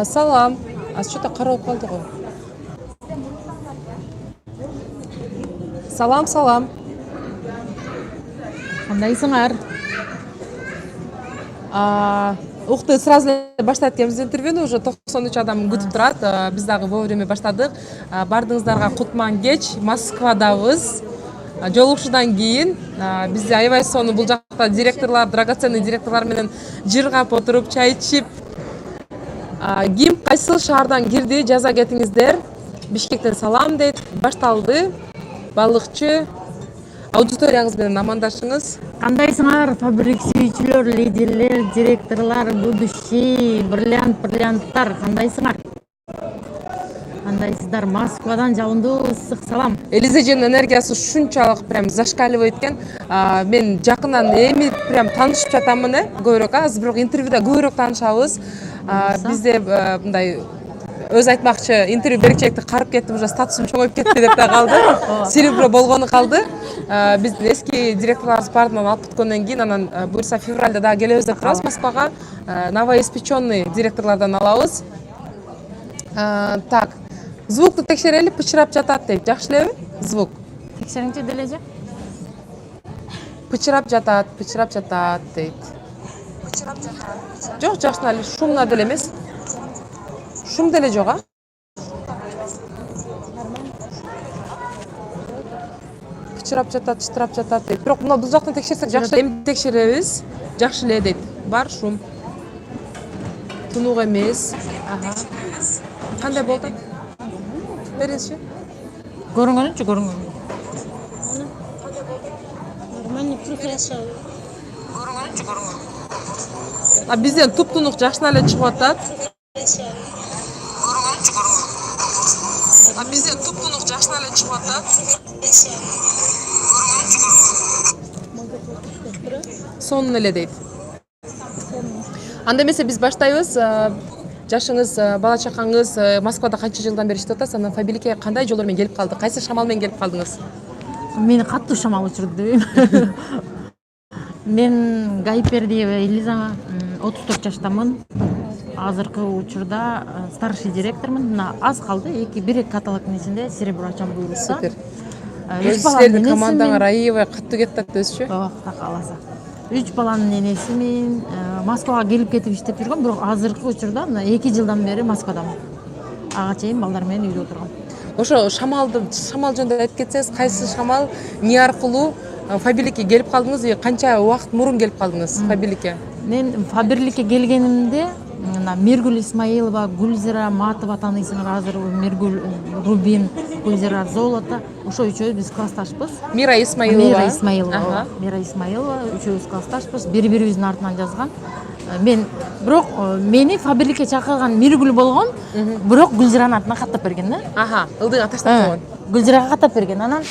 Салам. Что-то карап калды го. Салам, салам. Кандайсыңар? Уқты сразу баштайт экенбиз интервьюну, уже 93 адам күтүп турат. Биз дагы вовремя баштадык. Бардыгыңыздарга кутман кеч. Москвадабыз. Жолугушуудан кийин биз аябай сонун бул жакта директорлор, драгоценный директорлор менен жыргап отуруп, чай ичип, ким кайсыл шаардан кирди, жаза кетиңиздер. Бишкектен салам дейт. Башталды. Балыкчы. Аудиторияңыз менен амандашыңыз. Кандайсыңар? Фабрик сүйүүчүлөр, лидерлер, директорлор, будущий, бриллианттар. Кандайсыңар? Кандайсыздар? Москвадан жабындуу ысык салам. Элизаженин энергиясы ушунчалык прям зашкаливает экен. Мен жакындан эми прям таанышып жатамын, көбүрөөк. Азыр бирок интервьюда көбүрөөк таанышабыз. Бизде мындай өз айтмакчы, интервью берекчекти карып кеттим, уже статусум чоңоюп кетти деп да калды. Серебро болгону калды. Биз эски директорлорубуз бардынан алып бүткөндөн кийин анан буюрса февралда дагы келебиз деп турабыз Москвага. Новоиспеченный директорлордон алабыз. Так, звукту текшерели, пычырап жатат дейт. Жакшы элеби? Звук. Текшериңчи дележе? Пычырап жатат дейт. Жок, жакшы эле, шумна деле эмес. Шум деле жок, а? Пычырап жатат, чытырап жатат дейт. Бирок мына бул жактан текшерсек жакшы, эми текшеребиз. Жакшы эле дейт. Бар шум. Тунук эмес. Кандай болду? Бериңизчи. Көрүнгөнүнчү, көрүнгөн. Нормально, прекрасно. Бизден туп-тунук жакшы эле чыгып атат. Бизден туп-тунук жакшы эле чыгып атат. Сонун эле дейт. Анда эмесе биз баштайбыз. Жашыңыз, бала чакаңыз Москвада канча жылдан бери иштеп атасыз? Анан Фабиликке кандай жолдор менен келип калды? Кайсы шамал менен келип калдыңыз? Мени катуу шамал учурду дебейм. Мен Гайпердиева Элиза, 34 жаштамын. Азыркы учурда старший директормун. Мына аз калды, бир каталогдун ичинде серебро ачам буйрукта. Супер. Силердин командаңар аябай катуу кетип атат өзчү. Так кааласа. 3 баланын энесимин. Москвага келип кетип иштеп жүргөм, бирок азыркы учурда 2 жылдан бери Москвадамын. Ага чейин балдар менен үйдө отургам. Ошо шамал жөнүндө айтып кетсеңиз, кайсы шамал, эмне аркылуу Фабиликке келип калдыңыз, канча убакыт мурун келип калдыңыз Фабиликке? Мен Фабиликке келгенимде Миргүл Исмаилова, Гүлзира Матова таанысыңар, азыр Миргүл, Рубин, Гүлзира Золото, ошо үчөөбүз биз классташпыз. Мира Исмаилова, үчөөбүз классташпыз. Бири-бирибиздин артынан жазган. Мен бирок мени Фабиликке чакырган Миргүл болгон, бирок Гүлзиранын артына каттап берген да. Ылдыга таштап койгон. Гүлзирага каттап берген. Анан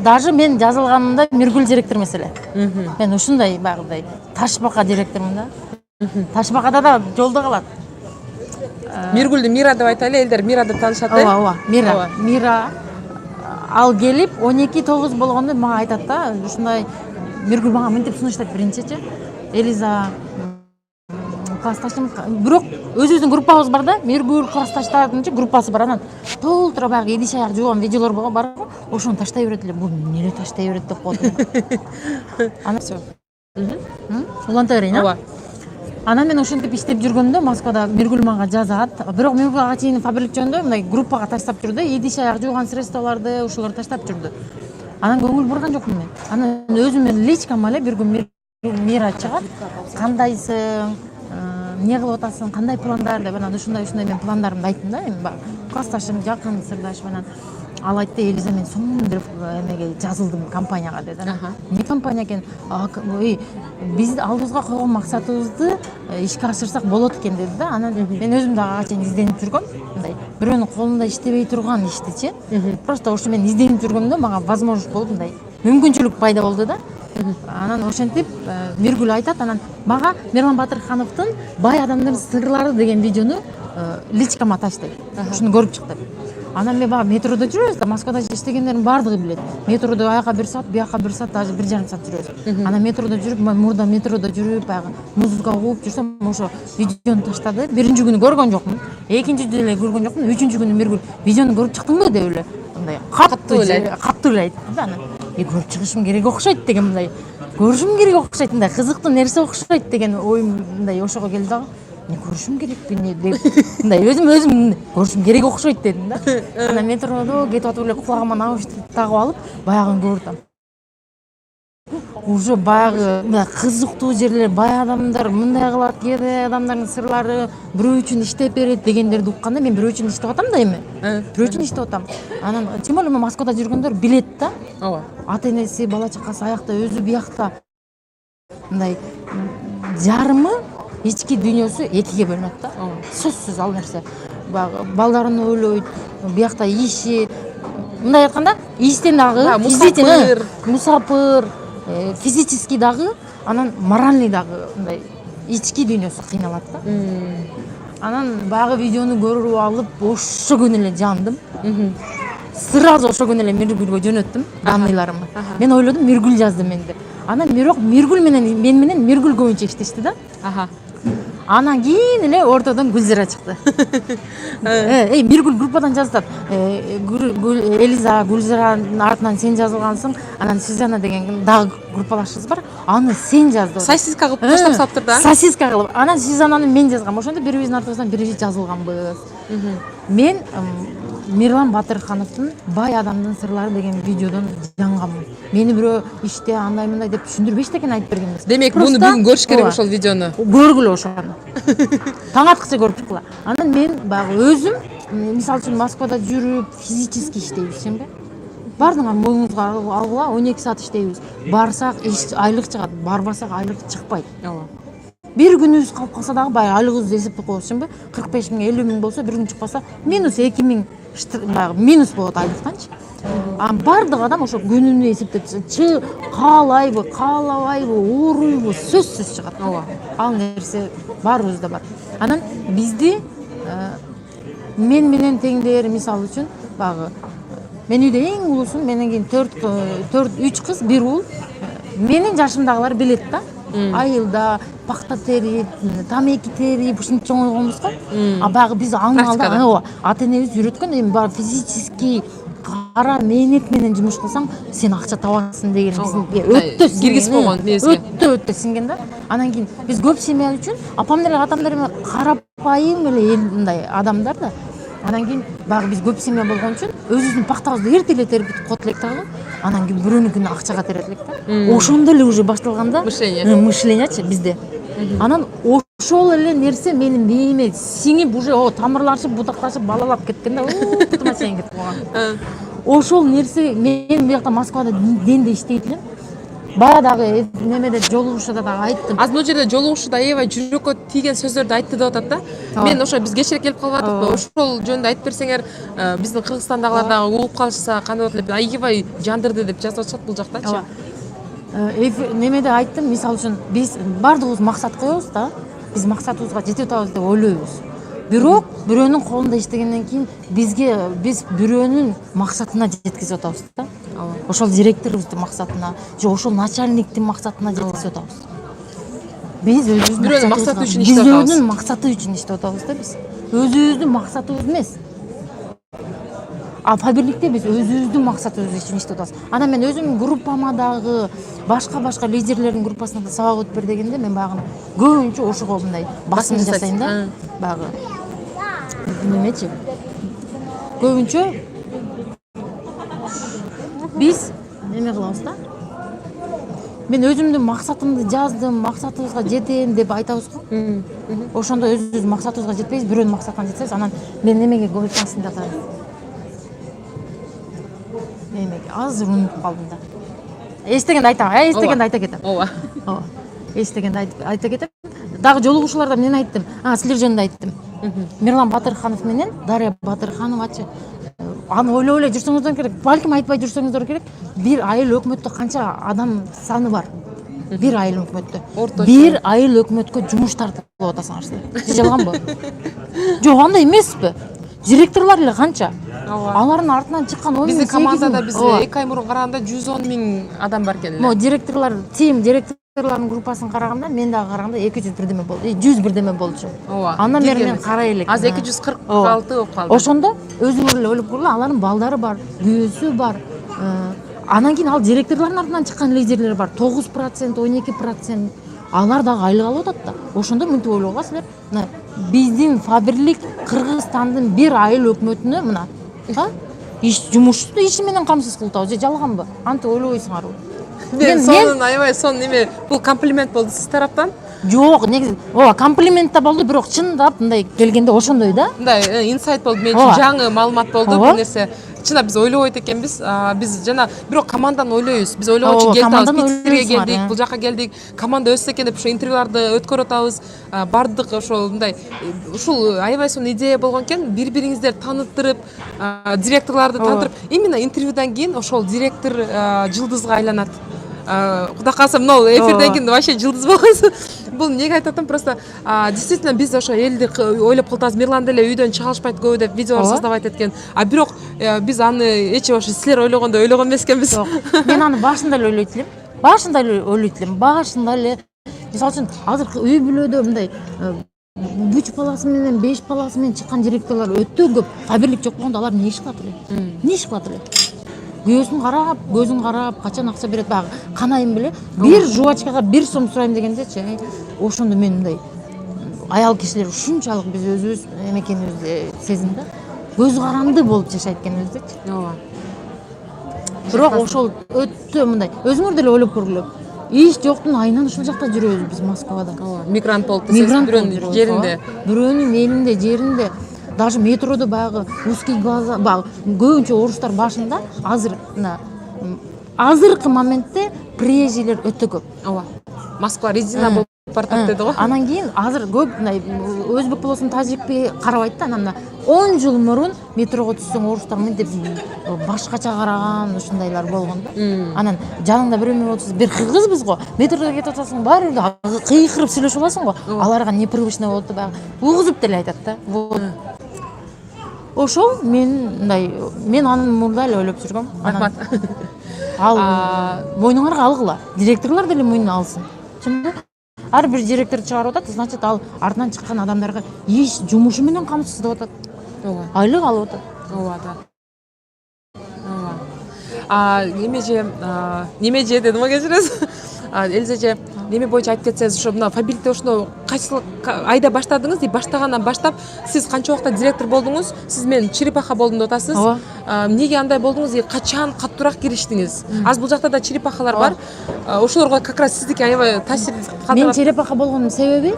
даже мен жазылганымда Миргүл директор эмес эле. Мен ушундай багыдай Ташбака директормун да. Ташбакада да жолдо калат. Миргүлдү Мира деп айтайлы, элдер Мира деп таанышат. Ооба, Мира. Ал келип 12-9 болгондо мага айтат да, ушундай Миргүл мага мынтип сунуштайт биринчичи. Элиза классташым, бирок өзүбүздүн группабыз бар да, Миргүл классташтардын группасы бар. Анан толтура баягы идиш аяк жууган видеолор бар. Ошону таштай берет эле. Бул эмне таштай берет деп коет. Анан всё. Уланта берейин, а? Анан мен ошентип иштеп жүргөндө Москвада Миргүл мага жазат. Бирок Миргүл ага чейин Фабрик жөнүндө мындай группага таштап жүрдү, идиш аяк жууган средстволорду, ушуларды таштап жүрдү. Анан көңүл бурган жокмун мен. Анан өзүмдүн личкама эле бир күн Мира чыгат. Кандайсың? Эмне кылып атасың? Кандай пландар деп анан ушундай мен пландарымды айттым да, эми классташым, жакын сырдашым. Анан ал айтты, Элиза, мен сонун бир эмеге жазылдым, компанияга деди. Эмне компания экен? Биз алдыбызга койгон максатыбызды ишке ашырсак болот экен деди да. Анан мен өзүм дагы ага чейин изденип жүргөм. Мындай бирөөнүн колунда иштебей турган иштичи. Просто ошо мен изденип жүргөмдө мага возможность болуп мындай мүмкүнчүлүк пайда болду да. Анан ошентип Миргүл айтат, анан мага Мирлан Батырхановдун «Бай адамдын сырлары» деген видеону личкама таштайт. Ушуну көрүп чык деп. Анан мен баягы метродо жүрөбүз да, Москвада иштегендердин баардыгы билет. Метродо аяка 1 саат, бияка 1 саат, даже 1,5 саат жүрөбүз. Анан метродо жүрүп, мурда метродо жүрүп, баягы музыка угуп жүрсөм, ошо видеону таштады. Биринчи күнү көргөн жокмун, экинчи деле көргөн жокмун, үчүнчү күнү Миргүл видеону көрүп чыктыңбы деп эле мындай каттуу эле айтты да. Анан көрүп чыгышым керек окшойт деген мындай, көрүшүм керек окшойт, мындай кызыктуу нерсе окшойт деген оюм мындай ошого келди дагы. Мен көрүшүм керекпи деп мындай өзүм көрүшүм керек окшойт дедим да. Анан метродо кетип атып эле кулагыма наушник тагып алып, баягыны көрүп атам. Уже баягы мындай кызыктуу жерлер, бай адамдар мындай кылат, кээ адамдардын сырлары бирөө үчүн иштеп берет дегендерди укканда, мен бирөө үчүн иштеп атам да эми. Бирөө үчүн иштеп атам. Анан тем более Москвада жүргөндөр билет да. Ооба. Ата энеси, бала чакасы аякта, өзү биякта. Мындай жарымы ички дүйнөсү экиге бөлүнөт да. Сөзсүз ал нерсе. Баягы балдарын ойлойт, биякта иши, мындай айтканда, иштен дагы мусапыр, физический дагы, анан моральный дагы мындай ички дүйнөсү кыйналат да. Анан баягы видеону көрүп алып, ошо күнү эле жандым. Сразу ошо күнү эле Миргүлгө жөнөттүм данныйларымды. Мен ойлодум Миргүл жазды менди. Анан бирок Миргүл менен мен менен Миргүл көбүнчө иштешти да. Анан кийин эле ортодон Гүлзира чыкты. Миргүл группадан жазат. Элиза, Гүлзиранын артынан сен жазылгансың, анан Сюзанна деген дагы группалашыбыз бар. Аны сен жаздың. Сосиска кылып таштап салыптыр да. Сосиска кылып. Анан Сюзаннаны мен жазгам. Ошондо бирибиздин артыбыздан бирибиз жазылганбыз. Мен Мирлан Батырхановдун Бай адамдын сырлары деген видеодон жаңганмын. Мени бирөө иште андай мындай деп түшүндүрбөй экен айтып берген эмес. Демек буну бүгүн көрүш керек ошол видеону. Көргүлө ошону. Таң аткыча көрүп чыккыла. Анан мен баягы өзүм мисалы үчүн Москвада жүрүп физически иштейбиз, сенби? Бардыңар моюңузга алгыла 12 саат иштейбиз. Барсак айлык чыгат, барбасак айлык чыкпайт. Bir günüz kalып kalsa dağı bayağı aylığınızı esepli koyuyorsun bu. 45 bin, 50 bin bolsa bir gün çıkmasa minus 2 bin minus болады айлықтанчы. Бардық адам ошо күнүнү эсептеп каалайбы, каалабайбы, ооруйбу сөзсүз чыгат. Ал нерсе баарыбызда бар. Анан бизди мен менен теңдер мисалы үчүн багы мен үйдө эң улуусум, менен кийин 3 кыз, 1 уул. Менин жашымдагылар билет да. Айылда пакта терип, тамеки терип, ушинтип чоңойгонбуз го. Баягы биз аңалда ата энебиз үйрөткөн, эми баары физический кара мээнет менен жумуш кылсаң, сен акча табасың деген өтө киргиз болгон нерсе. Өтө сиңген да. Анан кийин биз көп семья үчүн апам деле атам деле карапайым эле мындай адамдар да. Анан кийин баягы биз көп семья болгон үчүн өзүбүздүн пактабызды эрте эле терип коет элек дагы. Анан кийин бирөөнүкүнө акчага терет элек да. Ошондо эле уже башталганда мышлениячы бизде. Анан ошол эле нерсе менин мээме сиңип уже тамырлашып, бутакташып, балалап кеткен да. Бутума чейин кетип калган. Ошол нерсе мен биякта Москвада денде иштейт элем. Баягы немеде жолугушуда дагы айттым. Аз бул жерде жолугушуда аябай жүрөккө тийген сөздөрдү айтты деп атат да. Мен ошо биз кечирээк келип калбадыкпы? Ошол жөнүндө айтып берсеңер, биздин Кыргызстандагылар дагы угуп калышса кандай болот эле? Аябай жандырды деп жазып атышат бул жактачы. Немеде айттым, мисалы үчүн биз бардыгыбыз максат коебуз да. Биз максатыбызга жетип атабыз деп ойлойбуз. Бирок бирөөнүн колунда иштегенден кийин биз бирөөнүн максатына жеткизип атабыз да. Ошол директорубуздун максатына, же ошол начальниктин максатына жеткизип атабыз. Биз өзүбүздүн максаты үчүн иштеп атабыз. Өзүбүздүн максаты үчүн иштеп атабыз да биз. Өзүбүздүн максатыбыз эмес. Фаберликте биз өзүбүздүн максатыбыз үчүн иштеп атабыз. Анан мен өзүм группама дагы башка лидерлердин группасына да сабак өтүп бер дегенде мен баягы көбүнчө ошого мындай басым жасайм да. Баягы немечи? Көбүнчө биз неме кылабыз да. Мен өзүмдүн максатымды жаздым, максатыбызга жетем деп айтабыз го. Ошондо өзүбүздүн максатыбызга жетпейбиз, бирөөнүн максатына жетсебиз, анан мен немеге көп басым жасайм. Азыр унутуп калдым да. Эстегенди айтам, эстегенди айта кетем. Ооба. Эстегенди айта кетем. Дагы жолугушууларда мен айттым. Силер жөнүндө айттым. Мирлан Батырханов менен Дарья Батырхановачы. Аны ойлоп эле жүрсөңүздөр керек. Балким айтпай жүрсөңүздөр керек. Бир айыл өкмөттө канча адам саны бар? Бир айыл өкмөттө. Бир айыл өкмөткө жумуш тартып атасыңар силер. Жалганбы? Жок, андай эмеспи? директорлар эле канча? Ооба. Алардын артынан чыккан 10 Биздин 8 командада биз Ооба. 2 ай мурун караганда 110 000 адам бар экен эле. Mo директорлар, тим директорлардын группасын караганда, мен дагы караганда 200 бирдеме болду. 100 бирдеме болчу. Ооба. Андан бери мен карай элек. Азыр 246 болуп калды. Ошондо өзүңөр эле ойлоп көргүлө, алардын балдары бар, күйөөсү бар. Анан кийин ал директорлордун артынан чыккан лидерлер бар. 9%, 12%. Алар дагы айлык алып атат да. Ошондо мынтип ойлогула силер. Мына биздин Фаберлик Кыргызстандын бир айыл өкмөтүнө мына, жумушту иши менен камсыз кылып атабыз же жалганбы? Антип ойлобойсуңарбы? Мен сонун аябай сонун неме, бул комплимент болду сиз тараптан. Жок, негизи, комплимент да болду, бирок чындап мындай келгенде ошондой да. Мындай инсайт болду, мен үчүн жаңы маалымат болду бул нерсе. Чындап биз ойлобойт экенбиз. Биз жана бирок команданы ойлойбуз. Биз ойлогончу келдик, Питерге келдик, бул жака келдик. Команда өссө экен деп ошо интервьюларды өткөрүп атабыз. Бардык ошол мындай ушул аябай сонун идея болгон экен. Бири-бириңиздерди тааныттырып, директорлорду тааныттырып, именно интервьюдан кийин ошол директор жылдызга айланат. Кудай кааласа мынау эфирден кийин вообще жылдыз болосу. Бул эмнеге айтып атам, просто действительно биз ошо элди ойлоп калтабыз. Мирлан деле үйдөн чыгалышпайт көбү деп видеолор создавать эткен. Бирок биз аны эч ошо силер ойлогондой ойлогон эмес экенбиз. Мен аны башында эле ойлойт элем. Башында эле. Мисалы үчүн азыр үй бүлөдө мындай 3 баласы менен 5 баласы менен чыккан директорлор өтө көп. Фаберлик жок болгондо алар эмне иш кылат эле? Күйөөсүн карап, көзүн карап, качан акча берет, баягы канайын беле. Бир жубачкага 1 сом сурайм дегендечи. Ошондо мен мындай аял кишилер ушунчалык биз өзүбүз эмекенибизди сезим да. Көз каранды болуп жашайт экенбиздечи. Ооба. Бирок ошол өтө мындай өзүңөр деле ойлоп көргүлө. Иш жоктун айынан ушул жакта жүрөбүз биз Москвада. Мигрант болуп десеңиз, бирөөнүн жеринде. Бирөөнүн элинде, жеринде. Даже метродо баягы узкий глаза, баягы көбүнчө орустар башында азыр мына азыркы моментте приезжийлер өтө көп. Ооба. Москва резина болуп бартат деди го. Анан кийин азыр көп мындай өзбек болосун, тажикпи карабайт да. Анан 10 жыл мурун метрого түссөң орустар мынтип башкача караган ушундайлар болгон да. Анан жаныңда бирөө болсо, бир кыргызбыз го. Метродо кетип атасың, баары бир кыйкырып сүйлөшүп аласың го. Аларга непривычно болот да, баягы угузуп деле айтат да. Ошол мен анын мурда эле ойлоп жүргөм. Рахмат. Ал мойнуңарга алгыла. Директорлор деле мойнуна алсын. Чындап. Ар бир директор чыгарып атат, значит ал артынан чыккан адамдарга иш жумушу менен камсыздап атат. Ооба. Айлык алып атат. Ооба да. Ооба. Неме же дедим го кечиресиз. Элиза же, неме боюнча айтып кетсеңиз, ошо мына Фаберликте ошондо кайсы айда баштадыңыз, деп баштагандан баштап сиз канча убакта директор болдуңуз? Сиз мен черепаха болдум деп атасыз. Эмнеге андай болдуңуз? Качан каттуураак кириштиңиз? Аз бул жакта да черепахалар бар. Ошолорго как раз сиздики аябай таасир калтырат. Мен черепаха болгонун себеби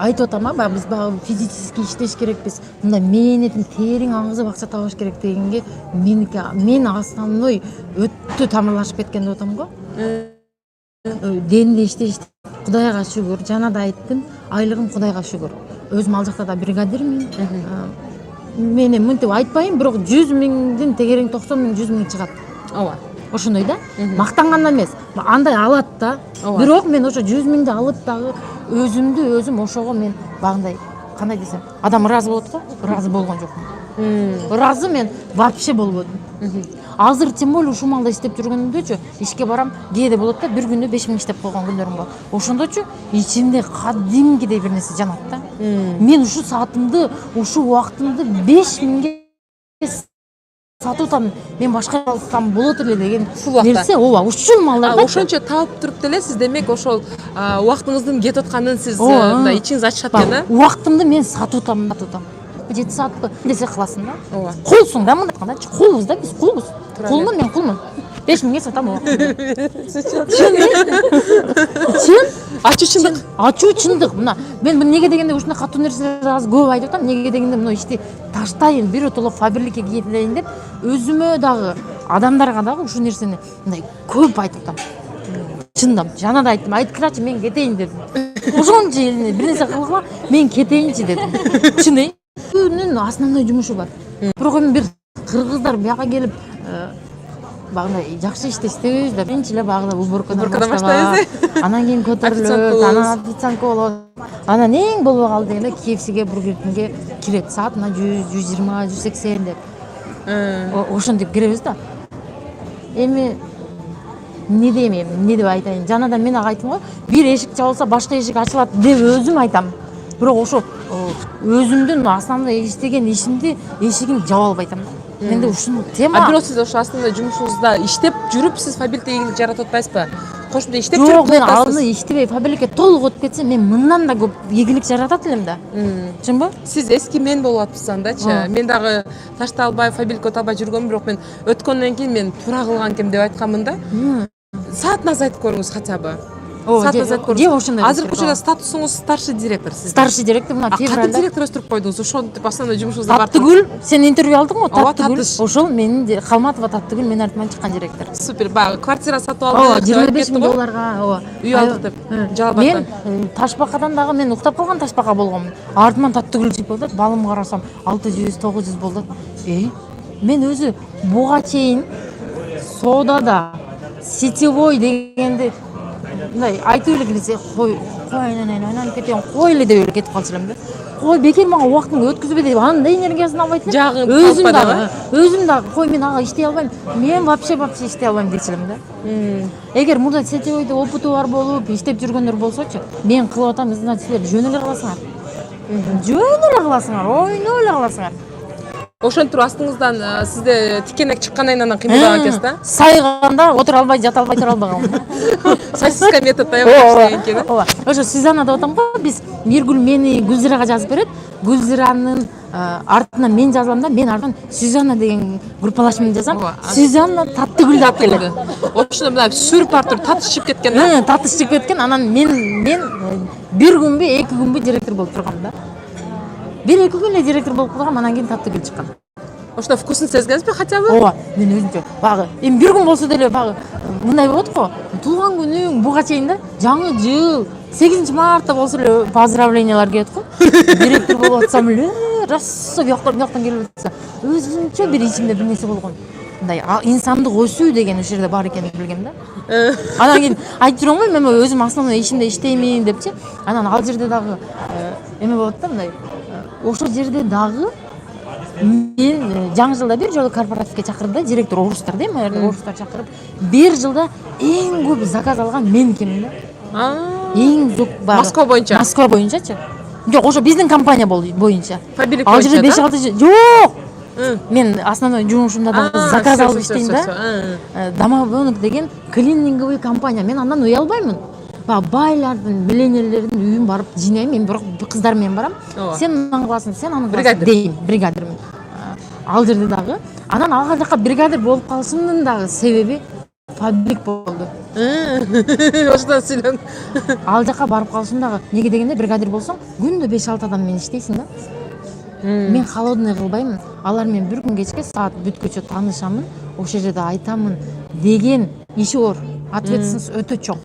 айтып атам, баягы биз физически иштеш керекпиз. Мындай мээнетин териң аңгызып акча табыш керек дегенге мен основной өтө тамырлашып кеткен деп атам го. Денде иштеш, Кудайга шүгүр, жана да айттым, айлыгым Кудайга шүгүр. Өзүм ал жакта да бригадирмин. Мен мынтип айтпайм, бирок 100 миңдин тегерең 90 миң, 100 миң чыгат. Ооба. Ошондой да. Мактангандан эмес. Андай алат да. Бирок мен ошо 100 миңди алып дагы өзүм ошого мен багындай, кандай десем, адам ыраазы болот го, ыраазы болгон жокмун. Ыраазы мен вообще болбодум. Азыр тем более ушул малда иштеп жүргөндөчү, ишке барам, кээде болот да, бир күндө 5 миң иштеп койгон күндөрүм бар. Ошондочу ичимде кадимкидей бир нерсе жанат да. Мен ушул саатымды, ушул убактымды 5 миңге сатып атам, мен башка алсам болот эле деген нерсе, ооба, ушул малдарда. Ошончо таап туруп деле сиз демек ошол убактыңыздын кетип атканын сиз мындай ичиңиз ачышат экен да. Убактымды мен сатып атам. 7 саатпы десе кыласың да. Кулсуң да, мындай айтканда, кулбуз да, биз кулбуз. Кулмун, мен кулмун. 5 миңге сатам ооба. Чын? Ачуу чындык. Мына мен эмнеге дегенде ушундай катуу нерселерди аз көп айтып атам. Эмнеге дегенде мына ишти таштайын, биротоло Фаберликке кетейин деп, өзүмө дагы, адамдарга дагы ушул нерсени мындай көп айтып атам. Чындап, жана да айттым, айткырачы мен кетейин дедим. Ошончо элине бир нерсе кылгыла, мен кетейинчи дедим. Чын основной жумушу бар. Бирок эми бир кыргыздар бияка келип багындай жакшы ишти истебиз да биринчи эле багыда уборкадан баштайбыз. анан кийин Официант көтөрүлөт, болобуз. анан официантка болот. Анан эң болбой калды эле KFCге бургер кинге кирет. Саатына 100, 120, 180 деп. Ошентип киребиз да. Эми эмне дейм, эмне деп айтайын. Жанадан мен ага айттым го, бир эшик жабылса башка эшик ачылат деп өзүм айтам. Бирок ошо өзүмдүн основной иштеген ишимди эшигин жаба албай атам. Менде ушул тема. Бирок сиз ошо основной жумушуңузда иштеп жүрүп сиз фабрикте ийгилик жаратып атпайсызбы? Кошумда иштеп жүрүп Жок, мен алдын иштебей фабрикке толук өтүп кетсем, мен мындан да көп ийгилик жаратат элем да. Чынбы? Сиз эски мен болуп атпсыз андачы. Мен дагы ташты албай, фабрикке өтө албай жүргөм, бирок мен өткөндөн кийин мен туура кылган экенмин деп айтканмын да. Саатына айтып көрүңүз хотя бы. Саатына айтып көрүңүз. Азыркы учурда статусуңуз старший директор сиз. Старший директор мына февралда. Кантип директор өстүрүп койдуңуз? Ошентип основной жумушуңузда бар. Таттыгүл, сен интервью алдың го, Таттыгүл. Таттыш. Ошол менин Халматова Таттыгүл менин артыман чыккан директор. Супер. Багы квартира сатып алды. 25 миң долларга, үй алдык деп. Жалбаттан. Мен Ташбакадан дагы мен уктап калган Ташбака болгонмун. Артыман Таттыгүл чыгып болот, балым карасам 600, 900 болот. Мен өзү буга чейин соодада сетевой дегенди мындай айтып эле келсе, кой айнанып кетем, кой эле деп эле кетип калчу элем да. Кой бекер мага убактымды өткүзбө деп андай энергиясын албайт элем. Өзүм дагы кой мен ага иштей албайм. Мен вообще иштей албайм дейчү элем да. Эгер мурда сетевойдо опыту бар болуп, иштеп жүргөндөр болсочу, мен кылып атам, значит силер жөн эле кыласыңар. Жөн эле кыласыңар, ойноо эле кыласыңар. Ошентип астыңыздан сизде тикенек чыккандан кийин анан кыймылдаган экенсиз да? Сайганда отура албай, жата албай, тура албай калдым. Сосиска метод аябай экен. Ошо Сюзанна деп атам го, биз Миргүл мени Гүлзирага жазып берет. Гүлзиранын артынан мен жазылам да, мен артынан Сюзанна деген группалашымды жазам. Сюзанна Таттыгүл деп келет. Ошондо мына сүрүп артыр татышып кеткен да. Татышып кеткен, анан мен бир күнбү, 2 күнбү директор болуп тургам да. 1-2 күн эле директор болуп калгам, анан кийин Таттыгүл чыккан. Ошондо вкусын сезгенсизби хотя бы? Ооба, мен өзүмчө багы эми бир күн болсо деле багы мындай болот го. Туулган күнүң буга чейин да, жаңы жыл 8 мартта болсо эле поздравлениялар келет го. Директор болуп атсам эле, рассо бияктан келип атса, өзүмчө бир ичимде бир нерсе болгон. Мындай инсандык өсүү деген ошол жерде бар экенин билгем да. Анан кийин айтып жүрөм го, мен өзүм основной ишимде иштеймин депчи. Анан ал жерде дагы эме болот да, мындай ошол жерде дагы мен жаңы жылда бир жолу корпоративге чакырды, директор орустар да, орустар чакырып, бир жылда эң көп заказ алган мен экенмин да. Эң көп бар. Москва боюнча. Москва боюнчачы. Жок, ошо биздин компания боюнча. Фабрик боюнча. Ал жерде 5-6 жок. Мен основной жумушумда дагы заказ алып иштейм да. Домовенок деген клининговый компания. Мен андан уя албаймын. Байлардын, миллионерлердин үйүн барып жинайм, мен бирок кыздар менен барам. Сен анан кыласың, сен анан кыласың дейм, бригадирмин. Ал жерде дагы. Анан ал жака бригадир болуп калышымдын дагы себеби фабрик болду. Ошондон сүйлөң. Ал жака барып калышым дагы неге дегенде бригадир болсоң, күндө 5-6 адам менен иштейсиң да. Мен холодный кылбаймын. Алар менен бир күн кечке саат бүткөчө таанышамын, ошол жерде айтамын деген иши ор. Ответственность өтө чоң.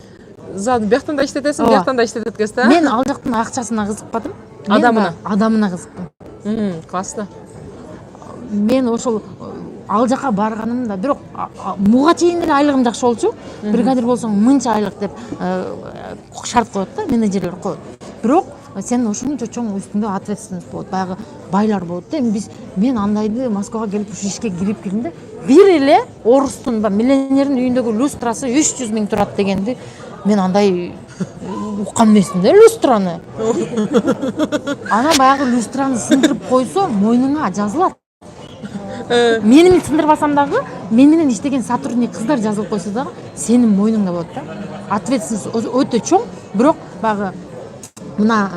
Зады бияктан да иштетесиң, бияктан да иштетет экенсиз да? Мен ал жактын акчасына кызыкпадым. Адамына кызыктым. Классно. Мен ошол ал жака барганымда, бирок буга чейин эле айлыгым жакшы болчу. Бригадир болсоң мынча айлык деп шарт коет да, менеджерлер коет. Бирок сен ошончо чоң үстүңдө ответственность болот. Баягы байлар болот да. Мен андайды Москвага келип ушу ишке кирип келдимде, бир эле орустун миллионердин үйүндөгү люстрасы 300 миң турат дегенди мен андай уккан эмесмин да, люстраны. Анан баягы люстраны сындырып койсо, мойнуңа жазылат. Менин сындырбасам дагы, мен менен иштеген сотрудник кыздар жазылып койсо дагы, сенин мойнуңда болот да. Ответственность өтө чоң, бирок баягы мына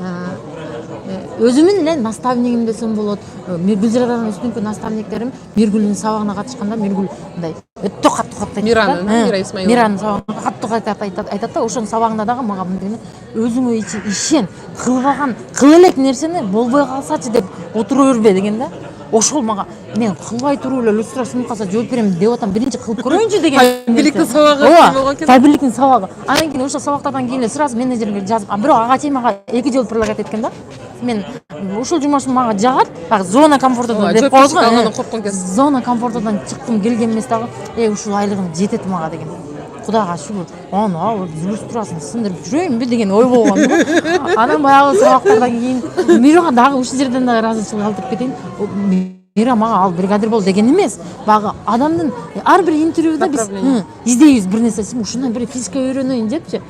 өзүмүн эле наставнигим десем болот. Гүлзирадан үстүнкү наставниктерим Миргүлдүн сабагына катышканда Миргүл мындай өтө каттуу айтат. Мира Исмаилова. Миранын сабагына каттуу айтат да, ошонун сабагында дагы мага мындай өзүңө ишен, кылбаган, кыл элек нерсени болбой калсачы деп отура бербе деген да. Ошол мага мен кылбай туруп эле люстра сынып калса жооп берем деп атам, биринчи кылып көрөйүнчү деген. Фабриктин сабагы болгон экен. Фабриктин сабагы. Анан кийин ошол сабактардан кийин эле сразу менеджерге жазып, бирок ага чейин мага 2 жолу предлагать эткен да. Мен ушул жумушум мага жагат, зона комфортодон деп коебуз го. Зона комфортодон чыктым, келген эмес дагы. ушул айлыгым жетет мага деген. Кудайга шүгүр. Аны алып жүрүп турасың, сындырып жүрөйүнбү деген ой болгон. Анан баягы сабактардан кийин Мирага дагы ушул жерден дагы ыраазычылык калтырып кетейин. Мира мага ал бригадир бол деген эмес. Баягы адамдын ар бир интервьюда биз издейбиз бир нерсесин, ушундан бир физика үйрөнөйүн депчи.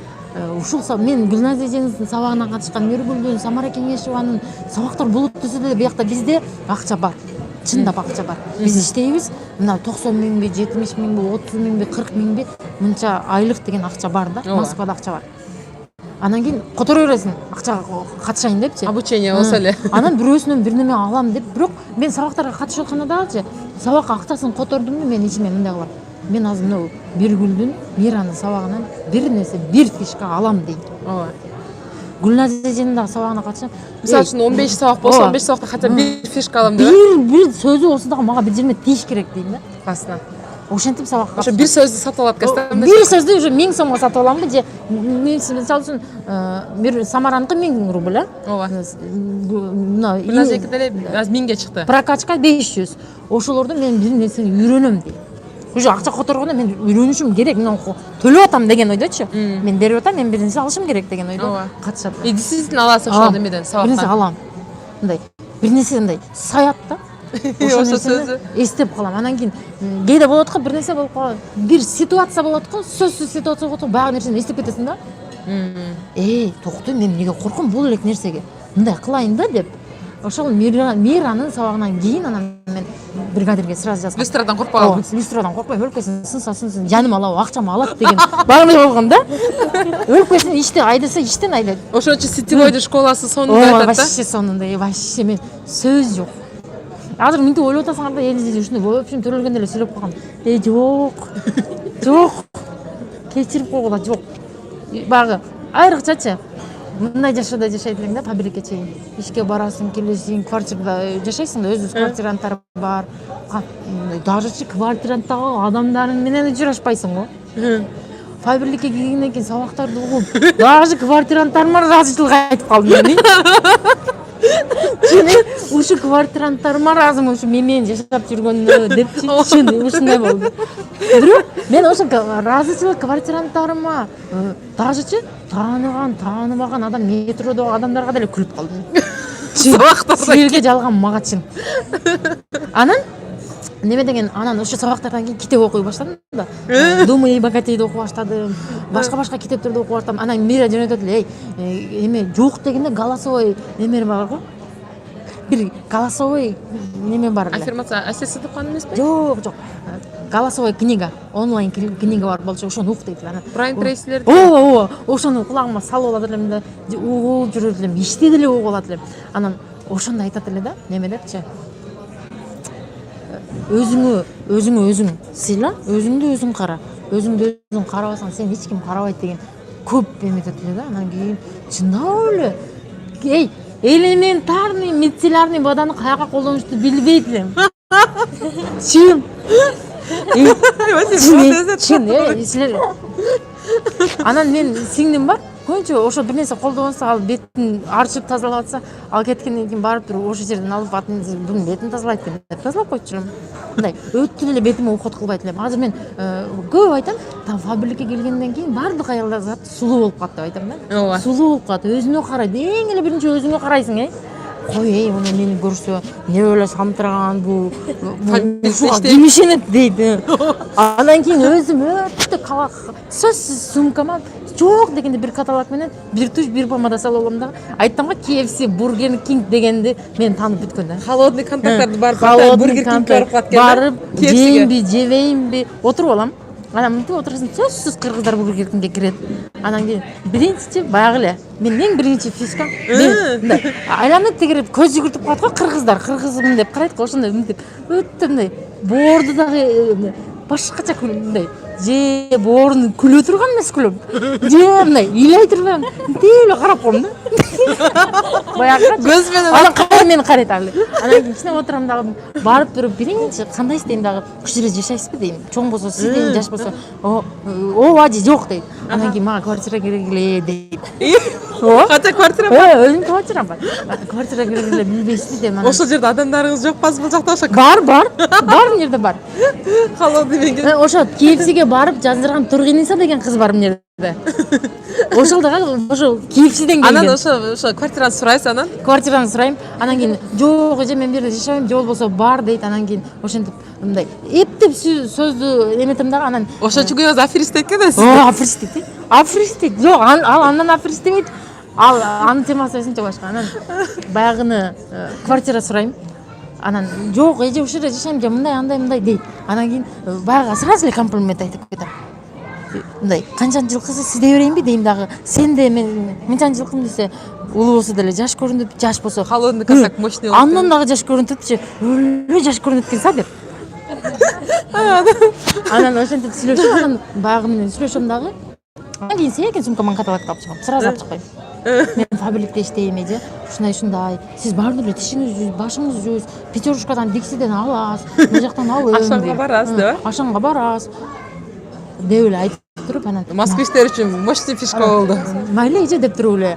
Ушул мен Гүлназ эжеңиздин сабагына катышкан Миргүлдүн, Самара Кеңешованын сабактар болуп десе деле биякта бизде акча бар. Чындап акча бар. Биз иштейбиз. Мына 90 миңби, 70 миңби, 30 миңби, 40 миңби мынча айлык деген акча бар да. Москвада акча бар. Анан кийин которо бересиң, акчага катышайын депчи. Обучение болсо эле. Анан бирөөсүнөн бир неме алам деп, бирок мен сабактарга катышып атканда дагычы сабакка акчасын котордумбу, мен ичиме мындай кылам. Мен азыр мына Биргүлдүн, Миранын сабагынан бир нерсе, бир фишка алам дейм. Ооба. Гүлназ эженин дагы сабагына катышам. Мисалы үчүн 15 сабак болсо, 15 сабакта хотя бы бир фишка алам деп. Бир сөзү болсо дагы мага бир жерине тийиш керек дейм да. Классно. Ошентип сабакка. Ошо бир сөздү сатып алат экенсиң. Бир сөздү уже 1000 сомго сатып аламбы же мисалы үчүн бир Самараныкы 1000 рубль, а? Ооба. Мына Гүлназ эки деле азыр 1000ге чыкты. Прокачка 500. Ошолордон мен бир нерсени үйрөнөм дейм. Уже акча которгондо мен үйрөнүшүм керек, мен төлөп атам деген ойдочу. Мен берип атам, мен бир нерсе алышым керек деген ойдо катышат. Действительно аласың ошол немеден сабактан. Бир нерсе алам. Мындай бир нерсе мындай саят да. Ошол сөзү эстеп калам. Анан кийин кээде болот го, бир нерсе болуп калат. Бир ситуация болот го, сөзсүз ситуация болот го, баягы нерсени эстеп кетесиң да. Токтой, мен эмнеге корком бул элек нерсеге. Мындай кылайын да деп. Ошол Миранын сабагынан кийин анан мен бригадирге сразу жазгам. Люстрадан коркпаган. Люстрадан коркпойм, өлкөсүн сынсын, жаным алабы, акчам алат деген багындай болгон да. Өлкөсүн иште айдаса иштен айдайт. Ошон үчүн сетевойдун школасы сонунда айтат да. Вообще сонунда, вообще мен сөз жок. Азыр мынтип ойлоп атасыңар да, элиңизде ушундай вообще төрөлгөндө эле сүйлөп калган. Жок. Жок. Кечирип койгула жок. Багы айрыкчачы мындай жашоодо жашайт элең да, фабрикке чейин. Ишке барасың, келесиң, квартирада жашайсың да, өзүбүз квартиранттар бар. Даже квартиранттагы адамдар менен учурашпайсың го. Фабрикке келгенден кийин сабактарды угуп, даже квартиранттарыма ыраазычылык айтып калдым мен. Ушу квартиранттарыма ыраазымын, ушу мен менен жашап жүргөнүнө депчи. Ушундай болду. Бирок мен ошо ыраазычылык квартиранттарыма дажечи тааныбаган адам, метродогу адамдарга деле күлүп калдым. Силерге жалган мага чын. Анан неме деген, анан ошо сабактардан кийин китеп окуй баштадым да. Думай и богатейди окуп баштадым. Башка китептерди окуп баштадым. Анан Мира жөнөтөт эле, эме жок дегенде голосовой неме бар го. Бир голосовой неме бар эле. Аффирмация ассессия деп калган эмеспи? Жок. Голосовой книга, онлайн книга бар болчу, ошону ук дейт анан. Брайан Трейсилер. Ошону кулагыма салып алат элем да, угуп жүрөт элем, иште деле угуп алат элем. Анан ошондо айтат эле да, неме депчи. Өзүң сыйла, өзүңдү өзүң кара. Өзүңдү өзүң карабасаң сен эч ким карабайт деген көп эметет эле да. Анан кийин чындап эле элементарный мицеллярный воданы каяка колдонушту билбейт элем. Чын. Чын. Анан мен сиңдим бар. Көбүнчө ошо бир нерсе колдонсо, ал бетин арчып тазалап атса, ал кеткенден кийин барып туруп ошол жерден алып bunun бетин тазалайт деп тазалап койчу жүрөм. Мындай өттү эле бетиме ухат кылбайт элем. Азыр мен көп айтам, там фабрикке келгенден кийин бардык аялдар зат сулуу болуп калат деп айтам да. Сулуу болуп калат, өзүнө карайт. Эң эле биринчи өзүңө карайсың, Кой, уну мени көрсө, не эле шамтыраган бул кимишенет дейт. Андан кийин өзүм өтө сөзсүз сумкама жок дегенде бир каталог менен бир туш бир помада салып алам да. Айттым го, KFC, Burger King дегенди мен таанып бүткөн да. Холодный контакттарды барып, Burger King барып калат экен. Барып, жейинби, жебейинби, отуруп алам. Анан мынтип отурсаң, сөзсүз кыргыздар Burger Kingге кирет. Анан кийин биринчи баягы эле мен эң биринчи фишка мындай айланып тегерип көз жүгүртүп калат го, кыргызмын деп карайт го, ошондой мынтип өтө мындай боорду дагы башкача мындай же боорун күлө турган эмес күлөм. Же мындай ыйлай турган деле карап коем да. Баягы көз менен анан мени карайт алы. Анан кийин кичине отурам дагы, барып туруп биринчи кандай истейм дагы, күчүрө жашайсызбы дейм. Чоң болсо сиз дейм, жаш болсо ооба же жок дейт. Анан кийин мага квартира керек эле дейт. Кача квартира бар? Өзүм квартирам бар. Квартира киргенде билбейсиз да Ошол жерде адамдарыңыз жокпасызбы? Бул жакта ошо бар мына жерде бар. халоо демеген. Ошо KFCге барып жаздырган Тургениса деген кыз бар мына жерде. Ошол дагы ошо KFCден келген. Анан ошо квартираны сурайсыз анан? Квартираны сурайм, анан кийин жок эже мен бул жерде жашабайм, же болбосо бар дейт, анан кийин ошентип мындай эптеп сөздү эметем дагы анан Ошон үчүн күйөөңүз аферист экен да сиз. аферист дейт. Аферист дейт. Жок, ал андан аферист демейт. Ал анын темасы эсинче башка. Анан баягыны квартира сурайм. Анан жок эже ушул жерде жашайм, же мындай дейт. Анан кийин баягы сразу эле комплимент айтып кетем. Мындай канчанчы жылкысыз сизде берейинби дейм дагы. Сен де мен канчанчы жылкым десе улуу болсо деле жаш көрүнүп, жаш болсо Халоону касак мощный болуп. андан дагы жаш көрүнүптү. Өлө жаш көрүнөт экенсиз деп. Анан ошентип сүйлөшүп, анан баягы менен сүйлөшөм дагы. Анан кийин секин сумкаман каталат алып чыгам. Сразу алып чыкпайм. Мен фабрикте иштейм эже. Ушундай. Сиз баардыр эле тишиңиз жүүз, башыңыз жүүз, пятерушкадан диксиден аласыз, мына жактан алып. Ашаңга барасыз, да? Ашаңга барасыз. Деп эле айтып туруп анан Москвичтер үчүн мощный фишка болду. майлы эже деп туруп эле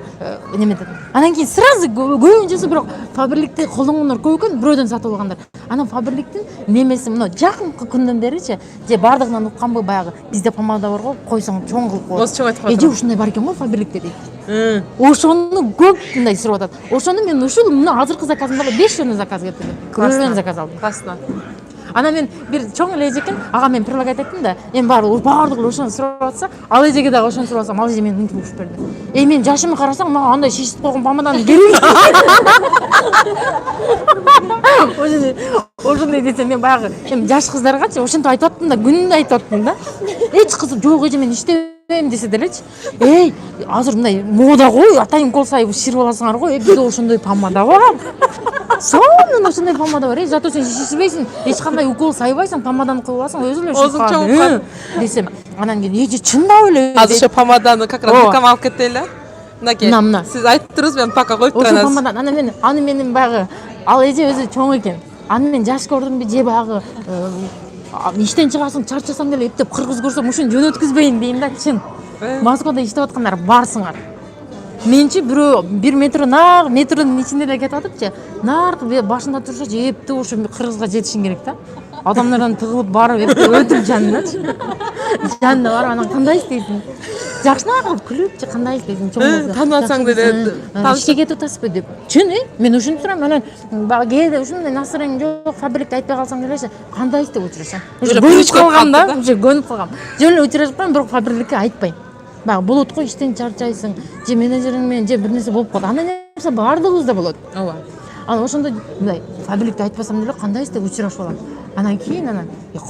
неметет. Анан кийин сразу көбүнчөсү бирок фабрикте колдонгондор көп экен, бирөөдөн сатып алгандар. Анан фабриктин немеси мына жакынкы күндөн беричи, же бардыгынан укканбы баягы бизде помада бар го, койсоң чоң кылып коет. Осы чоң айтып Эже ушундай бар экен го фабрикте дейт. Ошону көп мындай сурап атат. Ошону мен ушул мына азыркы заказымда 5 жана заказ кетти. Көргөн заказ алдым. Классно. Анан мен бир чоң эле эже экен, ага мен предлагать айттым да, эми баардыгы ошону сурап атса, ал эжеге дагы ошону сурап атсам, ал эже мени мынтип угуп берди. Мен жашымды карасаң, мага андай шишип койгон помаданы керек. Ошондой десем мен баягы эми жаш кыздаргачы ошентип айтып аттым да, күнүндө айтып аттым да. Эч кыз жок эже мен иштебейм десе делечи. Азыр мындай мода го, атайын укол сайып ширип аласыңар го, бизде ошондой помада бар. Сонун ошондой помада бар. Зато сен шишпейсиң, эч кандай укол сайбайсың, помаданы кылып аласың, өзүң эле Озун чоң десем. Анан кийин эже чындап эле. Азыр ошо помаданы как раз рекламалап алып кетели. Мынакей. Мына. Сиз айтып туруңуз, мен пока коюп Ошо турам. помадан аны менин баягы ал эже өзү чоң экен. Аны мен жаш көрдүмбү же баягы иштен чыгасың, чарчасаң деле эптеп кыргыз көрсөм ушуну жөнөткүзбөйүн дейм да, чын. Москвада иштеп аткандар барсыңар. Менчи бирөө 1 метр нар, метрдин ичинде эле кетип атыпчы. Наркы башында турса эптеп ошо кыргызга жетишиң керек да. Адамдардан тыгылып барып эптеп өтүп жаныначы. Жанына барып анан кандай иштейсиң? Жакшынакы кылып күлүпчү, кандай иштейсиң? Чоң Тааныбасаң деле ишке кетип атасызбы деп. Чын, мен ушуну сурам. Анан кээде ушундай настроение жок, фабрикте айтпай калсаң деле, кандай иштеп учурашам? Уже көнүп калгам да, уже көнүп калгам. Же эле учурашып калам, бирок фабрикке айтпайм. Баягы болот го, иштен чарчайсың, же менеджериң менен же бир нерсе болуп калат. Андай нерсе баардыгыбызда болот. Ооба. Анан ошондо мындай фабрикте айтпасам деле кандай иштеп учурашып алам. Анан кийин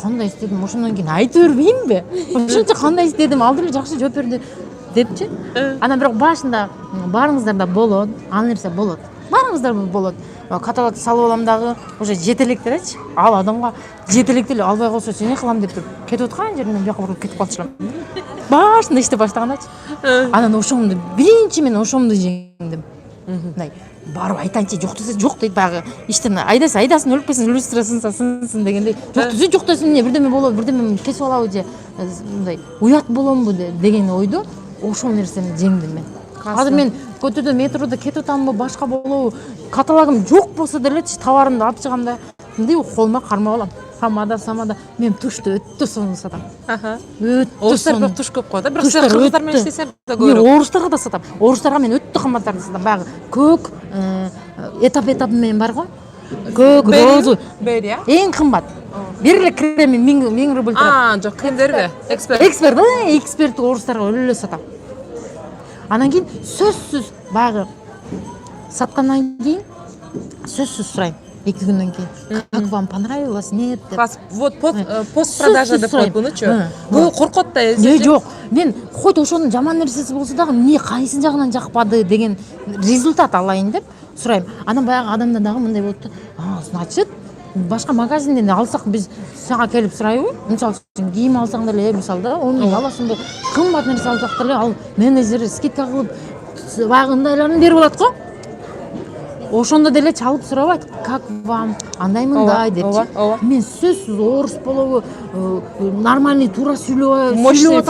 кандай иштедим, ошондон кийин айтып бербеймби? Ошончо кандай иштедим, ал деле жакшы жооп берди депчи. Анан бирок башында баарыңыздар да болот, ал нерсе болот. Баарыңыздар болот. Каталат салып алам дагы, уже жетелектеречи. Ал адамга жетелекти эле албай калса сен кылам деп туруп кетип аткан жеринен бияка буруп кетип калчу. Башында иштеп баштагандачы. Анан ошондо биринчи мен ошондо жеңдим. Мындай барып айтайынчы, жок десе жок дейт, баягы иштен айдасын өлүп кетсин, люстра сынсын дегендей. Жок десе жок десин, эмне бирдеме болот, бирдеме кесип алабы же мындай уят боломбу деген ойду ошол нерсени жеңдим мен. Азыр мен көтөдө метрода кетип атамбы, башка болобу, каталагым жок болсо делечи, товарымды алып чыгам да, мындай колума кармап алам. Помада, тушты өттө сонун сатам. Өттө сонун. Туш көп го да, бирок сен кыргыздар менен иштесең да Мен орустарга да сатам. Орустарга мен өттө кымбаттарды сатам. Баягы көк этап менен бар го. Көк розу. Бери, Эң кымбат. Бир эле креми 1000 рубль турат. Жок, кемдерби? Эксперт орустарга өлө сатам. Анан кийин сөзсүз баягы саткандан кийин сөзсүз сурайм. 2 күндөн кийин. Как вам понравилось? Нет. Вот пост продажа деп коет бунучу. Бул коркот да эже. Жок. Мен хоть ошонун жаман нерсеси болсо дагы эмне кайсы жагынан жакпады деген результат алайын деп сурайм. Анан баягы адамда дагы мындай болот да. Значит, башка магазинден алсак биз сага келип сурайбы? Мисалы үчүн кийим алсаң деле, мисалы да, 10 000 аласыңбы? Кымбат нерсе алсак деле, ал менеджер скидка кылып баягы ындайларын берип алат го. Ошондо деле чалып сурабайт, как вам, андай мындай депчи. Мен сөзсүз орус болобу, нормальный туура сүйлөбөй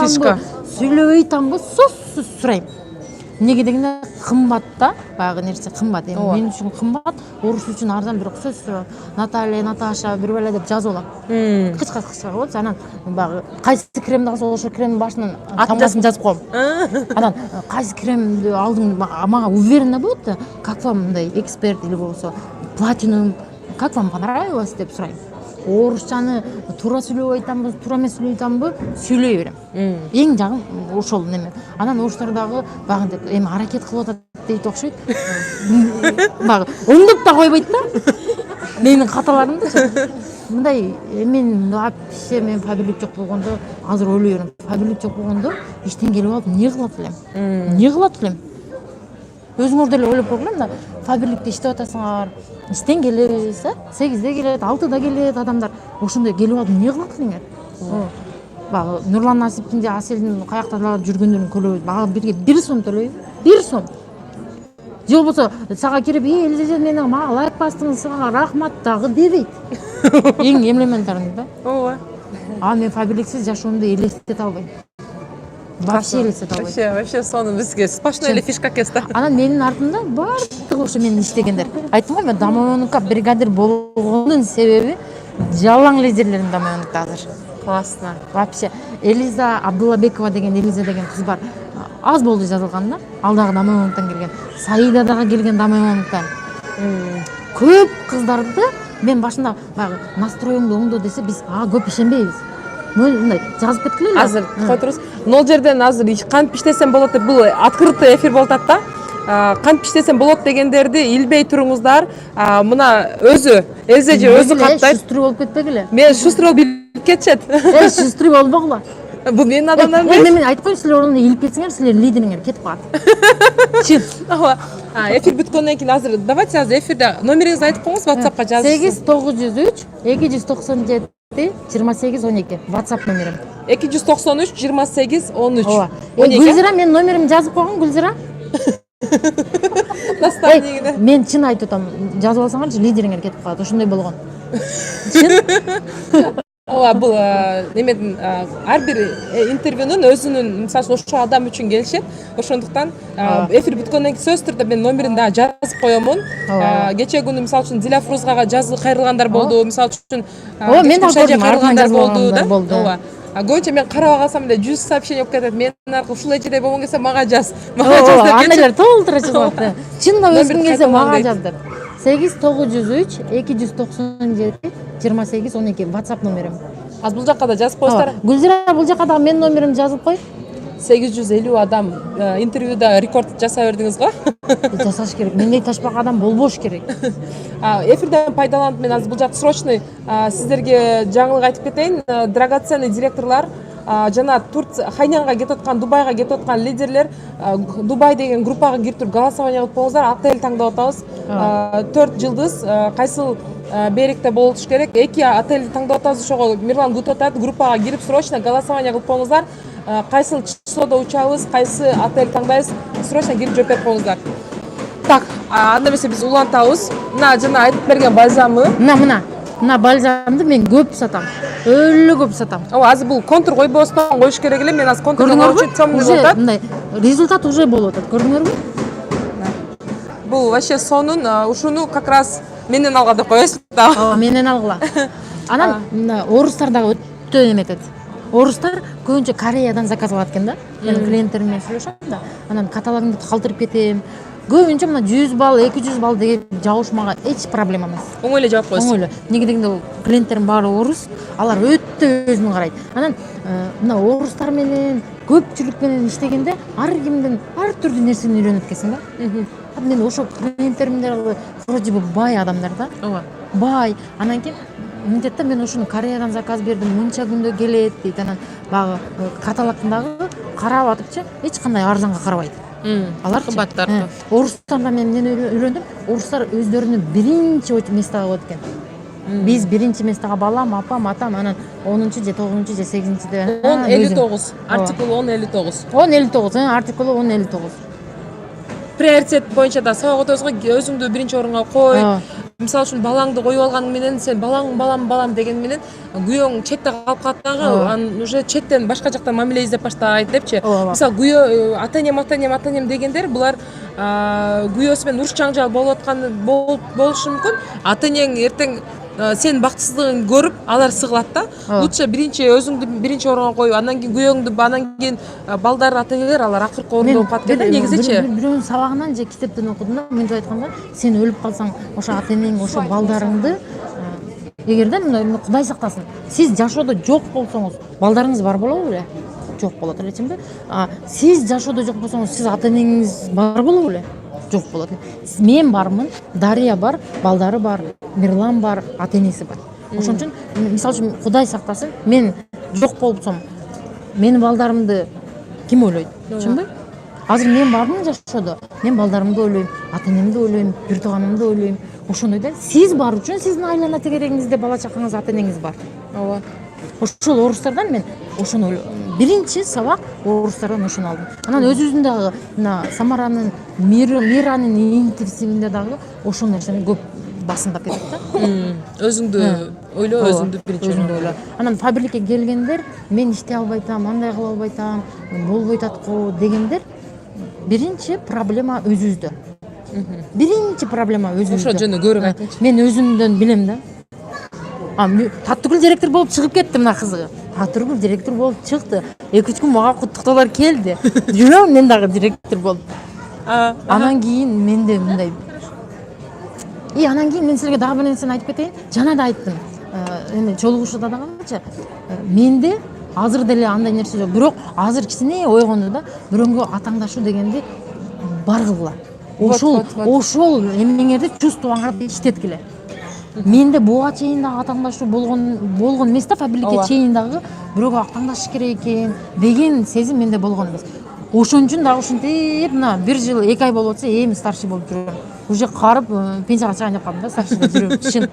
атамбы, сөзсүз сурайм. Эмнеге дегенде кымбат да, баягы нерсе кымбат. Эми мен үчүн кымбат, орус үчүн арзан, бирок сөзсүз Наталья, Наташа бир беле деп жазып алам. Кычка болчу, анан баягы кайсы кремди алса ошол кремдин башынан тамгасын жазып коем. Анан кайсы кремди алдың мага уверенно болот да, как вам мындай эксперт или болсо платинум, как вам понравилось деп сурайм. Орусчаны туура сүйлөп айтамбы, туура эмес сүйлөп айтамбы, сүйлөй берем. Эң жагым ошол неме. Анан орустар дагы багынтип эми аракет кылып атат дейт окшойт. Багы оңдоп да койбойт да. Менин каталарымдычы. Мындай мен вообще мен фаберлик жок болгондо азыр ойлой берем. Фаберлик жок болгондо иштен келип алып эмне кылат элем? Эмне кылат элем? Өзүңөр деле ойлоп койгула да, фаберликте иштеп атасыңар, иштен келебиз, 8-де келет, 6-да келет адамдар. Ошондой келип алып эмне кылат элеңер? Багы Нурлан Насиптин же Аселдин каякталар жүргөндөрүн көрөбүз. Бага бирге 1 сом төлөйбүз. 1 сом. Же болбосо сага кирип, Элиза менен мага лайк бастыңыз, сага рахмат дагы дебейт. Эң элементарный да. Ооба. А мен фаберликсиз жашоомду элестете албайм. Вообще элестете албайм. Вообще сону бизге сплошной эле фишка кес да. Анан менин артымда баардыгы ошо менин иштегендер. Айттым го мен Домовенокко бригадир болгондун себеби жалаң лидерлерим Домовенокто азыр. Классно. Вообще Элиза Абдуллабекова деген Элиза деген кыз бар. Аз болду жазылган да. Ал дагы Домовеноктон келген. Саида дагы келген Домовеноктон. Көп кыздарды мен башында баягы настроеңду оңдо десе биз көп ишенбейбиз. Мындай жазып кеткиле. Азыр кой турубуз. Нол жерден азыр кантип иштесем болот деп бул открытый эфир болуп атат да. Кантип иштесем болот дегендерди илбей туруңуздар. Мына өзү Элиза же өзү каттайт. Шустрый болуп кетпегиле. Мен шустрый болуп билип кетчет. Шустрый болбогула. Бул менин адамдарым эмес. Мен айтып коеюн, силер ордуна илип кетсеңер, силер лидериңер кетип калат. Чын. Ооба. Эфир бүткөндөн кийин азыр давайте азыр эфирде номериңизди айтып коюңуз, WhatsAppка жазыңыз. 8903 297 2812 WhatsApp номерим. 293 28 13. Ооба. Гүлзира мен номеримди жазып койгон, Гүлзира. Наставнигине. Мен чын айтып атам, жазып алсаңарчы лидериңер кетип калат, ошондой болгон. Чын. Ооба, бул немедин ар бир интервьюнун өзүнүн, мисалы ошол адам үчүн келишет. Ошондуктан эфир бүткөндөн кийин сөзсүз түрдө мен номерин дагы жазып коёмун. Кече күнү мисалы үчүн Диля Фрузгага жазып кайрылгандар болду, мисалы үчүн мен дагы кайрылгандар болду да. Ооба. Көбүнчө мен карабай калсам эле 100 сообщение болуп кетет. Мен аркылуу ушул эжеде болгон келсе мага жаз. Мага жаз деп андайлар толтура чыгат. Чындап өзүң келсе мага жаз деп. 8903 297 2812 WhatsApp номерим. Аз бул жакка да жазып коюңуздар. Гүлзира бул жакка дагы менин номеримди жазып кой. 850 адам интервьюда рекорд жасай бердиңиз го. Жасаш керек. Мендей ташпак адам болбош керек. Эфирден пайдаланып мен азыр бул жакта срочный сиздерге жаңылык айтып кетейин. Драгоценный директорлар жана Хайнянга кетип аткан, Дубайга кетип аткан лидерлер Дубай деген группага кирип туруп голосование кылып коюңуздар. Отель таңдап атабыз. 4 жылдыз кайсыл беректе болуш керек. 2 отель таңдап атабыз. Ошого Мирлан күтүп атат. Группага кирип срочно голосование кылып коюңуздар. Кайсыл часоодо учабыз, кайсы отель таңдайбыз, срочно кирип жооп берип коюңуздар. Так, анда эмесе биз улантабыз. Мына жана айтып берген бальзамы. Мына бальзамды мен көп сатам. Өлө көп сатам. Ооба, азыр бул контур койбостон коюш керек эле. Мен азыр контурдан очень темный болуп атат. Мындай результат уже болуп атат. Көрдүңөрбү? Бул вообще сонун, ушуну как раз менден алга деп коесуз да. Ооба, менден алгыла. Анан орустар дагы өтө эметет. Орустар көбүнчө Кореядан заказ алат экен да. Мен клиенттерим менен сүйлөшөм да. Анан каталогумду калтырып кетем. Көбүнчө мына 100 балл, 200 балл деген жабыш мага эч проблема эмес. Оңой эле жаап коесуз. Оңой эле. Неге дегенде клиенттерим баары орус, алар өтө өзүн карайт. Анан мына орустар менен көпчүлүк менен иштегенде ар кимдин ар түрдүү нерсени үйрөнөт экенсиң да. Мен ошо клиенттерим дагы вроде бы бай адамдар да. Ооба. Бай. Анан кийин мынтет да, мен ошону Кореядан заказ бердим, мынча күндө келет дейт. Анан багы каталогтун дагы карап атыпчы, эч кандай арзанга карабайт. Алар кымбаттар. Орустардан мен эмнени үйрөндүм? Орустар өздөрүнүн биринчи местага коет экен. Биз биринчи местага балам, апам, атам, анан 10-чу же 9-чу же 8-чи деп. 1059. Артикул 1059. 1059, артикулу 1059. Приоритет боюнча да сабак өтөбүз го, өзүңдү биринчи орунга кой. Мисалы үчүн балаңды коюп алган менен сен балам деген менен күйөөң четте калып калат дагы, анан уже четтен башка жактан мамиле издеп баштайт депчи. Мисалы күйөө ата энем дегендер булар күйөөсү менен уруш жаңжал болуп атканы болушу мүмкүн. Ата энең эртең сенин бактысыздыгыңды көрүп алар сыгылат да. Лучше биринчи өзүңдү биринчи орунга коюп, анан кийин күйөөңдү, анан кийин балдар, ата энелер алар акыркы орунда болуп калат да негизичи. Бирөөнүн сабагынан же китептен окудум да, мынтип айтканда, сен өлүп калсаң, ошо ата энең, ошо балдарыңды эгерде мына Кудай сактасын, сиз жашоодо жок болсоңуз, балдарыңыз бар болобу беле? Жок болот эле, чынбы? Сиз жашоодо жок болсоңуз, сиз ата энеңиз бар болобу беле? Жок болот. Мен бармын, Дарья бар, балдары бар, Мирлан бар, ата энеси бар. Ошон үчүн, мисалы үчүн, Кудай сактасын, мен жок болсом, менин балдарымды ким ойлойт? Чынбы? Азыр мен бармын жашоодо, мен балдарымды ойлойм, ата энемди ойлойм, бир тууганымды ойлойм. Ошондой да, сиз бар үчүн сиздин айлана тегерегиңизде бала чакаңыз, ата энеңиз бар. Ооба. Ошол орустардан мен ошону биринчи сабак орустардан ошону алдым. Анан өзүбүздүн дагы мына Самаранын Миранын интенсивинде дагы ошол нерсени көп басымдап кетет да. Өзүңдү ойло, өзүңдү биринчи ойло. Анан фабрикке келгендер, мен иштей албай атам, андай кыла албай атам, болбой атат го дегендер, биринчи проблема өзүбүздө. Биринчи проблема өзүбүздө. Ошо жөнүндө көрүп айтыңчы. Мен өзүмдөн билем да. Таттыгүл директор болуп чыгып кетти, мына кызыгы. Таттыгүл директор болуп чыкты. 2-3 күн мага куттуктоолор келди. Жүрөм мен дагы директор болуп. Анан кийин менде мындай. Анан кийин мен силерге дагы бир нерсени айтып кетейин. Жана да айттым. Эми жолугушуда дагычы. Менде азыр деле андай нерсе жок. Бирок азыр кичине ойгонду да. Бирөөнгө атаңдашуу дегенди бар кылгыла. Ошол эмеңерди чувствоваңа карап иштеткиле. Менде буга чейин дагы атаңдашуу болгон эмес да, фабрикке чейин дагы бирөөгө атаңдашыш керек экен деген сезим менде болгон эмес. Ошон үчүн дагы ушинтип мына 1 жыл 2 ай болуп атса, эми старший болуп жүрөм. Уже карып пенсияга чыгайын деп калдым да, старшийда жүрөм. Чын.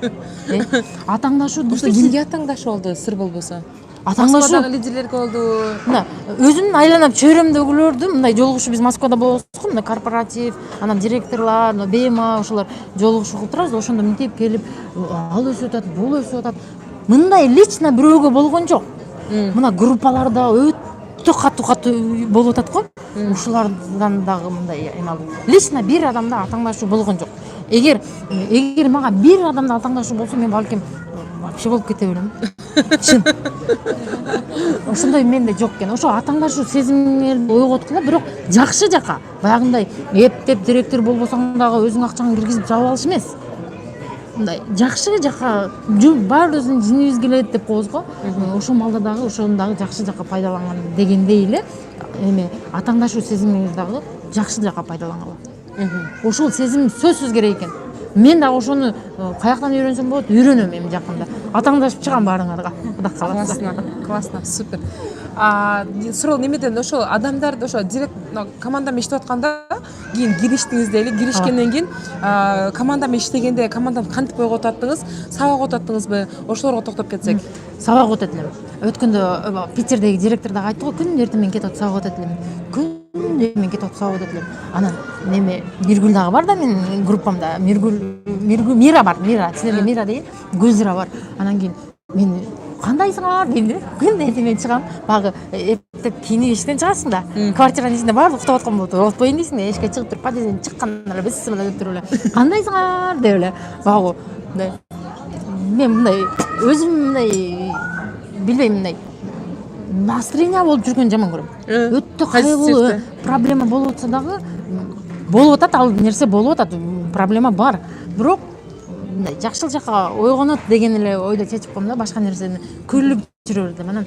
Атаңдашуу кимге атаңдашуу болду, сыр болбосо? Атаңдашуу Москвадагы лидерлерге болду. Мына өзүмдүн айланап чөйрөмдөгүлөрдү, мындай жолугушуу, биз Москвада болобуз го, мына корпоратив, анан директорлор, БМА ошолор жолугушуу кылып турабыз. Ошондо мынтип келип, ал өсүп атат, бул өсүп атат. Мындай лично бирөөгө болгон жок. Мына группаларда өтө катуу болуп атат го. Ушулардан дагы мындай эме алдым. Лично бир адамда атаңдашуу болгон жок. Эгер мага бир адамда атаңдашуу болсо, мен балким вообще болуп кете берем. Чын. Ошондой менде жок экен. Ошо атаңдашуу сезимиңерди ойготкула, бирок жакшы жака. Баягындай эптеп директор болбосоң дагы өзүң акчаңды киргизип жаап алыш эмес. Мындай жакшы жака баарыбыздын жинибиз келет деп коебуз го. Ошол маалда дагы ошону дагы жакшы жака пайдаланган дегендей эле эми атаңдашуу сезимиңизди дагы жакшы жака пайдалангыла. Ошол сезим сөзсүз керек экен. Мен дагы ошону каяктан үйрөнсөм болот, үйрөнөм эми жакында. Атаңдашып чыгам баарыңарга. Кудай кааласа. Классно, супер. Суроо немеден ошо адамдарды ошо директ командам иштеп атканда кийин кириштиңиз дейли, киришкенден кийин командам иштегенде команданы кантип ойготуп аттыңыз, сабак өтүп аттыңызбы? Ошолорго токтоп кетсек. Сабак өтөт элем. Өткөндө Питердеги директор дагы айтты го, күн эртең мен кетип сабак өтөт элем. Мен кетип сабак өтөт элем. Анан неме Миргүл дагы бар да, менин группамда. Мира бар, Мира, силерге Мира дейин, Гүлзира бар. Анан кийин мен кандайсыңар дейм да. Күн эртең мен чыгам, багы эптеп кийинип эшиктен чыгасың да. Квартиранын ичинде баардык уктап аткан болот. Отпойн дейсиң да, эшикке чыгып туруп, подъезден чыкканда эле бисмилла деп туруп эле. Кандайсыңар деп эле. Багы мен мындай өзүм мындай билбейм, мындай настроение болуп жүргөн жаман көрөм. Өтө кайгылуу проблема болуп атса дагы болуп атат, ал нерсе болуп атат, проблема бар. Бирок мындай жакшыл жака ойгонот деген эле ойдо чечип коем да, башка нерсени күлүп жүрө бердим. Анан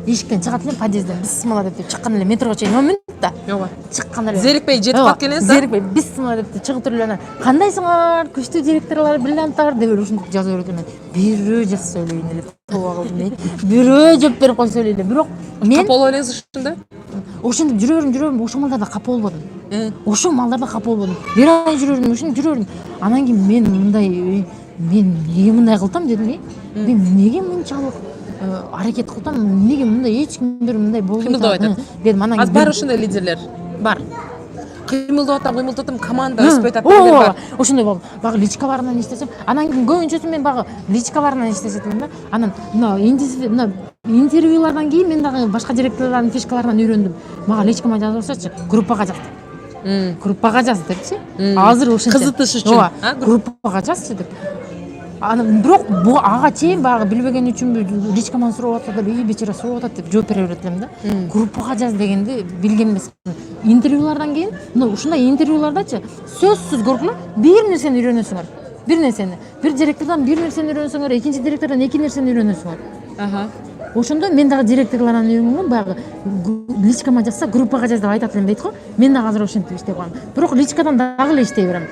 эшиктен чыгат элем, подъезден бисмилла деп чыккан эле, метрого чейин 10 минут да. Ооба. Чыккан эле. Зерикпей жетип калып келесиз да? Зерикпей бисмилла деп чыгып туруп эле, анан кандайсыңар, күчтүү директорлор, бриллианттар деп эле ушинтип жазып берет элем. Бирөө жаз сөйлөйүн эле. Тоба кылдым. Бирөө жооп берип коюп сөйлөйүн эле. Бирок мен капа боло элеңиз ошондо? Ошентип жүрөм, ошол малдарда капа болбодум. Ошол малдарда капа болбодум. Бир ай жүрөм, ушинтип жүрөм. Анан кийин мен мындай, мен эмне мындай кылтам дедим. Мен эмнеге мынчалык аракет кылтам, эмнеге мындай эч кимдер мындай болбойт дедим. Анан кийин бар ошондой лидерлер. Бар. Кыймылдап атам, команда өспөй атат дегендер бар. Ошондой болду. Багы личкаларынан иштесем, анан кийин көбүнчөсү мен багы личкаларынан иштесетмин да. Анан мына интервьюлардан кийин мен дагы башка директорлордун фишкаларынан үйрөндүм. Мага личкама жазып алсачы, группага жазды. группага жаз депчи. Азыр ошентип кызытыш үчүн, ооба, а, группага жазчы деп. Анан бирок бу ага чейин баягы билбеген үчүнбү личкаман сурап атат деп, бечара сурап атат деп жооп бере берет элем да. Группага жаз дегенди билген эмесмин. Интервьюлардан кийин, мына ушундай интервьюлардачы сөзсүз көргүлө бир нерсени үйрөнөсүңөр. Бир нерсени. Бир директордон бир нерсени үйрөнсөңөр, экинчи директордон эки нерсени үйрөнөсүңөр. Ошондо мен дагы директорлордон үйрөнгөм, баягы личкама жазса группага жаз деп айтат элем дейт го. Мен дагы азыр ошентип иштеп коем. Бирок личкадан дагы эле иштей берем.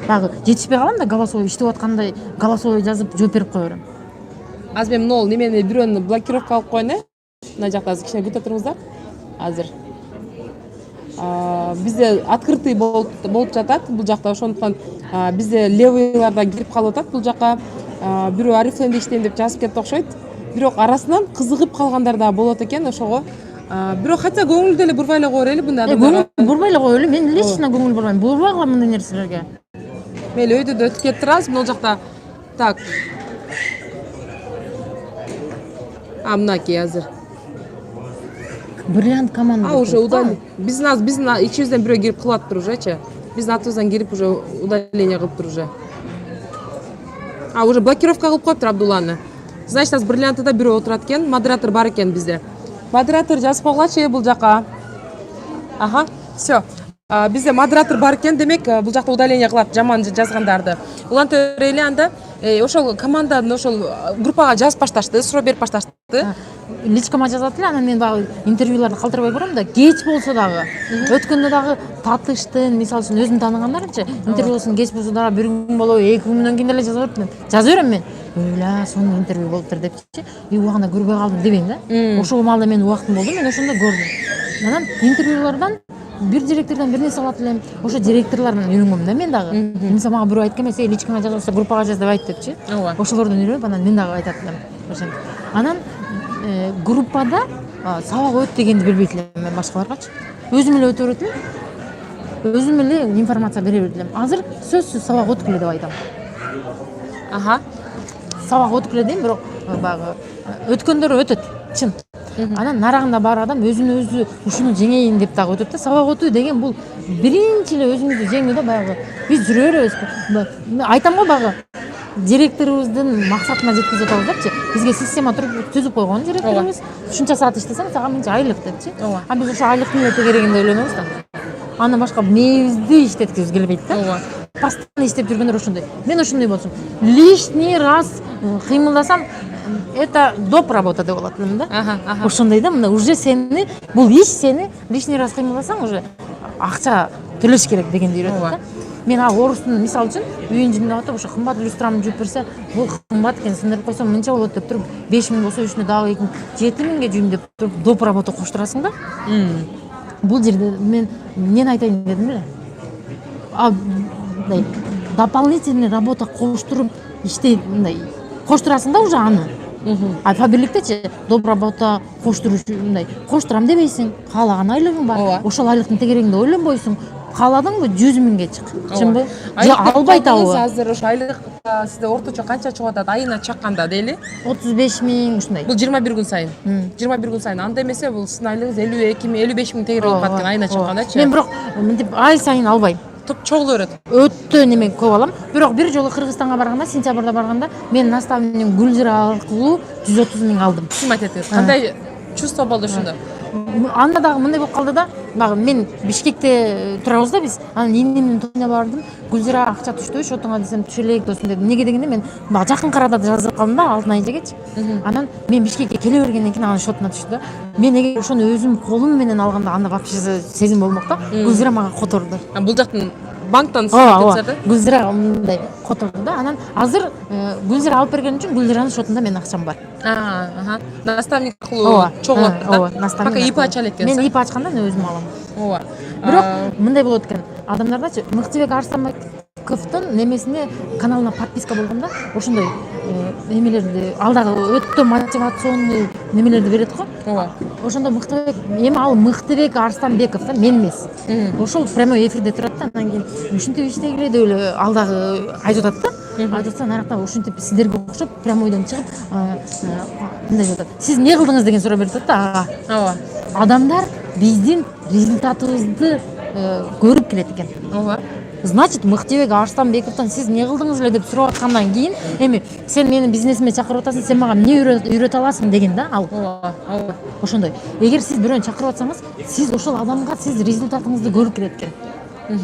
Баягы жетишпей калам да, голосовой иштеп аткандай голосовой жазып жооп берип кое берем. Азыр мен могул немени бирөөнү блокировка кылып коеюн, мына жакта азыр кичине күтүп туруңуздар. Азыр бизде открытый болуп жатат бул жакта, ошондуктан бизде левыйларда кирип калып атат бул жака. Бирөө Арифлемде иштейм деп жазып кетти окшойт. Бирок арасынан кызыгып калгандар да болот экен ошого. Бирок хотя көңүлдү эле бурбай эле коер эле мындай адамдарга. Көңүл бурбай эле кое эле. Мен лично көңүл бурбайм. Бурбай калам мындай нерселерге. Мейли өйдө да өтүп кетип турабыз. Бул жакта так. Мынакей азыр. Бриллиант команда. Уже удаление. Биздин ичибизден бирөө кирип кылаттыр ужечи. Биздин атыбыздан кирип уже удаление кылыптыр уже. Уже блокировка кылып коюптур Абдулланы. Значит, азыр бриллиантыда бирөө отурат экен, модератор бар экен бизде. Модератор жазып койгулачы бул жака. Всё. Бизде модератор бар экен, демек бул жакта удаление кылат жаман жазгандарды. Улантып берели анда. Ошол команданын ошол группага жазып башташты, суроо берип башташты. Личкама жазат эле, анан мен дагы интервьюларды калтырбай барам да, кеч болсо дагы. Өткөндө дагы татыштын, мисалы үчүн өзүм тааныгандарчы, интервьюсун кеч болсо дагы бир күн болобу, эки күндөн кийин эле жаза берем мен. Öyля, сонун интервью болуптур депчи. Убагында көрбөй калдым дебейм да. Ошол маалда менин убактым болду, мен ошондо көрдүм. Анан интервьюлардан бир директордон бир нерсе алат элем. Ошо директорлордон үйрөнгөм да мен дагы. Мисалы мага бирөө айткан эмес, личкама жазса группага жаз деп айт депчи. Ошолордон үйрөнүп, анан мен дагы айтат элем. Ошентип. Анан группада сабак өт дегенди билбейт элем мен башкаларгачы. Өзүм эле өтө берет элем. Өзүм эле информация бере берет элем. Азыр сөзсүз сабак өткүлө деп айтам. Сабак өткүлө дейм, бирок баягы өткөндөр өтөт, чын. Анан нарагында бар адам өзүнө өзү ушуну жеңейин деп дагы өтөт да. Сабак өтүү деген бул биринчи эле өзүңүздү жеңүү да, баягы биз жүрө беребиз. Айтам го баягы директорубуздун максатына жеткизип атабыз депчи. Бизге система түзүп койгон директорубуз. Ушунча саат иштесең сага мынча айлык депчи. Биз ошо айлыктын өтө керегинде ойлонобуз да. Андан башка мээбизди иштеткибиз келбейт да. Постоянно иштеп жүргөндөр ошондой. Мен ошондой болсун. Лишний раз кыймылдасам, это доп работа деп болот элем да. Ошондой да, мына уже сени бул иш сени лишний раз кыймылдасаң уже акча төлөш керек дегенди үйрөтөт да. Мен орустун мисалы үчүн үйүн жинап атып, ошо кымбат люстрамды жууп берсе, бул кымбат экен, сындырып койсом мынча болот деп туруп 5000 болсо үстүнө дагы 7000ге жууйм деп туруп доп работа коштурасың да. Бул жерде мен эмнени айтайын дедим эле. Мындай дополнительный работа коштуруп иштей, мындай коштурасың да уже аны. Фабриктечи доп работа коштуруш мындай коштурам дебейсиң, каалаган айлыгың бар. Ошол айлыктын тегерегинде ойлонбойсуң. Кааладыңбы 100 миңге чык. Чынбы? Же албай табы. Азыр ошо айлык сизде орточо канча чыгып атат айына чакканда дейли? 35 миң ушундай. Бул 21 күн сайын. 21 күн сайын. Анда эмесе бул сиздин айлыгыңыз 52 миң, 55 миң тегере болуп калат экен айына чыккандачы. Мен бирок мынтип ай сайын албайм. Чогулуп берет. Өтө неме көп алам. Бирок бир жолу Кыргызстанга барганда, сентябрда барганда, мен наставник Гүлзира аркылуу 130 миң алдым. Ким айтат? Кандай чувство болду ошондо? Анда дагы мындай болуп калды да. Багы мен Бишкекте турабыз да биз. Анан инемдин тоюна бардым. Гүлзира акча түштү, шотуңа десем түшө элек досум деди. Неге дегенде мен багы жакын карада жазып калдым да, алтын айжегечи. Анан мен Бишкекке келе бергенден кийин анын шотуна түштү да. Мен эге ошону өзүм колум менен алганда анда вообще сезим болмок да. Гүлзира мага которду. Бул жактан банктан кетсер да. Гүлзира мындай которду да. Анан азыр Гүлзира алып берген үчүн Гүлзиранын шотунда менин акчам бар. Наставник кылуу чогулуп да. Наставник. Пока ИП ача элек экенсиз. Мен ИП ачканда мен өзүм алам. Бирок мындай болот экен. Адамдардачы Мыктыбек Арстанбековдун немесине каналына подписка болгон да. Ошондой немелерди алдагы өтө мотивационный немелерди берет го. Ошондо Мыктыбек, эми ал Мыктыбек Арстанбеков да, мен эмес. Ошол прямой эфирде турат да, анан кийин ушинтип иштегиле деп эле алдагы айтып атат да. Айтып атса, наракта ушинтип сиздерге окшоп прямойдон чыгып мындай деп атат. Сиз эмне кылдыңыз деген суроо берип атат да ага. Адамдар биздин результатыбызды көрүп келет экен. ооба. Значит, Мыктыбек Арыстанбековдон сиз не кылдыңыз эле деп сурап аткандан кийин, эми сен мени бизнесиме чакырып атасың, сен мага эмне үйрөтө аласың деген да ал. Ооба. Ошондой. Эгер сиз бирөөнү чакырып атсаңыз, сиз ошол адамга сиз результатыңызды көрүп келет экен.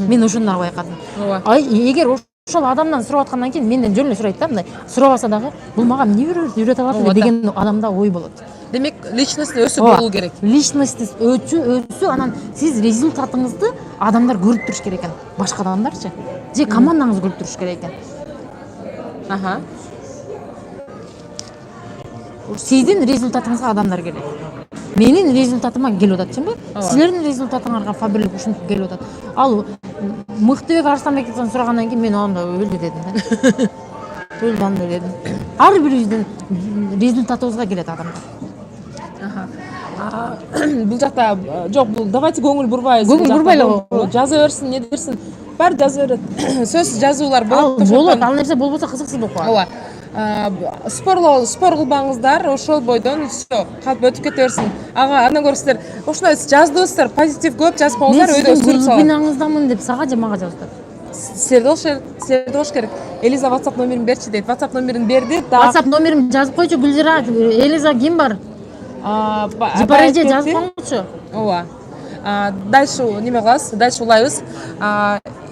Мен ошондо байкадым. Ооба. Эгер ошол адамдан сурап аткандан кийин менден жөн эле сурайт да, мындай сурабаса дагы бул мага эмне үйрөтө алат деген адамда ой болот. Демек, личность өсүп болуу керек. Личность өсү, анан сиз результатыңызды адамдар көрүп туруш керек экен. Башка адамдарчы? Же командаңыз көрүп туруш керек экен. Аха. Сиздин результатыңызга адамдар келет. Менин результатыма келип атат, чынбы? Силердин результатыңарга фабрик ушинтип келип атат. Ал Мыктыбек Арыстанбековдон сурагандан кийин мен анда өлдү дедим да. Өлдү анда дедим. Ар бирибиздин результатыбызга келет адамдар. Бул жакта жок, бул давайте көңүл бурбайбыз. Көңүл бурбайлы. Жаза берсин, не дерсин. Баары жаза берет. Сөзсүз жазуулар болот. Болот, ал нерсе болбосо кызыксыз болуп калат. Ооба. Спор кылбаңыздар, ошол бойдон всё, калп өтүп кете берсин. Ага, андан көрө сиздер ошондой жаздыңыздар, позитив көп жазып коюңуздар, өйдө өскөрүп салат. Глубинаңыздамын деп сага же мага жазып атат. Силерде болуш керек. Элиза WhatsApp номерин берчи дейт. WhatsApp номерин берди. WhatsApp номерин жазып койчу, Гүлзира. Элиза ким бар? Жипареже жазып коңчу. Ооба. Дальше неме кылабыз? Дальше улайбыз.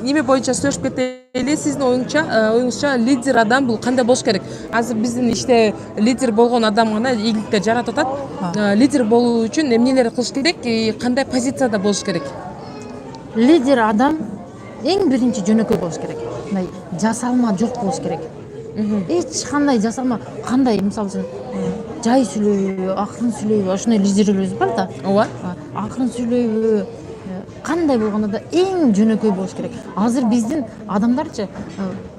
Неме боюнча сүйлөшүп кетели. Сиздин оюңузча лидер адам бул кандай болуш керек? Азыр биздин иште лидер болгон адам гана ийгиликтер жаратып атат. Лидер болуу үчүн эмнелерди кылыш керек и кандай позицияда болуш керек? Лидер адам эң биринчи жөнөкөй болуш керек. Мындай жасалма жок болуш керек. Эч кандай жасалма, кандай мисалы үчүн жай сүйлөйбү, акырын сүйлөйбү, ошондой лидерлерибиз бар да. Ооба. Акырын сүйлөйбү, кандай болгондо да эң жөнөкөй болуш керек. Азыр биздин адамдарчы,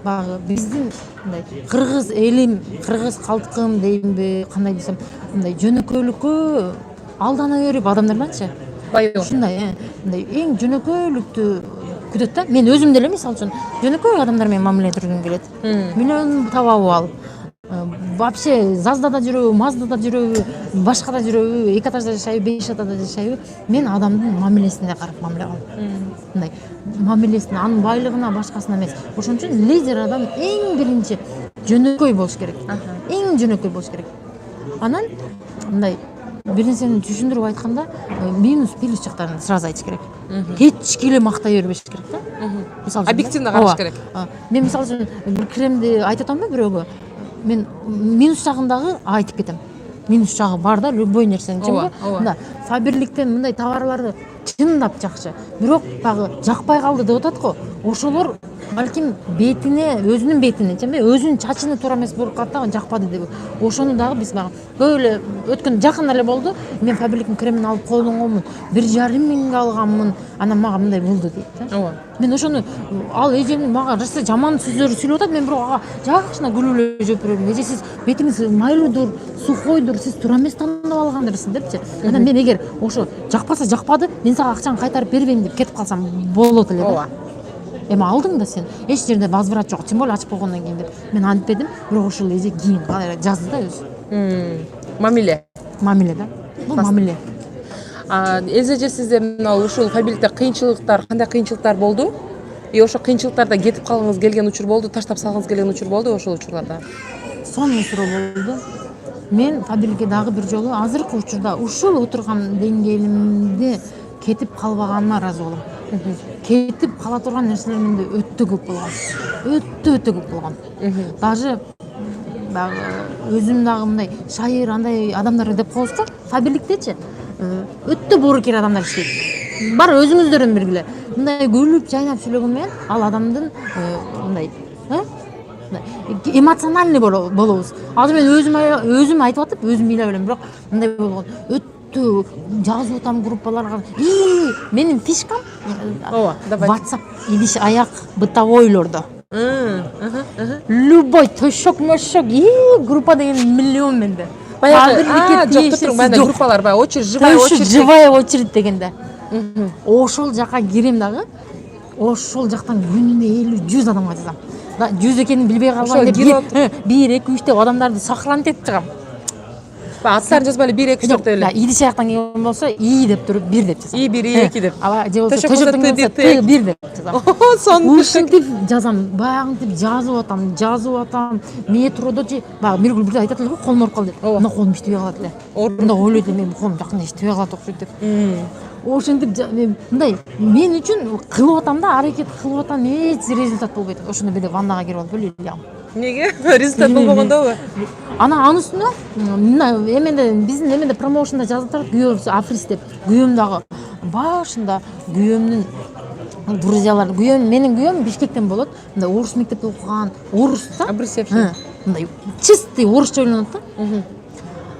баягы биздин мындай кыргыз элим, кыргыз калдыкым деймби, кандай десем, мындай жөнөкөйлүккө алдана берип адамдарданчы. Баягы. Ушундай, мындай эң жөнөкөйлүктү күтөт да. Мен өзүм деле мисалы үчүн жөнөкөй адамдар менен мамиле жүргүм келет. Миллион табабы ал. Вообще Зазда да жүрөбү, Мазда да жүрөбү, башка да жүрөбү, 2 этажда жашайбы, 5 этажда жашайбы, мен адамдын мамилесине карап мамиле кылам. Мындай мамилесине, анын байлыгына, башкасына эмес. Ошон үчүн лидер адам эң биринчи жөнөкөй болуш керек. Эң жөнөкөй болуш керек. Анан мындай бир нерсени түшүндүрүп айтканда, минус плюс жактарын сразу айтыш керек. Эч киле мактай бербеш керек да. Мисалы объективно караш керек. Мен мисалы үчүн бир кремди айтып атамбы бирөөгө, мен минус жагындагы айтып кетем. Минус жагы бар да, любой нерсенин, чынбы? Мында фаберликтен мындай товарларды чындап жакшы. Бирок багы жакпай калды деп атат го. Ошолор балким бетине, өзүнүн бетине, чынбы? Өзүнүн чачыны туура эмес болуп калат да, жакпады деп. Ошону дагы биз багы көп эле өткөн жакын эле болду. Мен фаберликтин кремин алып колдонгонмун. 1,5 миңге алганмын. Анан мага мындай болду дейт да. Ооба. Мен ошону ал эжем мага раса жаман сөздөр сүйлөп атат, мен бирок ага жакшына күлүп эле жооп берем. Эже сиз бетиңиз майлуудур, сухойдур, сиз туура эмес тандап алгандырсыз депчи. Анан мен эгер ошо жакпаса жакпады, мен сага акчаны кайтарып бербейм деп кетип калсам болот эле да. Эми алдың да сен, эч жерде возврат жок, тем более ачып койгондон кийин деп. Мен антпедим, бирок ошол эже кийин жазды да өзү. Мамиле. Мамиле да. Бул мамиле. Эже сиздер мына ушул фабрикте кыйынчылыктар, кандай кыйынчылыктар болду? И ошо кыйынчылыктарда кетип калгыңыз келген учур болду, таштап салгыңыз келген учур болду ошол учурларда? Сонун суроо болду. Мен фабрикке дагы бир жолу азыркы учурда ушул отурган деңгээлимде кетип калбаганыма ыраазы болом. Кетип кала турган нерселер менде өтө көп болгон. Өтө көп болгон. Даже өзүм дагы мындай шайыр андай адамдар деп коебузго, фабриктечи өтө боорукер адамдар иштейт. Бар өзүңүздөрдөн биргиле. Мындай күлүп, жайнап сүйлөгөн менен ал адамдын мындай эмоциональный болобуз. Азыр мен өзүм айтып атып, өзүм бийлеп элем, бирок мындай болгон. Өтө жазып атам группаларга. Менин фишкам WhatsApp идиш аяк бытовойлордо. Любой төшөк-мөшөк, группа деген миллион менде. Баягы жок туруң, мында группалар бар, очередь, живая очередь дегенде. Ошол жака кирем дагы. Ошол жактан күнүнө 50-100 адамга жазам. 100 экенин билбей калбайм деп 1-2-3 деп адамдарды сохранить этип чыгам. аттарын жазбай эле 1 2 3 4 деп эле. Идиш аяктан келген болсо и деп туруп 1 деп жазам. И 1 и 2 деп. Аба же болсо Төшөк болсо төшөктөн Т келсе деп. Т 1 деп жазам. Сонун Ушинтип жазам, баягынтип жазып атам. Метродо же баягы Миргүл бирде айтат эле го, колум ооруп калды деп. Мына колум иштебей калат эле. Мында ойлойт элем, менин колум жакында иштебей калат окшойт деп. Ошентип мындай мен үчүн кылып атам да, аракет кылып атам, эч результат болбойт. Ошондо бирде ваннага кирип алып элем. Неге? Результат болбогондобу? Анын үстүнө мына эменде биздин эменде промоушнда жазып турат, күйөөбүз Африс деп. Күйөөм дагы башында күйөөмдүн друзьялары, менин күйөөм Бишкектен болот. Мындай орус мектепте окуган, орус да. Абрисевший. Мындай чистый орусча ойлонот да.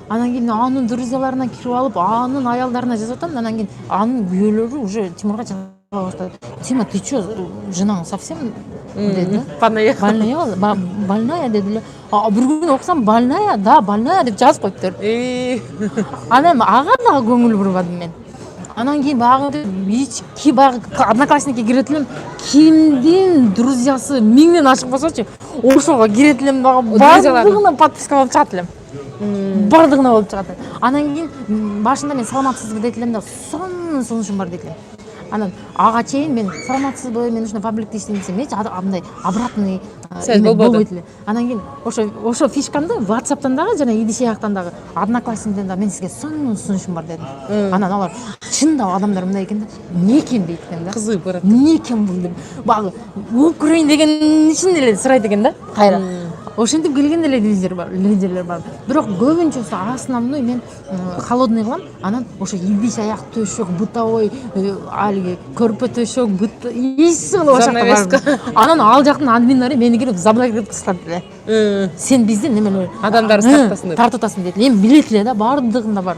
Анан кийин анын друзьяларына кирип алып, анын аялдарына жазып атам, анан кийин анын күйөөлөрү уже Тимурга жаза баштады. Тима, ты чё, женаң совсем деди. Больная. Больная деди. Бир күнү окусам, больная, да, больная деп жазып коюптур. Анан ага дагы көңүл бурбадым мен. Анан кийин багы ички багы одноклассникке кирет элем, кимдин друзьясы 1000ден ашык болсочу, ошого кирет элем дагы бардыгына подписка болуп чыгат элем. Бардыгына болуп чыгат. Анан кийин башында мен саламатсызбы дейт элем да, сонун сунушум бар дейт элем. Анан ага чейин мен саламатсызбы, мен ушундай пабликте иштейм десем, эч андай обратный болбойт эле. Анан кийин ошо фишкамды WhatsApp'тан дагы жана идиш аяктан дагы одноклассниктен дагы мен сизге сонун сунушум бар дедим. Анан алар чындап адамдар мындай экен да, эмне экен дейт экен да. Кызыгып барат. Эмне экен бул деп. Багы окуп көрөйүн деген ишин эле сурайт экен да. Кайра. Ошентип келген эле лидерлер бар. Бирок көбүнчөсү основной мен холодный кылам. Анан ошо идиш аяк төшөк, бытовой, алиги көрпө төшөк, иш кылып ошакта. Анан ал жактын админдери мени кирип заблокировать кылышат эле. Сен биздин немелер Адамдарды тартасың деп. Тартатасың дейт. Эми билет эле да, бардыгында бар.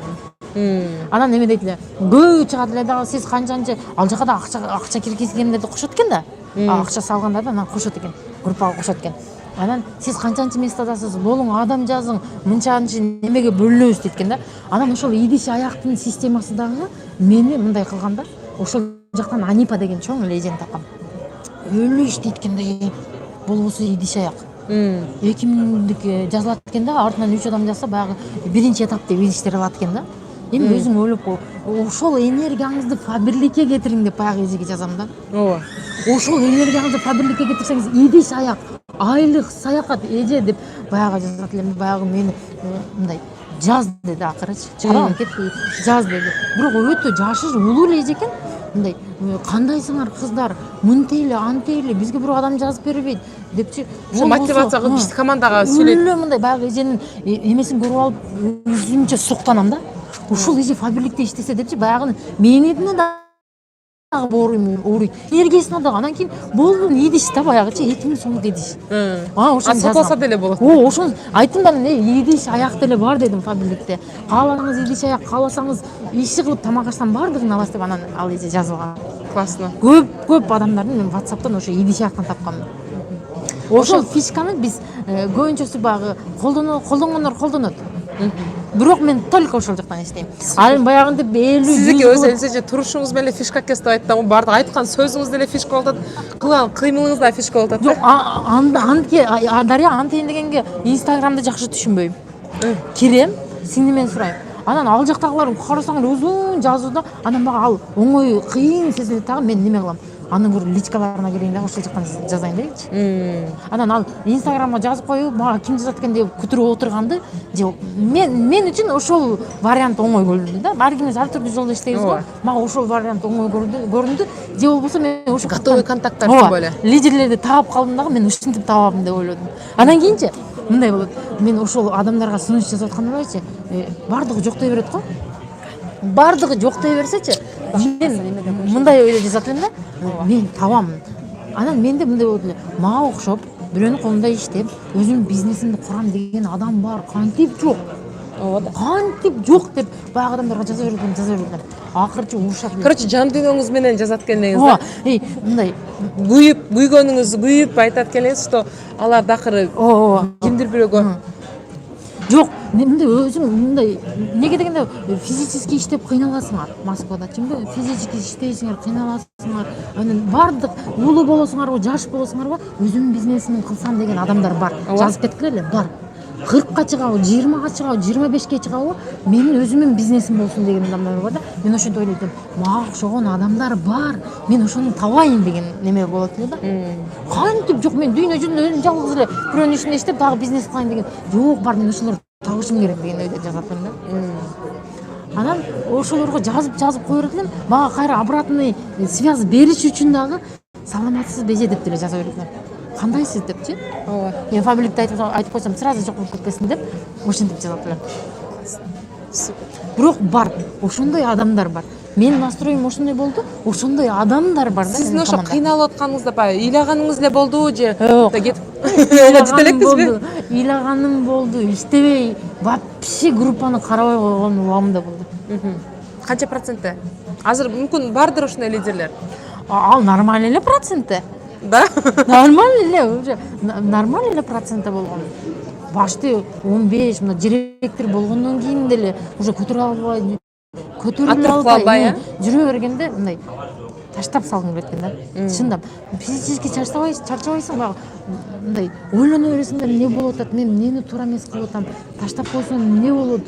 Анан эме дейт эле, көбү чыгат эле дагы, сиз канчанчы ал жака да акча киргизгендерди кошот экен да. Акча салгандарды анан кошот экен, группага кошот экен. Анан сиз канчанчы местадасыз, болуң, адам жазың, мынчанчы немеге бөлүнөбүз дейт экен да. Анан ошол идиш аяктын системасы дагы мени мындай кылганда, ошол жактан Анипа деген чоң эле эжени тапкам. Өлү иштейт экен да, болбосо идиш аяк. 2000дик жазылат экен да, артынан 3 адам жазса, баягы биринчи этап деп идиштер алат экен да. Эми өзүң ойлоп кой, ошол энергияңызды фабрике кетириң деп баягы эжеге жазам да. Ооба. Ошол энергияңызды фабрике кетирсеңиз, идиш аяк, айлык саякат эже деп баягы жазат элем, баягы мени мындай жаз деди акырычы. Чарам кетти, жаз деди. Бирок өтө жашы улуу эле эже экен. Мындай кандайсыңар кыздар, мынтейле, антейле, бизге бирок адам жазып бербейт депчи. Ошо мотивация кылып бизди командага сүйлөйт. Өлө мындай баягы эженин эмесин көрүп алып, өзүмчө суктанам да. Ушул эже фабрикте иштесе депчи, баягы менидине дагы ооруйт. Энергиясына дагы. Анан кийин болду идиш да баягычы 2000 сомдук идиш. Ошону сатылса деле болот. Ошону айттым да, идиш аяк деле бар дедим фабрикте. Кааласаңыз идиш аяк, кааласаңыз иши кылып тамак ашсам бардыгын аласыз деп анан ал эже жазып алган. Классно. Көп адамдарды мен WhatsApp'тан ошо идиш аяктан тапкам. Ошол фишканы биз көбүнчөсү баягы колдонот. Бирок мен только ошол жактан иштейм. Ал баягынтип 50 Сиздики өзүңүзчө турушуңуз менен фишка кесип айтам, баардык айткан сөзүңүз деле фишка болуп атат, кылган кыймылыңыз да фишка болуп атат. Жок, Дарья антейин дегенге Инстаграмды жакшы түшүнбөйм. Кирем, сиңдимен сурайм. Анан ал жактагылар карасаңар узун жазууда, анан бага ал оңой кыйын сезилет дагы, мен неме кылам? Анын көрүп личкаларына кирейин дагы ошол жактан жазайын дейчи. Анан ал Инстаграмга жазып коюп, мага ким жазат экен деп күтүрүп отурганды, мен үчүн ошол вариант оңой көрүндү да. Ар кимиз ар түрдүү жолдо иштейбиз го. Мага ошол вариант оңой көрүндү. Же болбосо мен ошо готовый контакттар чоң эле. Лидерлерди таап калдым дагы, мен ушинтип табабын деп ойлодум. Анан кийинчи мындай болот. Мен ошол адамдарга сунуш жасап атканда элечи, бардыгы жок дей берет го. Бардыгы жок дей берсечи, мен мындай ойлоп жазат элем да. Мен табам. Анан менде мындай болот эле. Мага окшоп, бирөөнүн колунда иштеп, өзүмдүн бизнесимди курам деген адам бар. Кантип жок? Кантип жок деп баягы адамдарга жаза бердим. Акырчы урушат. Короче, жан дүйнөңүз менен жазат экенсиз да. Мындай күйгөнүңүздү айтат экенсиз, что алар дакыры кимдир бирөөгө жок, мындай өзүң мындай неге дегенде физически иштеп кыйналасыңар Москвадачымбы, физически иштейсиңер, кыйналасыңар. Анан бардык улуу болосуңарбы, жаш болосуңарбы, өзүмдүн бизнесимди кылсам деген адамдар бар. Жазып кеткиле эле, бар. 40-ка чыгабы, 20-га чыгабы, 25-ке чыгабы, менин өзүмдүн бизнесим болсун деген адамдар бар да. Мен ошентип ойлойт элем. Мага окшогон адамдар бар. Мен ошону табайын деген неме болот эле да. Кантип жок, мен дүйнө жүзүндө өзүм жалгыз эле бирөөнүн ишин иштеп, дагы бизнес кылайын деген. Жок, бар, мен ошолорду табышым керек деген ойдо жашап элем да. Анан ошолорго жазып кое берет элем. Мага кайра обратный связь бериш үчүн дагы саламатсыз беже деп деле жаза берет элем. Кандайсыз депчи? Ооба. Мен фамилиямды айтып койсом сразу жок болуп кетпесин деп ошентип жазат элем. Бирок бар, ошондой адамдар бар. Менин настроем ошондой болду, ошондой адамдар бар да. Сиздин ошо кыйналып атканыңызда баягы ыйлаганыңыз эле болдубу же кетип ийлеганым ыйлаганым болду, иштебей вообще группаны карабай койгон убагым да болду. Канча процентте? Азыр мүмкүн бардыр ошондой лидерлер. Ал нормально эле процентте. Да? Нормально эле, уже нормально эле процентте болгон. Башты 15, мына директор болгондон кийин деле уже көтөрүлө албай жүрө бергенде мындай таштап салгым келет экен да. Чындап, физически чарчабайсың, баягы мындай ойлоно бересиң да, эмне болуп атат, мен эмнени туура эмес кылып атам, таштап койсом эмне болот?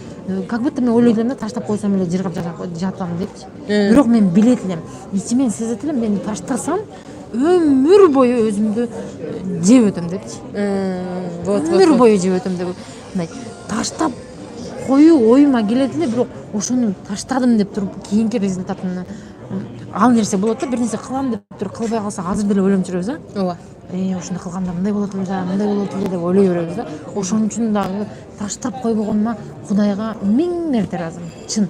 Как будто мен ойлойт элем да, таштап койсом эле жыргап жатам депчи. Бирок мен билет элем, ичимен сезет элем, мен таштасам өмүр бою өзүмдү жеп өтөм депчи. Өмүр бою жеп өтөм деп мындай таштап коюу оюма келет эле, бирок ошону таштадым деп туруп кийинки результатын ал нерсе болот да, бир нерсе кылам деп туруп кылбай калсак азыр деле ойлонуп жүрөбүз да. Ооба. Ошондой кылганда мындай болот эле да, мындай болот эле деп ойлой беребиз да. Ошон үчүн дагы таштап койбогонума Кудайга 1000 мерте ыраазымын. Чын.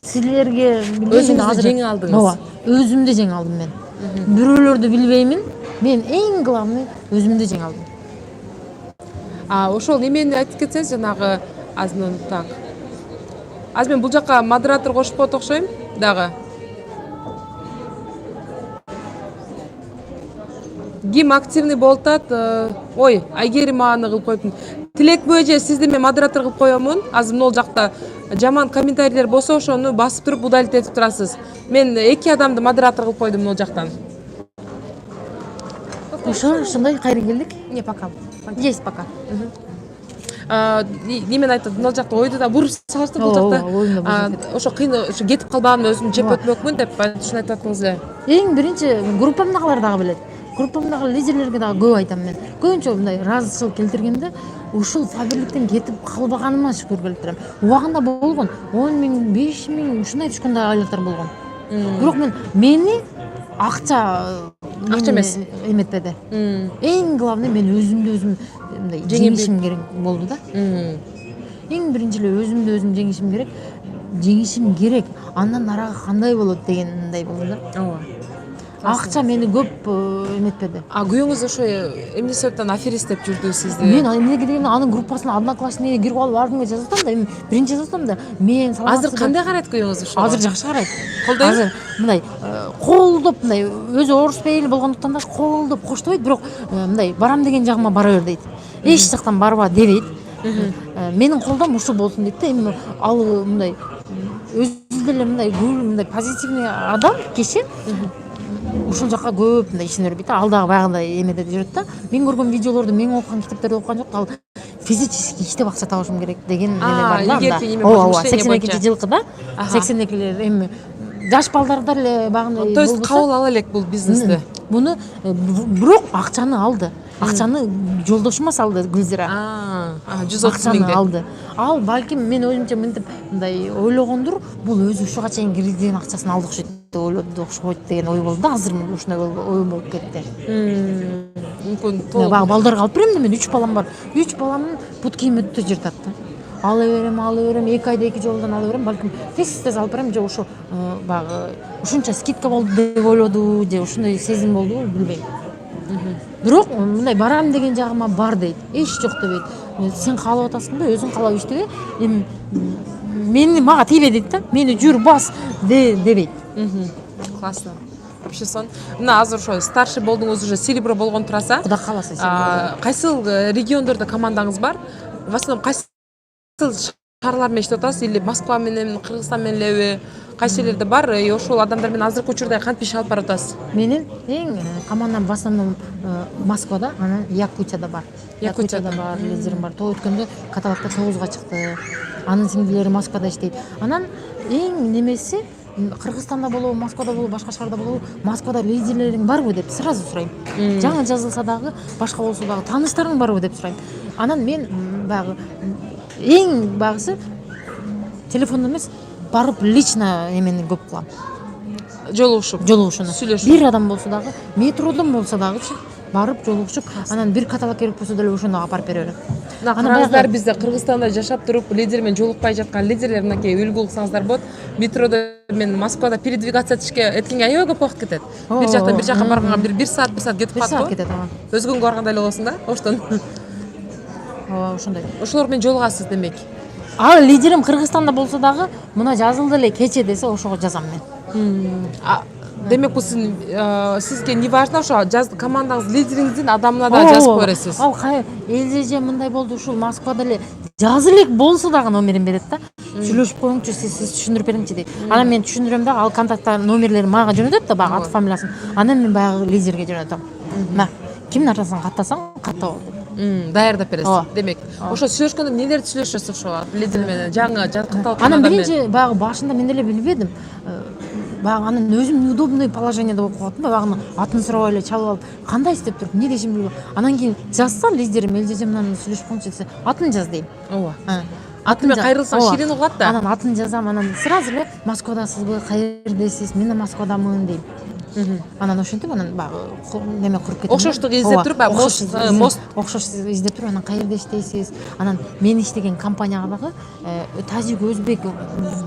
Силерге өзүңүздү жеңе алдыңыз. Ооба, өзүмдү жеңе алдым мен. Бирөөлөрдү билбеймин. Мен эң главный өзүмдү жеңе алдым. Ошол эмени айтып кетсеңиз, жанагы азмын так. Азыр мен бул жака модератор кошуп коет окшойм дагы. Ким активный болуп атат? Ой, Айгерим аны кылып коюптун. Тилекбөө же сизди мен модератор кылып коёмун. Азыр могул жакта жаман комментарийлер болсо ошону басып туруп удалить этип турасыз. Мен 2 адамды модератор кылып койдум могул жактан. Ошондой кайра келдик. Не, пока. Есть пока. Немен айтат, могул жакта ойду да буруп салат да бул жакта. Ошо кыйын, ошо кетип калбаганымды өзүм жеп өтмөкмүн деп ушуну айтып атыңыз эле. Эң биринчи группамдагылар дагы билет. Группамдагы лидерлерге дагы көп айтам мен. Көбүнчө мындай ыраазычылык келтиргенде ушул фабриктен кетип калбаганыма шүкүр келтирем. Убагында болгон 10 000, 5 000 ушундай түшкөндөй айлыктар болгон. Бирок мени акча эмес эметпеди. Эң главный мен өзүмдү өзүм мындай жеңишим керек болду да. Эң биринчи эле өзүмдү өзүм жеңишим керек. Андан арага кандай болот дегендай болду да. Ооба. Акча мени көп эметпеди. Күйөөңүз ошо эмне себептен аферист деп жүрдү сизди? Мен эмнеге дегенде анын группасына одноклассникке кирип алып ар кимге жазып атам да, биринчи жазып атам да, мен саламатсыз. Азыр кандай карайт күйөөңүз ошо? Азыр жакшы карайт. Колдойбу? Азыр мындай колдоп, мындай өзү орус бейли болгондуктан да колдоп коштойт, бирок мындай барам деген жагыма бара бер дейт. Эч жактан барба дебейт. Менин колдом ушул болсун дейт да. Эми ал мындай өзү деле мындай позитивный адам, киши. Ушул жака көп мындай ишене бербейт да. Ал дагы баягындай эмеде жүрөт да. Мен көргөн видеолорду, мен окуган китептерди окуган жок, ал физически иштеп акча табышым керек деген неме бар да. Ооба, 82-жылкы да. 82-лер эми жаш балдарда эле багындай. То есть кабыл ала элек бул бизнести. Буну бирок акчаны алды. Акчаны жолдошума салды Гүлзира. 130 миңди алды. Ал балким мен өзүмчө мынтип мындай ойлогондур, бул өзү ушуга чейин киргизген акчасын алды окшойт деп ойлоду окшойт деген ой болду да. Азыр мен ушундай ой болуп кетти. Мүмкүн Багы балдарга алып берем да, мен 3 балам бар. 3 баламдын бут кийими өтө жыртат да. Ала берем, 2 айда 2 жолдон ала берем, балким тез алып берем же ошо багы ушунча скидка болду деп ойлоду же ушундай сезим болду, билбейм. Бирок мындай барам деген жагыма бар дейт. Эч жок дебейт. Сен каалап атасың да, өзүң каалап иштебе. Эми мени мага тийбе дейт да. Мени жүр бас дебейт. Классно. Вообще сон. Мына азыр ошо старший болдуңуз, уже серебро болгон тураса. Кудай кааласа серебро. Кайсыл региондордо командаңыз бар? В основном кайсыл шаарлар менен иштеп атасыз или Москва менен Кыргызстан менен элеби кайсы жерлерде бар ошол адамдар менен азыркы учурда кантип иш алып барып атасыз? Менин эң командам в основном Москвада, анан Якутияда бар. Якутияда бар, лидерим бар. Өткөндө каталогто 9-га чыкты. Анын сиңдилери Москвада иштейт. Анан эң немеси Кыргызстанда болобу, Москвада болобу, башка шаарда болобу, Москвада лидерлериң барбы деп сразу сурайм. Жаңы жазылса дагы, башка болсо дагы тааныштарың барбы деп сурайм. Анан мен багы эң багысы телефондо эмес, барып лично эмени көп кылам. Жолугушууну. Бир адам болсо дагы, метродон болсо дагычы барып жолугушуп, анан бир каталог керек болсо деле ошону апарып бере берем. Караңыздар, бизде Кыргызстанда жашап туруп лидер менен жолукпай жаткан лидерлер мынакей үлгү кылсаңыздар болот. Метродо мен Москвада передвигаться эткенге аябай көп убакыт кетет. Бир жактан бир жакка барганга бир саат кетип калат. 1 саат кетет. Өзгөнгө баргандай эле болсуң да, оштон. Ошондой. Ошолор менен жолугасыз демек. Ал лидерим Кыргызстанда болсо дагы, мына жазылды эле кече десе, ошого жазам мен. Демек бул сизге не важно, ошо командаңыз лидериңиздин адамына да жазып бересиз. Ал элже мындай болду, ушул Москвада эле жазы элек болсо дагы номерин берет да. Сүйлөшүп коюңчу, сиз түшүндүрүп бериңчи дейт. Анан мен түшүндүрөм дагы, ал контакттар номерлерин мага жөнөтөт да, багы аты фамилиясын. Анан мен баягы лидерге жөнөтөм. Мына, кимдин атасын каттасаң, катта бол. Даярдап бересиз. Демек, ошо сүйлөшкөндө эмнелерди сүйлөшөсүз ошо лидер менен, жаңы катталып Анан биринчи баягы башында мен деле билбедим. Баягы анын өзүм неудобный положениеде болуп калдым да, багы атын сурабай эле чалып алып, кандай иштеп туруп, эмне дешимди билбей. Анан кийин жазса лидерим, элже менен сүйлөшүп коюңчу десе, атын жаз дейм. Ооба. Аты менен кайрылсаң ширин угат да. Анан атын жазам, анан сразу эле Москвадасызбы, каердесиз, мен Москвадамын дейм. Анан ошентип, анан баягы неме куруп кетем. Окшоштук издеп туруп, окшош издеп туруп, анан каерде иштейсиз? Анан мен иштеген компанияга дагы тажик, өзбек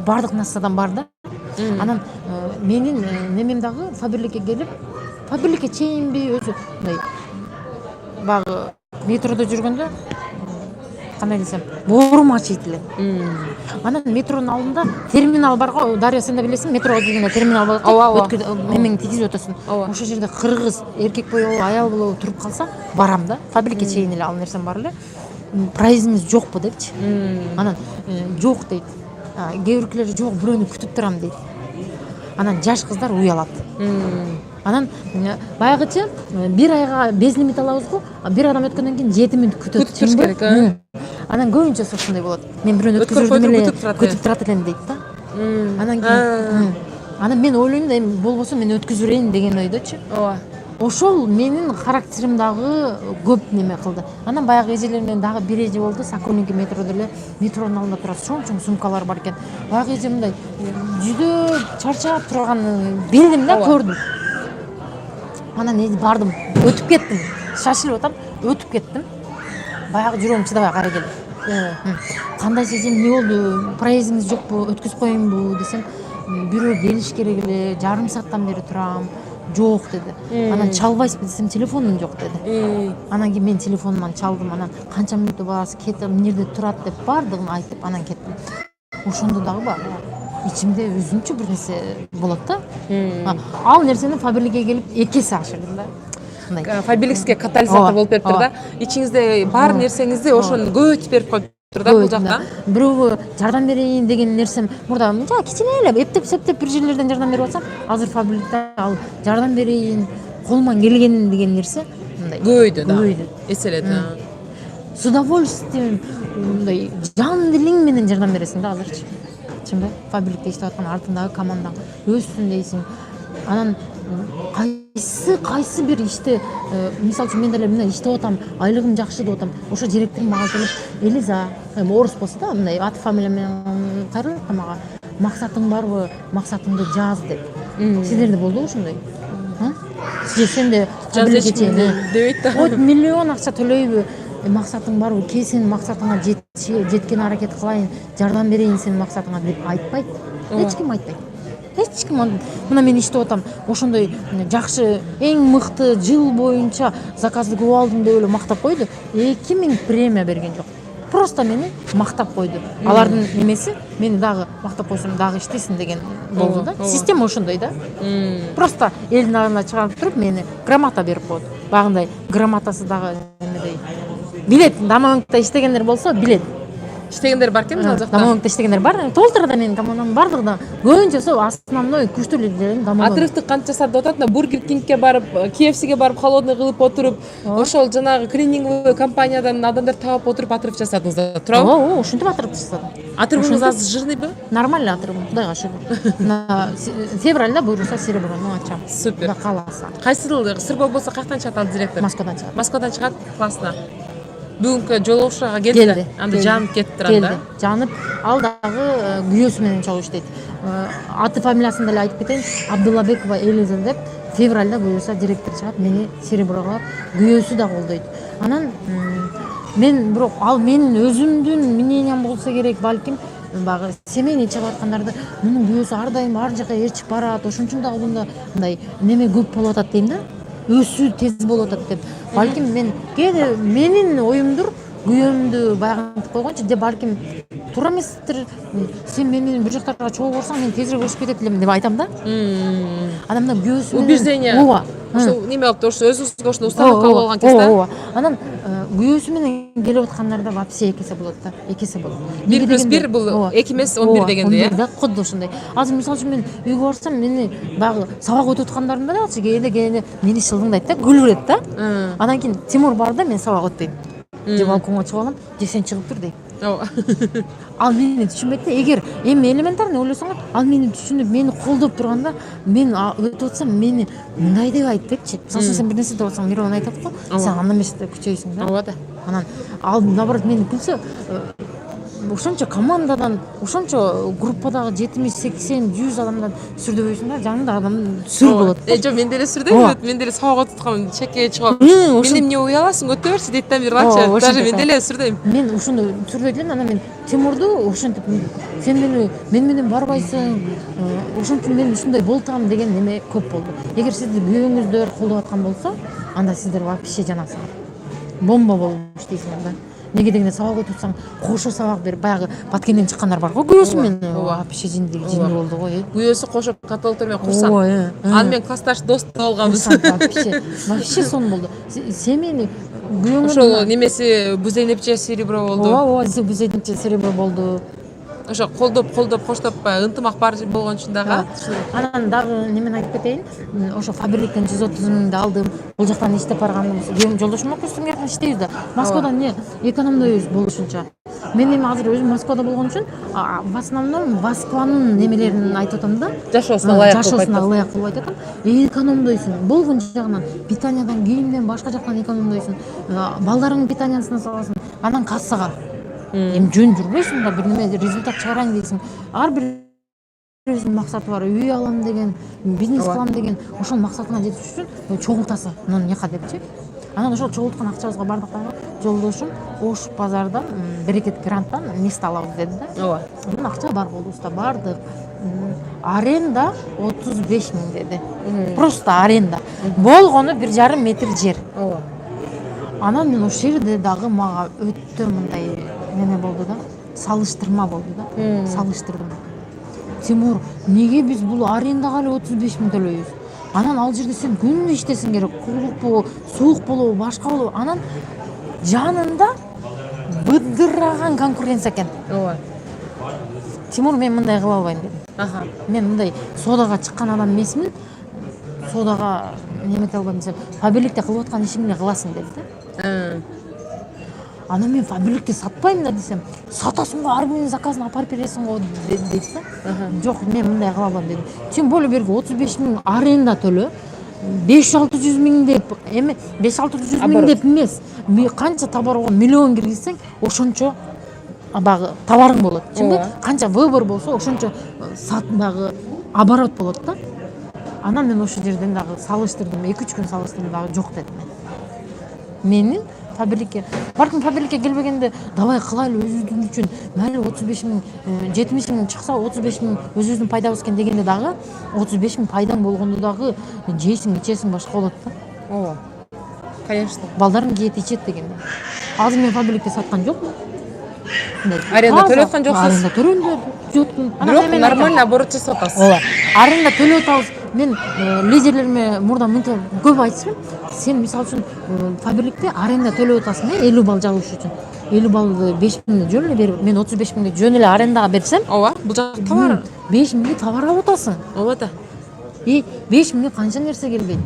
бардык нассадан бар да. Анан менин немем дагы Фаберликке келип, Фаберликке чейинби өзү мындай баягы метродо жүргөндө кандай десем, боорум ачыйт эле. Анан метронун алдында терминал бар го, Дарья, сен да билесиң, метрого киргенде терминал бар. Немеңди тигизип өтөсүң. Ошол жерде кыргыз эркек болобу, аял болобу туруп калса, барам да. Фабрикке чейин эле ал нерсем бар эле. Проездиңиз жокпу депчи. Анан жок дейт. Кээ биркилер жок, бирөөнү күтүп турам дейт. Анан жаш кыздар уялат. Анан баягычы бир айга безлимит алабыз го, бир адам өткөндөн кийин 7 мүнөт күтүш керек. Анан көбүнчөсү ошондой болот. Мен бирөөнү өткөзүрдүм эле, күтүп турат элем дейт да. Анан кийин анан мен ойлойм да, эми болбосо мен өткөзүрөйүн деген ойдочу. Ооба. Ошол менин характерим дагы көп неме кылды. Анан баягы эжелер менен дагы бир эже болду, Сокольники метродо эле, метронун алдында турат, чоң сумкалар бар экен. Баягы эже мындай жүдө чарчап турганын билдим да, көрдүм. Анан бардым, өтүп кеттим. Шашылып атам, өтүп кеттим. Баягы жүрөгүм чыдабай кара келди. Кандай сезим, эмне болду? Проездиңиз жокпу? Өткөзүп коеюнбу десем, бирөө келиш керек эле, жарым сааттан бери турам. Жок деди. Анан чалбайсызбы десем, телефонум жок деди. Анан кийин мен телефонуман чалдым, анан канча мүнөттө барасыз, кетип, эмне жерде турат деп бардыгын айтып, анан кеттим. Ошондо дагы бар. Ичимде өзүмчө бир нерсе болот да. Ал нерсени Фаберликке келип 2 эсе ашырдым да. Фаберликке катализатор болуп бериптир да. Ичиңизде бар нерсеңизди ошону көбөйтүп берип коюптур да бул жакта. Бирөөгө жардам берейин деген нерсем мурда мынча кичине эле эптеп бир жерлерден жардам берип атсам, азыр Фаберликте ал жардам берейин, колуман келгенин деген нерсе мындай көбөйдү да. Эселеди. С удовольствием мындай жан дилиң менен жардам бересиң да азырчы. Чынбы? Фабрикте иштеп аткан артындагы командаң өссүн дейсиң. Анан кайсы бир иште, мисалы үчүн мен деле мына иштеп атам, айлыгым жакшы деп атам. Ошо директорум мага келип, Элиза, орус болсо да, мындай аты фамилия менен кайрылат мага. Максатың барбы? Максатыңды жаз деп. Сиздерде болду ошондой? Сен де Фаберликке чейин дебейт да. Вот миллион акча төлөйбү? Максатың барбы? Сен максатыңа жеткен аракет кылайын, жардам берейин сенин максатыңа деп айтпайт. Эч ким айтпайт. Эч ким. Мына мен иштеп атам, ошондой жакшы, эң мыкты жыл боюнча заказды көп алдым деп эле мактап койду. 2000 премия берген жок. Просто мени мактап койду. Алардын немеси мени дагы мактап койсом дагы иштейсиң деген болду да. Система ошондой да. Просто элдин алдына чыгарып туруп мени грамота берип койду. Багындай грамотасы дагы эмедей. Билет, Дамамкта иштегендер болсо билет. иштегендер бар экен мына жакта. Домовникте иштегендер бар. Толтырда менин командамдын бардыгы да көбүнчөсү основной күчтүүлүктөрүн домовник. Отрывды канча жасады деп атат, Бургер Кингке барып, KFCге барып холодный кылып отуруп, ошол жанагы клининговый компаниядан адамдар таап отуруп отрыв жасадыңыздар, туурабы? Ооба, ушинтип отрыв жасадым. Отрывыңыз азыр жирныйбы? Нормально отрывым, Кудайга шүгүр. Февралда буюрса серебряны ачам. Супер. Кудай кааласа. Кайсы жылы сыр болбосо каяктан чыгат ал директор? Москвадан чыгат. Москвадан чыгат, классно. Бүгүнкү жолугушууга келди. Анда жанып кетиптир анда. Жанып, ал дагы күйөөсү менен чогуу иштейт. Аты фамилиясын деле айтып кетейин. Абдуллабекова Элиза деп февралда буюрса директор чыгат, мени сереброго күйөөсү да колдойт. Анан мен бирок ал менин өзүмдүн мнениям болсо керек, балким багы семейный чыгып аткандарды мунун күйөөсү ар дайым ар жака ээрчип барат, ошон үчүн дагы мында мындай неме көп болуп атат дейм да. Өсүү тез болуп атат деп. Балким мен кээде менин оюмдур күйөөмдү баягынтип койгончу, же балким туура эместир. Сен менен бир жактарга чогуу барсаң, мен тезирээк өсүп кетет элем деп айтам да. Адамда күйөөсү менен Убеждение. ооба. Ошо неме болуп ошо өзүңүзгө ошо установка кылып алган кезде. Ооба. Анан күйөөсү менен келип аткандарда вообще экесе болот да. Экесе болот. 1+1 бул 2 эмес 11 дегенде, э? Да, коддо ошондой. Азыр мисалы үчүн мен үйгө барсам, мени багы сабак өтүп аткандарымда дагычы кээде мени шылдыңдайт да, күлүрөт да. Анан кийин Тимур бар да, мен сабак өтпөйм. Же балконго чыгып алам, же сен чыгып тур дейм. Ал мени түшүнбөйт да. Эгер эми элементарный ойлосоңор, ал мени түшүнүп, мени колдоп турганда, мен өтүп атсам, мени мындай деп айт депчи. Мисалы сен бир нерсе деп атсаң, Мирон айтат го, сен анда эместе күчөйсүң да. Ооба да. Анан ал наоборот мени күлсө, ошончо командадан, ошончо группадагы 70-80-100 адамдан сүрдөбөйсүң да, жаныңда адам сүр болот. Жок, мен деле сүрдөйм, мен деле сабак өтүп аткам, чекке чыгып. Мен эмне уяласың, өтө берчи дейт да бирачы. Даже мен деле сүрдөйм. Мен ушуну сүрдөйт элем, анан мен Тимурду ошентип, сен мен менен барбайсың, ошон үчүн мен ушундай болтам деген неме көп болду. Эгер сизди күйөөңүздөр колдоп аткан болсо, анда сиздер вообще жанасыңар. Бомба болуп иштейсиңер да. Неге дегенде сабак өтүп атсаң, кошо сабак берип, баягы Баткенден чыккандар бар го, күйөөсү менен. Вообще жиндиги болду го. Күйөөсү кошуп каталыктар менен курсан. Аны мен классташ дос болгонбуз. Вообще сон болду. Семейный күйөөңөр ошол немеси Бузейнепче серебро болду. Ооба, Бузейнепче серебро болду. Ошо колдоп коштоп ынтымак бар болгон үчүн дагы. Анан дагы немени айтып кетейин. Ошо фабрикадан 130 миңди алдым. Бул жактан иштеп баргандым. Күйөөм жолдошум окуйсуң эртең иштейбиз да. Москвадан не экономдойбуз болушунча. Мен эми азыр өзүм Москвада болгон үчүн в основном Москванын немелерин айтып атам да. Жашоосуна ылайык кылып айтып атам. Болгончу болгон жагынан, питаниядан, кийимден, башка жактан экономдойсуң. Балдарыңдын питаниясына саласың. Анан кассага эми жөн жүрбөйсүң да, бир неме результат чыгарайын дейсиң. Ар бир өзүнүн максаты бар. Үй алам деген, бизнес кылам деген, ошол максатыңа жетиш үчүн чогултасың. Муну нека депчи. Анан ошол чогулткан акчабызга бардык дагы жолдошум Ош базардан Берекет гранттан место алабыз деди да. Ооба. Анан акча бар колубузда, бардык. Аренда 35 миң деди. Просто аренда. Болгону 1,5 метр жер. Ооба. Анан мен ошол жерде дагы мага өтө мындай неме болду да, салыштырма болду да. Салыштырдым. Тимур, неге биз бул арендага эле 35 миң төлөйбүз? Анан ал жерде сен күндү иштесиң керек, куулукпу, суук болобу, башка болобу. Анан жанында быдыраган конкуренция экен. Ооба. Тимур, мен мындай кыла албайм дедим. Мен мындай содага чыккан адам эмесмин. Содага немете албайм десем, фабрикте кылып аткан ишиңди кыласың деди да. Анан мен фабрикте сатпайм да десем, сатасың го, ар биринин заказын апарып бересиң го дейт да. Жок, мен мындай кыла албайм дедим. Тем более берги 35 миң аренда төлө. 500-600 миң деп, эми 500-600 миң деп эмес. Канча товарга миллион киргизсең, ошончо багы товарың болот. Чынбы? Канча выбор болсо, ошончо багы оборот болот да. Анан мен ошол жерден дагы салыштырдым, 2-3 күн салыштырдым дагы жок дедим мен. Менин фабрикке, балким фабрикке келбегенде давай кылайлы өзүбүз үчүн, майли 35 миң, 70 миң чыкса 35 миң өзүбүздүн пайдабыз экен дегенде дагы 35 миң пайдаң болгондо дагы жейсиң, ичесиң, башка болот да. Ооба. Конечно. Балдарың жейт, ичет дегенде. Азыр мен фабрикте саткан жокмун. Аренда төлөп аткан жоксуз. Аренда төлөндү, жоктун. Бирок нормально оборот жасап атасыз. Ооба. Аренда төлөп атабыз. мен лидерлериме мурда мынтип көп айтышым. Сен мисалы үчүн фабрикте аренда төлөп атасың, 50 балл жагыш үчүн. 50 баллды 5 миңге жөн эле берип, мен 35 миңге жөн эле арендага берсем, ооба, бул жак товар. 5 миңге товар алып атасың. Ооба да. 5 миңге канча нерсе келбейт.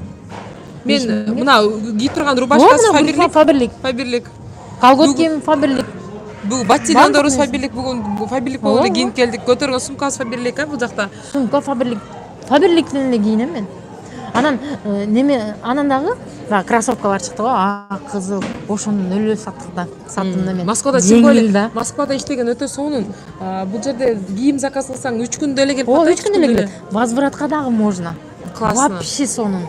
Мен мына кийип турган рубашкасы фаберлик. Фаберлик. Колготкем фаберлик. Бул ботильондорубуз фаберлик, бүгүн фаберлик болуп эле кийинип келдик. Көтөргөн сумкабыз фаберлик, бул жакта. Сумка фаберлик. Фаберликтен эле кийинем мен. Анан неме анан дагы кроссовкалар чыкты го, ак, кызыл, ошонун эле саттым да мен. Москвада жеңил. Москвада иштеген өтө сонун. Бул жерде кийим заказ кылсаң 3 күндө эле келип калат. 3 күндө эле келет. Возвратка дагы можно. Классно. Вообще сонун.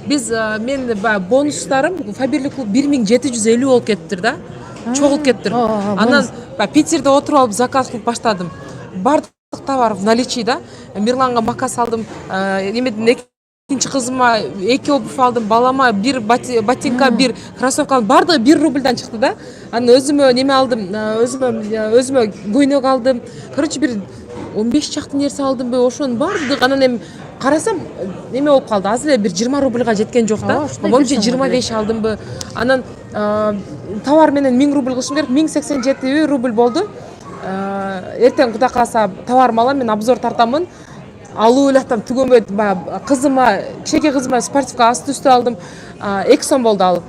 Биз мен бонустарым Фаберлик клуб 1750 болуп кеттир да. Чогулуп кеттир. Анан Питерде отуруп алып заказ кылып баштадым. Бардык товар в наличии да. Мирланга макас алдым. Эмеден экинчи кызыма 2 обувь алдым, балама 1 ботинка, 1 кроссовка, бардыгы 1 рубльдан чыкты да. Анан өзүмө неме алдым, өзүмө көйнөк алдым. Короче, бир 15 чакты нерсе алдым, ошонун бардыгы. Анан эми карасам неме болуп калды. Азыр эле бир 20 рубльга жеткен жок да. Момчу 25 алдымбы. Анан товар менен 1000 рубль кылышым керек, 1087 рубль болду. Эртең Кудай кааласа товарымды алам, мен обзор тартамын. Алуу электам түгөнбөйт. Кызыма, кичинекей кызыма спортивка асты үстү алдым. 2 сом болду ал.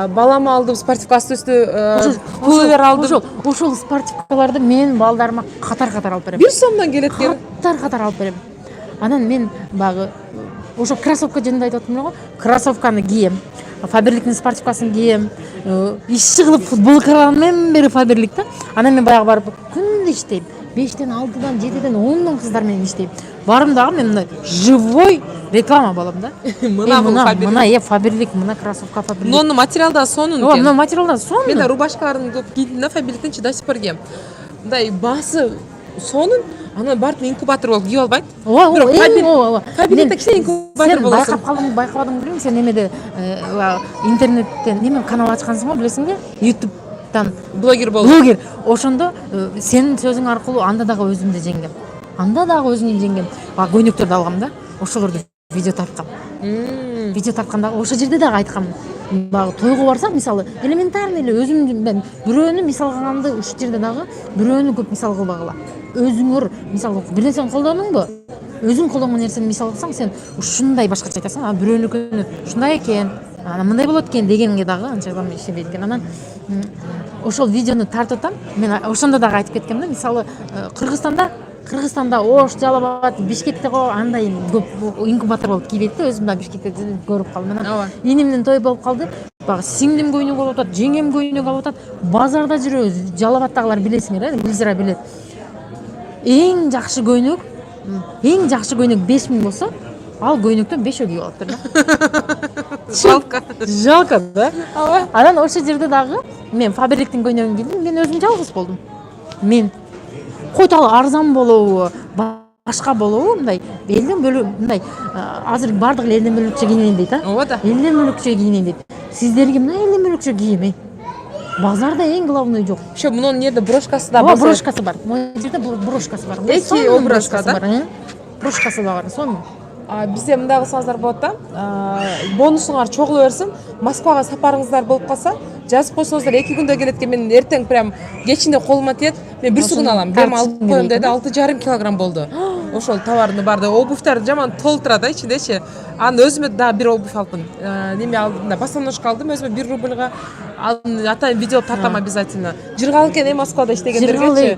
Балама алдым спортивка асты үстү, пуловер алдым. Ошол спортивкаларды мен балдарыма катар-катар алып берем. 1 сомдон келет экен. Катар-катар алып берем. Анан мен багы ошо кроссовка жөнүндө айтып атам го. Кроссовканы кием. Фаберликтин спортивкасын кием. Иши кылып футболкаларыммен бери фаберлик да. Анан мен баягы барып күндө иштейм. 5тен 6дан 7ден 10дон кыздар менен иштейм. Барым дагы мен мындай живой реклама болом да. Мына фаберлик, мына кроссовка фаберлик. Нонун материалда сонун экен. Мына материалда сонун. Мен рубашкаларын көп кийдим да, фаберликтен до сих пор кийем. Мындай баасы сонун. Анан барып инкубатор болуп кийип албайт. Ооба. Фаберликте кичине инкубатор болосун. Байкап калдым, байкабадым билем, сен немеде интернеттен неме канал ачкансың го, билесиңби? YouTube'дан блогер болуп. Блогер. Ошондо сенин сөзүң аркылуу анда дагы өзүмдү жеңгем. Көйнөктөрдү алгам да. Ошолорду видео тарткам. Видео тартканда ошол жерде дагы айткам. Багы тойго барсак, мисалы, элементарный эле өзүмдүн бирөөнү мисал кылганды ушул жерде дагы бирөөнү көп мисал кылбагыла. Өзүңөр мисалы бир нерсени колдонуңбу? Өзүң колдонгон нерсени мисал кылсаң, сен ушундай башкача айтасың. Бирөөнүкүнү ушундай экен, анан мындай болот экен дегенге дагы анчалык ишенбейт экен. Анан ошол видеону тартып атам. Мен ошондо дагы айтып кеткем да, мисалы, Кыргызстанда Ош, Жалал-Абад, Бишкекте го андай көп инкубатор болуп кийбейт да. Өзүм да Бишкекте көрүп калдым. Анан инимдин той болуп калды. Багы сиңдим көйнөк алып атат, жеңем көйнөк алып атат. Базарда жүрөбүз. Жалал-Абадтагылар билесиңер, Гүлзира билет. Эң жакшы көйнөк 5000 болсо, ал көйнөктөн 5 кийип алыптыр да. Жалко да. Анан ошол жерде дагы мен фаберликтин көйнөгүн кийдим, мен өзүм жалгыз болдум. Мен койталы арзан болобу, башка болобу, мындай элден бөлүп, мындай азыр бардык элден бөлүкчө кийинейин дейт, Ооба да. Элден бөлүкчө кийинейин дейт. Сиздерге мына элден бөлүкчө кийим, Базарда эң главный жок. Ошо мунун жерде брошкасы да бар. Брошкасы бар. Могу жерде брошкасы бар. Эки образка да. Брошкасы да бар, сонун. Бизде мындай кылсаңыздар болот да. Бонусуңар чогула берсин. Москвага сапарыңыздар болуп калса, жазып койсоңуздар 2 күндө келет экен. Мен эртең прям кечинде колума тиет. Мен бир сугун алам. Прям алып коем деди, 6,5 килограмм болду. Ошол товарды барды. Обувьтар жаман толтура да ичиндечи. Анан өзүмө да бир обувь алдым. Неме алдым да, босоножка алдым өзүмө 1 рубльга. Атайын видео тартам обязательно. Жыргал экен Москвада иштегендергечи.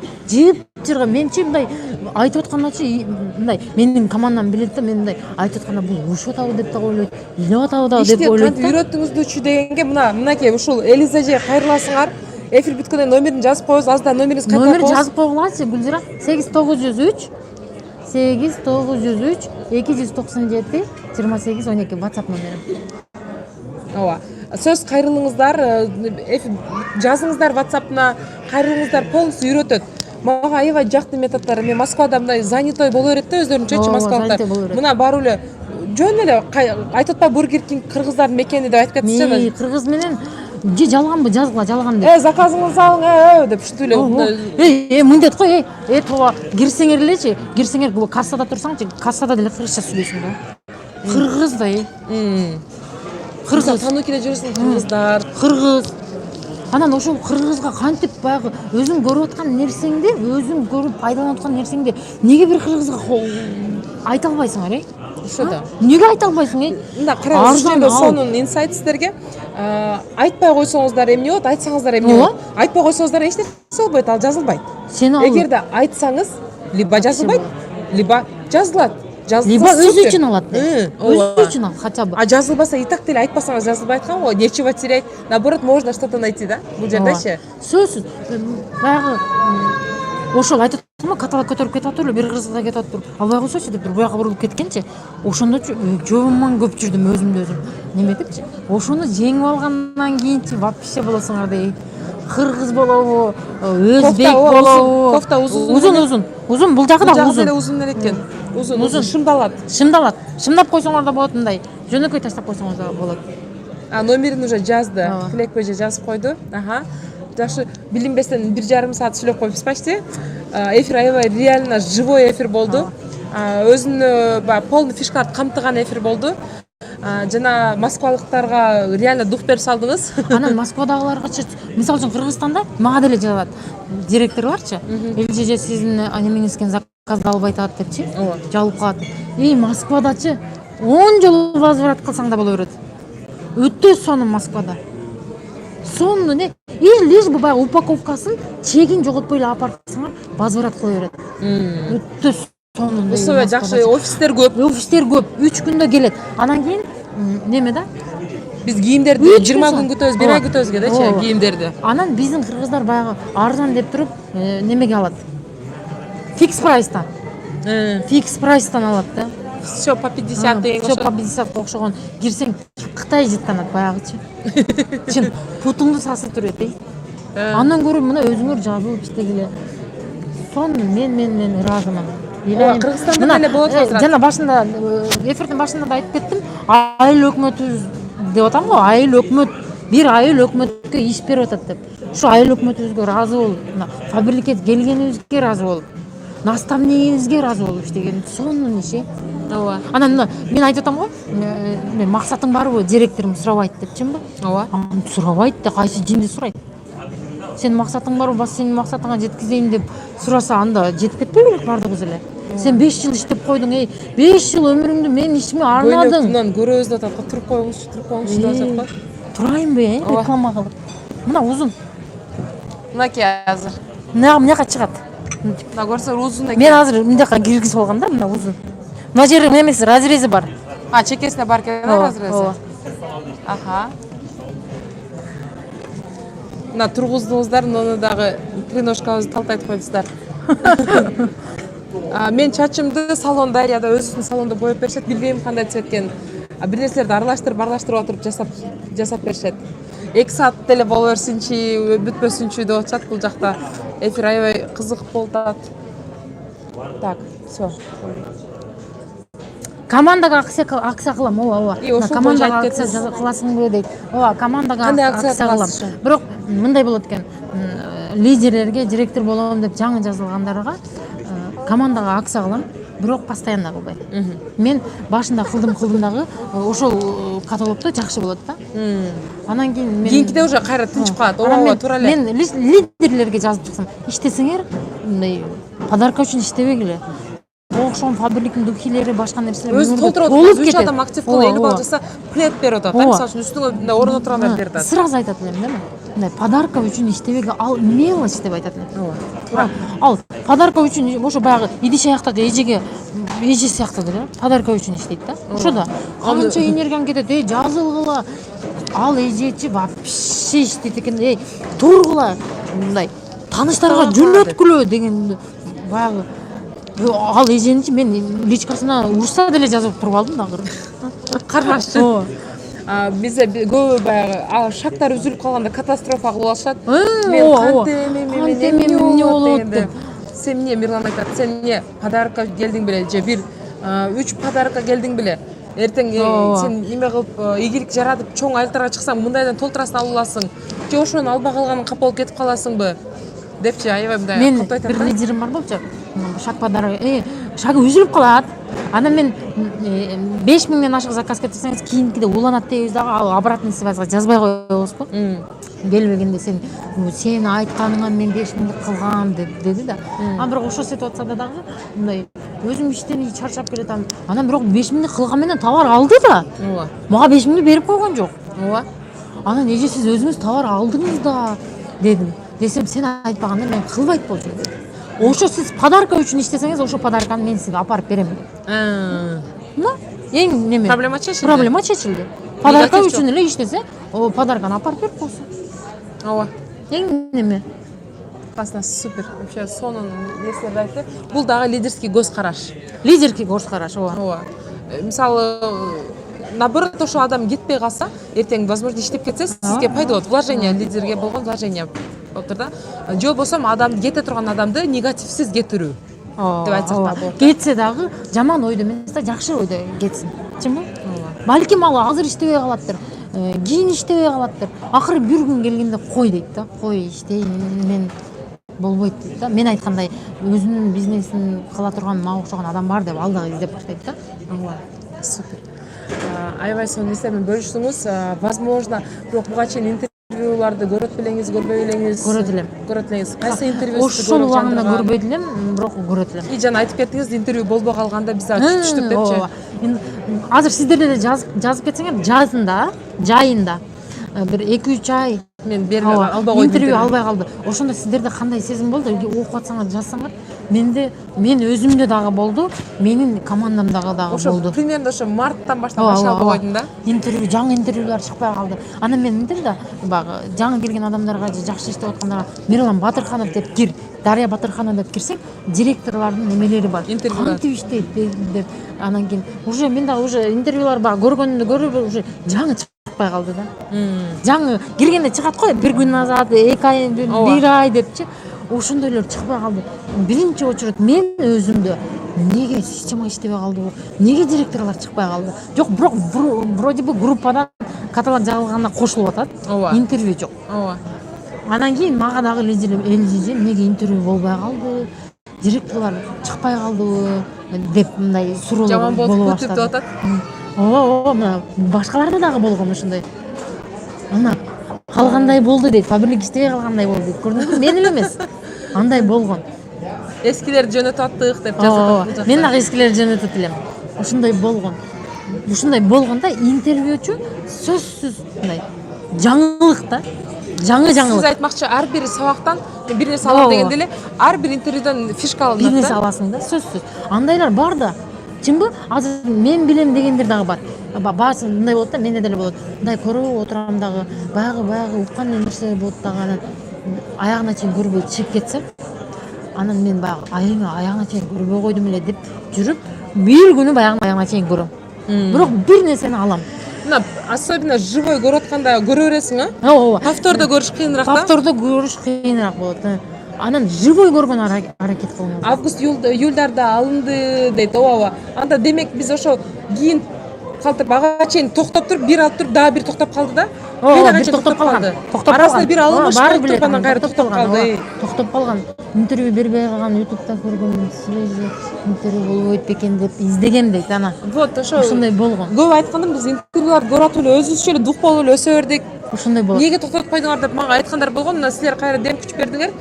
Жыргал. Менчи мындай айтып аткандачы, мындай менин командам билет да, мен мындай айтып атканда бул ушут атабы деп да ойлойт. Илеп атабы да деп ойлойт. Иште үйрөттүңүздүчү дегенге мынакей ушул Элиза эже кайрыласыңар. Эфир бүткөндөн номерин жазып коебуз. Азда номериңиз кайта коебуз. Номер жазып койгулачы, Гүлзира. 8903 297 2812 WhatsApp номерим. Ооба. Сөз кайрылыңыздар, жазыңыздар WhatsApp-на, кайрылыңыздар, полностью үйрөтөт. Мага аябай жакты методдор. Мен Москвада мындай занятой боло берет да, өздөрүнчөчү москвалыктар. Мына барып эле жөн эле айтып атпа Бургер Кинг кыргыздардын мекени деп айтып кетсеңер. Кыргыз менен же жалганбы, жазгыла жалган деп. Заказыңызды алың, деп ушинтип эле. Мындет кой, тооба кирсеңер элечи, бул кассада турсаңчы, кассада деле кыргызча сүйлөйсүң да. кыргыз да кыргыз танукиде жүрсүң кыргыздар. кыргыз. Анан ошол кыргызга кантип баягы өзүң көрүп аткан нерсеңди, өзүң көрүп пайдаланып аткан нерсеңди неге бир кыргызга айта албайсыңар, Ошо да. Неге айта албайсың, Мында караңыз, сонун инсайт сиздерге. Айтпай койсоңуздар эмне болот, айтсаңыздар эмне болот. Айтпай койсоңуздар эч нерсе болбойт, ал жазылбайт. Эгерде айтсаңыз, либо жазылбайт, либо жазылат. Либо өзү үчүн алат. Өзү үчүн алат хотя бы. А жазылбаса и так деле айтпасаңыз жазылбай айткан го. Нечего терять. Наоборот, можно что-то найти, да? Бул жердечи. Сөзсүз. Баягы ошол айтып атам, каталог көтөрүп кетип атып эле бир кыргызга кетип атып, албай койсочу деп буяка бурулуп кеткенчи, ошондочу жобоман көп жүрдүм өзүмдү өзүм. Неме депчи? Ошону жеңип алгандан кийинчи вообще болосуңар дейт. Кыргыз болобу, өзбек болобу? Кофта узун. Узун, бул жагы да узун. Узун экен. Узун шымдалат. Шымдап койсоңор да болот мындай. Жөнөкөй таштап койсоңор да болот. Номерин уже жазды. Тилекбеже жазып койду. Жакшы, билинбестен 1,5 саат сүйлөп коюпбуз почти. Эфир аябай реально живой эфир болду. Өзүнүн полный фишкаларды камтыган эфир болду. Жана москвалыктарга реально дух берип салдыңыз. Анан Москвадагыларгачы, мисалы үчүн Кыргызстанда мага деле жазат директорлорчу. Элже сиздин анемеңизден заказды албай атат депчи. Жалып калат. Москвадачы 10 жолу возврат кылсаң да боло берет. Өтө сонун Москвада. Сонун лишь бы баягы упаковкасын чегин жоготпой эле алып барсаңар, возврат кыла берет. Өтө сонун. Ошо жакшы, офистер көп. 3 күндө келет. Анан кийин неме да? Биз кийимдерди 20 күн күтөбүз, 1 ай күтөбүз дечи кийимдерди. Анан биздин кыргыздар баягы арзан деп туруп немеге алат. Фикс прайстан. Фикс прайстан алат да. Все по 50 деген. Все по 50 окшогон. Кирсең Кытай жыттанат баягычы. Чын путуңду сасып турат. Андан көрө мына өзүңөр жазылып иштегиле. Сонун мен ыраазымын. Кыргызстанда деле болот азыр. Жана башында эфирдин башында да айтып кеттим. Айыл өкмөтүбүз деп атам го, айыл өкмөт бир айыл өкмөткө иш берип атат деп. Ушу айыл өкмөтүбүзгө ыраазы болуп, фабрикага келгенибизге ыраазы болуп, наставнигибизге ыраазы болуп иштеген сонун иш. Анан мен айтып атам го, мен максатың барбы, директорум сурабайт депчимби? Сурабайт да, кайсы жинди сурайт? Сен максатың барбы, бас сенин максатыңа жеткизейин деп сураса, анда жетип кетпей белек бардыгыбыз эле. Сен 5 жыл иштеп койдуң, 5 жыл өмүрүңдү мен ишиме арнадың. Көйнөктүнөн көрөбүз деп атат, туруп коюңузчу деп атат. Турайынбы, реклама кылып. Мына узун. Мынакей азыр. Мынага чыгат. Мына көрсөң узун экен. Мен азыр мындакка киргизип алгам да, мына узун. Мына жери эмеси, разрези бар. Чекесине бар экен разрези. Мына тургуздуңуздар, муну дагы треножкабызды талтайтып койдуңуздар. Мен чачымды салон Дарьяда өзүнүн салонунда боеп беришет, билбейм кандай цвет экенин. Бир нерселерди аралаштырып отуруп жасап беришет. 2 саат деле боло берсинчи, бүтпөсүнчү деп атышат бул жакта. Эфир аябай кызык болуп атат. Так, всё. Командага акция кылам, командага акция кыласыңбы дейт. Командага акция кылам. Бирок мындай болот экен. Лидерлерге директор болом деп жаңы жазылгандарга командага акция кылам, бирок постоянно кылбайм. Мен башында кылдым дагы, ошол каталогдо жакшы болот да. Анан кийин кийинкиде уже кайра тынчып калат. Ооба, туура эле. Мен лидерлерге жазып чыксам, иштесеңер, мындай подарка үчүн иштебегиле. Окшон фабриканын духилери, башка нерселер өзү толтуруп атат. 3 адам актив кылып эле балжаса, плед берип атат. Мисалы үчүн үстүңө орун отургандар берип атат. Сразу айтат элем, да мен. Мындай подарка үчүн иштебеге, ал мелочь деп айтат элем. Ал подарка үчүн ошо баягы идиш аяктагы эже сыяктуу деле подарка үчүн иштейт да. Ошо да канча энергиям кетет, жазылгыла. Ал эжечи вообще иштейт экен, тургула, мындай тааныштарга жөнөткүлө деген баягы. Ал эженичи мен личкасына урса деле жазып туруп алдым дагы. Кармашчы. Бизде көбү баягы шактар үзүлүп калганда катастрофа кылып алышат. Мен кантем эмне болот деп. Сен эмне, Мирлан айтат, сен эмне подарка келдиң беле же бир 3 подарка келдиң беле? Эртең сен неме кылып ийгилик жаратып чоң айлтарга чыксаң, мындайдан толтурасын алып аласың. Же ошону албай калганын капа болуп кетип каласыңбы? Депчи аябай мындай кылып айтат. Мен бир лидерим бар болчу. Шак подарок. шагы үзүлүп калат. Анан мен 5000ден ашык заказ кетирсеңиз кийинкиде уланат дейбиз дагы, ал обратный связьга жазбай коебузбу? Келбегенде сен айтканыңа мен 5000 кылгам деди да. Бирок ошол ситуацияда дагы мындай өзүм иштен чарчап келатам. Анан бирок 5000 кылган менен товар алды да. Ооба. Мага 5000 берип койгон жок. Ооба. Анан эже сиз өзүңүз товар алдыңыз да дедим. Десем сен айтпаганда мен кылбайт болчумун. Ошо сиз подарка үчүн иштесеңиз, ошо подарканы мен сизге апарып берем. Эң неме? Проблема чечилди. Проблема чечилди. Подарка үчүн эле иштесе, подарканы апарып берип койсун. Ооба. Эң неме? Классно, супер. Вообще сонун нерселерди айтты. Бул дагы лидерский көз караш. Лидерский көз караш, ооба. Ооба. Мисалы, наоборот, ошо адам кетпей калса, эртең возможно иштеп кетсе, сизге пайда болот. Вложение, лидерге болгон вложение болуптур да. Же болбосо адамды кете турган адамды негативсиз кетирүү деп айтсак да болот. Кетсе дагы жаман ойдо эмес да, жакшы ойдо кетсин. Чынбы? Балким ал азыр иштебей калаттыр, кийин иштебей калаттыр. Акыры бир күн келгенде кой дейт да. Кой иштейин, мен болбойт дейт да. Мен айткандай өзүнүн бизнесин кыла турган мага окшогон адам бар деп ал дагы издеп баштайт да. Супер. Аябай сонун нерселермен бөлүштүңүз. Возможно, бирок буга чейин интервьюларды көрөт белеңиз, көрбөй белеңиз? Көрөт элеңиз. Кайсы интервьюсу ошол убагында көрбөй элем, бирок көрөт элем. И жана айтып кеттиңиз, интервью болбой калганда биз түштүк депчи. Азыр сиздер деле жазып кетсеңер, жайында бир 2-3 ай мен бербей албай койдум. Интервью албай калды. Ошондо сиздерде кандай сезим болду? Окуп атсаңар, жазсаңар. Мен өзүмдө дагы болду, менин командамдагы дагы болду. Ошо примерно ошо марттан баштап башлап койдум да. Интервью, жаңы интервьюлар чыкпай калды. Анан мен мынтем да, баягы жаңы келген адамдарга же жакшы иштеп аткандарга Мирлан Батырханов деп кир, Дарья Батырханова деп кирсең, директорлордун немелери бар. Кантип иштейт деп. Анан кийин уже мен дагы уже интервьюлар бар көргөнүмдү көрүп уже жаңы чыкпай калды да. Жаңы киргенде чыгат го, бир күн назад, 2 ай, 1 ай депчи. Ошондойлор чыкпай калды. Биринчи очередь мен өзүмдө неге система иштебей калды, неге директорлор чыкпай калды? Жок, бирок вроде бы группадан каталог жагылганда кошулуп атат. Интервью жок. Анан кийин мага дагы элжиже неге интервью болбой калды, директорлор чыкпай калдыбы деп мындай суроолор боло баштады. Жаман болуп атат. Мына башкаларда дагы болгон ошондой. Ана калгандай болду дейт, фабрик иштебей калгандай болду дейт. Көрдүңүзбү? Мен эле эмес. Андай болгон. Эскилерди жөнөтүп аттык деп жазып. Мен дагы эскилерди жөнөтүп элем. Ошондой болгон. Ушундай болгондо интервьючу сөзсүз мындай жаңылык да. Жаңы Сиз айтмакчы, ар бир сабактан бир нерсе алам дегенде эле ар бир интервьюдан фишка алынат да. Бир нерсе аласың да, сөзсүз. Андайлар бар да. Чынбы? Азыр мен билем дегендер дагы бар. Баасы мындай болот да, менде деле болот. Мындай көрүп отурам дагы, баягы уккан нерсе болот дагы, анан аягына чейин көрбөй чыгып кетсем, анан мен баягы аягына чейин көрбөй койдум эле деп жүрүп, бир күнү аягына чейин көрөм. Бирок бир нерсени алам. Мына особенно живой көрүп атканда көрө бересиң, а? Ооба. Повтордо көрүш кыйыныраак да. Повтордо көрүш кыйыныраак болот. Анан живой көргөн аракет кылыңыз. Август июльдарда алынды дейт, ооба. Анда демек биз ошо кийин калтырып ага чейин токтоп туруп, бир алып туруп, дагы бир токтоп калды да. Бир токтоп калган. Арасында бир алынбаш болуп анан кайра токтоп калды. Токтоп калган. Интервью бербей калган, YouTube'да көргөн свежий интервью болбойт бекен деп издегем дейт ана. Вот ошо. Ошондой болгон. Көп айтканым, биз интервьюларды көрүп атып эле өзүбүзчө эле дух болуп эле өсө бердик. Ошондой болот. Эмнеге токтотуп койдуңар деп мага айткандар болгон. Мына силер кайра дем күч бердиңер.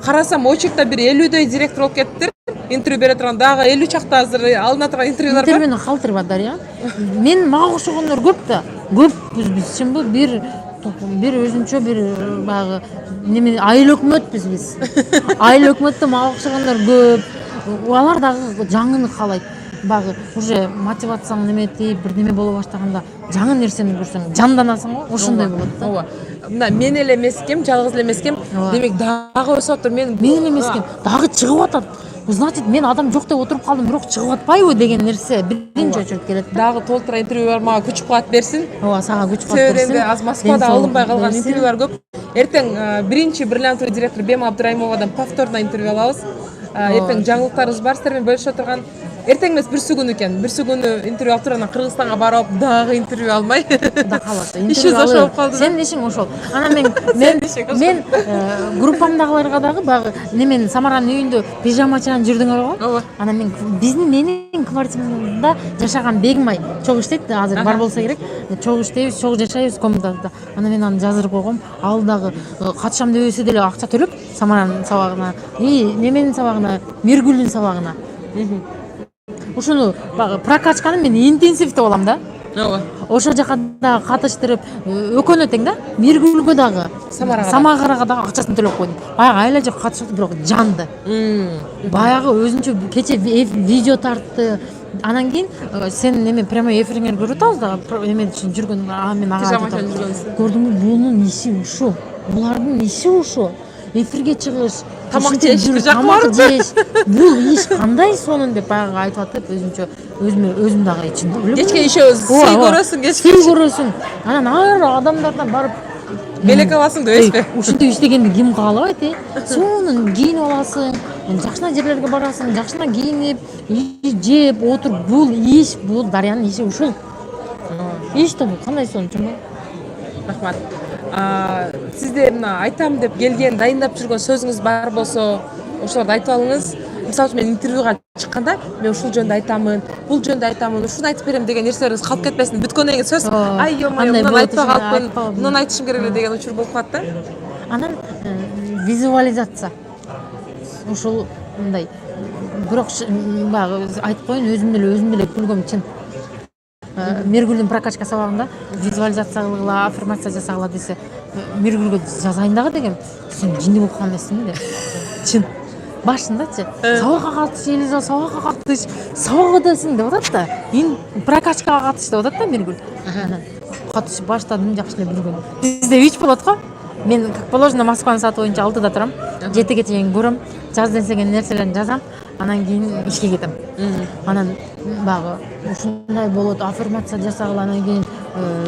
Карасам очередьте бир 50дөй директор болуп кеттиптир. Интервью бере турган дагы 50 чакта азыр алына турган интервьюлар бар. Интервьюну калтырба, Дарья. Мен мага окшогондор көп да. Көппүз биз, чынбы? Бир өзүнчө бир баягы неме айыл өкмөтпүз биз. Айыл өкмөттө мага окшогондор көп. Алар дагы жаңыны каалайт. Баягы уже мотивацияң неметип, бир неме боло баштаганда жаңы нерсени көрсөң жанданасың го, ошондой болот да. Ооба. Мына мен эле эмес экем, жалгыз эле эмес экем. Демек дагы өсүп атыр. Мен эле эмес экем, дагы чыгып атат. Значит, мен адам жок деп отуруп калдым, бирок чыгып атпайбы деген нерсе биринчи очередь келет. Дагы толтура интервьюлар мага күч кубат берсин. Ооба, сага күч кубат берсин. Себеби аз Москвада алынбай калган интервьюлар көп. Эртең биринчи бриллиантовый директор Бема Абдырайымовадан повторно интервью алабыз. Эртең жаңылыктарыбыз бар, сиздер менен бөлүшө турган. эртең эмес бүрсү күнү экен. Бүрсү күнү интервью алып туруп анан Кыргызстанга барып дагы интервью алмай. Да калат. Иши ошоп калды. Сенин ишиң ошол. Анан мен группамдагыларга дагы баягы немен Самаранын үйүндө пижамачан жүрдүңөр го. Ооба. Анан менин квартирамда жашаган Бегимай чогуу иштейт, азыр бар болсо керек. Чогуу иштейбиз, чогуу жашайбыз коммунада. Анан мен аны жаздырып койгом. Ал дагы катышам дебесе деле акча төлөп Самаранын сабагына, неменин сабагына, Миргүлдүн сабагына. Ушуну баягы прокачканы мен интенсив деп алам да. Ооба. Ошол жака дагы катыштырып, өкөнө тең да. Миргүлгө дагы, Самарага дагы акчасын төлөп койдум. Баягы айла жок катышты, бирок жанды. Баягы өзүнчө кече видео тартты. Анан кийин сен неме прямой эфириңер көрүп атабыз да, эме үчүн жүргөн мен ага айтып көрдүңбү, бунун иши ушу. Булардын иши ушу. Эфирге чыгыш, тамак жеш, тамак жеш. Бул иш кандай сонун деп баягы айтып атып, өзүм дагы ичимде ойлоп. Кечке ишөөбүз, сый көрөсүң, кечке. Сый көрөсүң. Анан ар адамдардан барып мелек аласың деп эспи. Ушинтип иштегенди ким каалабайт, сонун кийинип аласың, жакшына жерлерге барасың, жакшына кийинип, жеп, отуруп, бул иш, бул Дарьянын иши ушул. Иш да бул кандай сонун чоң. Рахмат. Сизде мына айтам деп келген, дайындап жүргөн сөзүңүз бар болсо, ошолорду айтып алыңыз. Мисалы үчүн мен интервьюга чыкканда, мен ушул жөнүндө айтамын, бул жөнүндө айтамын, ушуну айтып берем деген нерселериңиз калып кетпесин. Бүткөндөн кийин сөз, ай ёмай, муну айтпай калыпмын, муну айтышым керек эле деген учур болуп калат да. Анан визуализация. Ушул мындай. Бирок баягы айтып коеюн, өзүм деле күлгөм чын. Миргүлдүн прокачка сабагында визуализация кылгыла, аффирмация жасагыла десе, Миргүлгө жазайын дагы дегем. Сен жинди болуп калган эмессиңби деп. Чын. Башындачы, сабакка катыш, Элиза, сабакка катыш, сабак өтөсүң деп атат да. Прокачкага катыш деп атат да Миргүл. Катышып баштадым, жакшы эле бүргөн. Бизде ич болот го. Мен как положено Москванын сааты боюнча 6-да турам. 7-ге чейин көрөм, жаз десеген нерселерин жазам. Анан кийин ишке кетем. Анан баягы ушундай болот, аффирмация жасагыла, анан кийин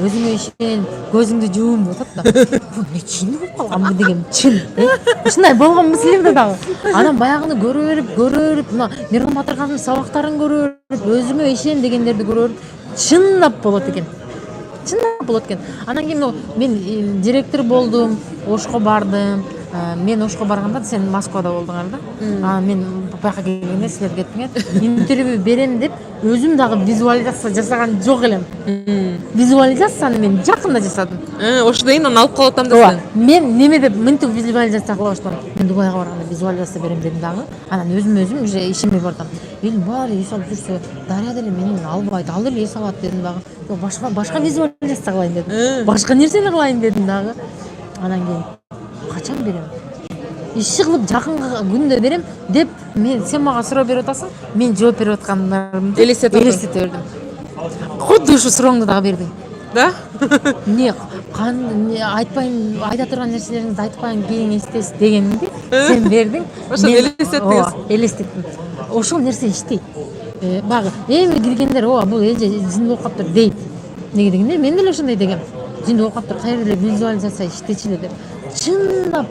өзүңө ишен, көзүңдү жуум деп атат да. Бул не чын болуп калганбы деген чын. Ушундай болгон мисилимде дагы. Анан баягыны көрө берип, мына Миргүл Батыргандын сабактарын көрө берип, өзүңө ишен дегендерди көрө берип, чындап болот экен. Чындап болот экен. Анан кийин мен директор болдум, Ошко бардым. Мен Ошко барганда сен Москвада болдуңар да. Мен бияка келгенде силер кеттиңер. Интервью берем деп өзүм дагы визуализация жасаган жок элем. Визуализацияны мен жакында жасадым. Ошондон кийин аны алып калып атам десең. Мен неме деп мынтип визуализация кыла баштадым. Мен Дубайга барганда визуализация берем дедим дагы. Анан өзүм уже ишеме бардым. Элим баары эс алып жүрсө, Дарья деле менен албайт, ал деле эс алат дедим дагы. Башка визуализация кылайын дедим. Башка нерсени кылайын дедим дагы. Анан кийин качан берем? Иши кылып жакынкы күндө берем деп сен мага суроо берип атасың, мен жооп берип аткандарымды элестете бердим. Кудду ушу сурооңду дагы бердиң. Да? Не айтпайын, айта турган нерселериңизди айтпайын, кийин эстейсиз дегенди сен бердиң. Ошону элестеттиңиз. Элестеттим. Ошол нерсе иштейт. Багы эми киргендер, бул эже жин болуп калыптыр дейт. Неге дегенде мен деле ошондой дегем. Жин болуп калыптыр, кайра эле визуализация иштечи эле деп. Чындап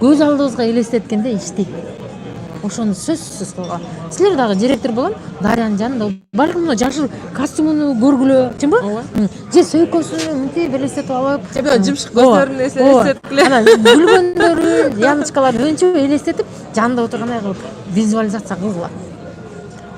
көз алдыбызга элестеткенде иштейт. Ошону сөзсүз кылган. Силер дагы директор болом, Дарьянын жанында балким мына жашыл костюмуну көргүлө, чынбы? Же сөйкөсүн мынтип элестетип алып, же жымшык көздөрүн элестеткиле. Анан күлгөндөрүн, ямочкаларын өнчөп элестетип, жанында отургандай кылып визуализация кылгыла.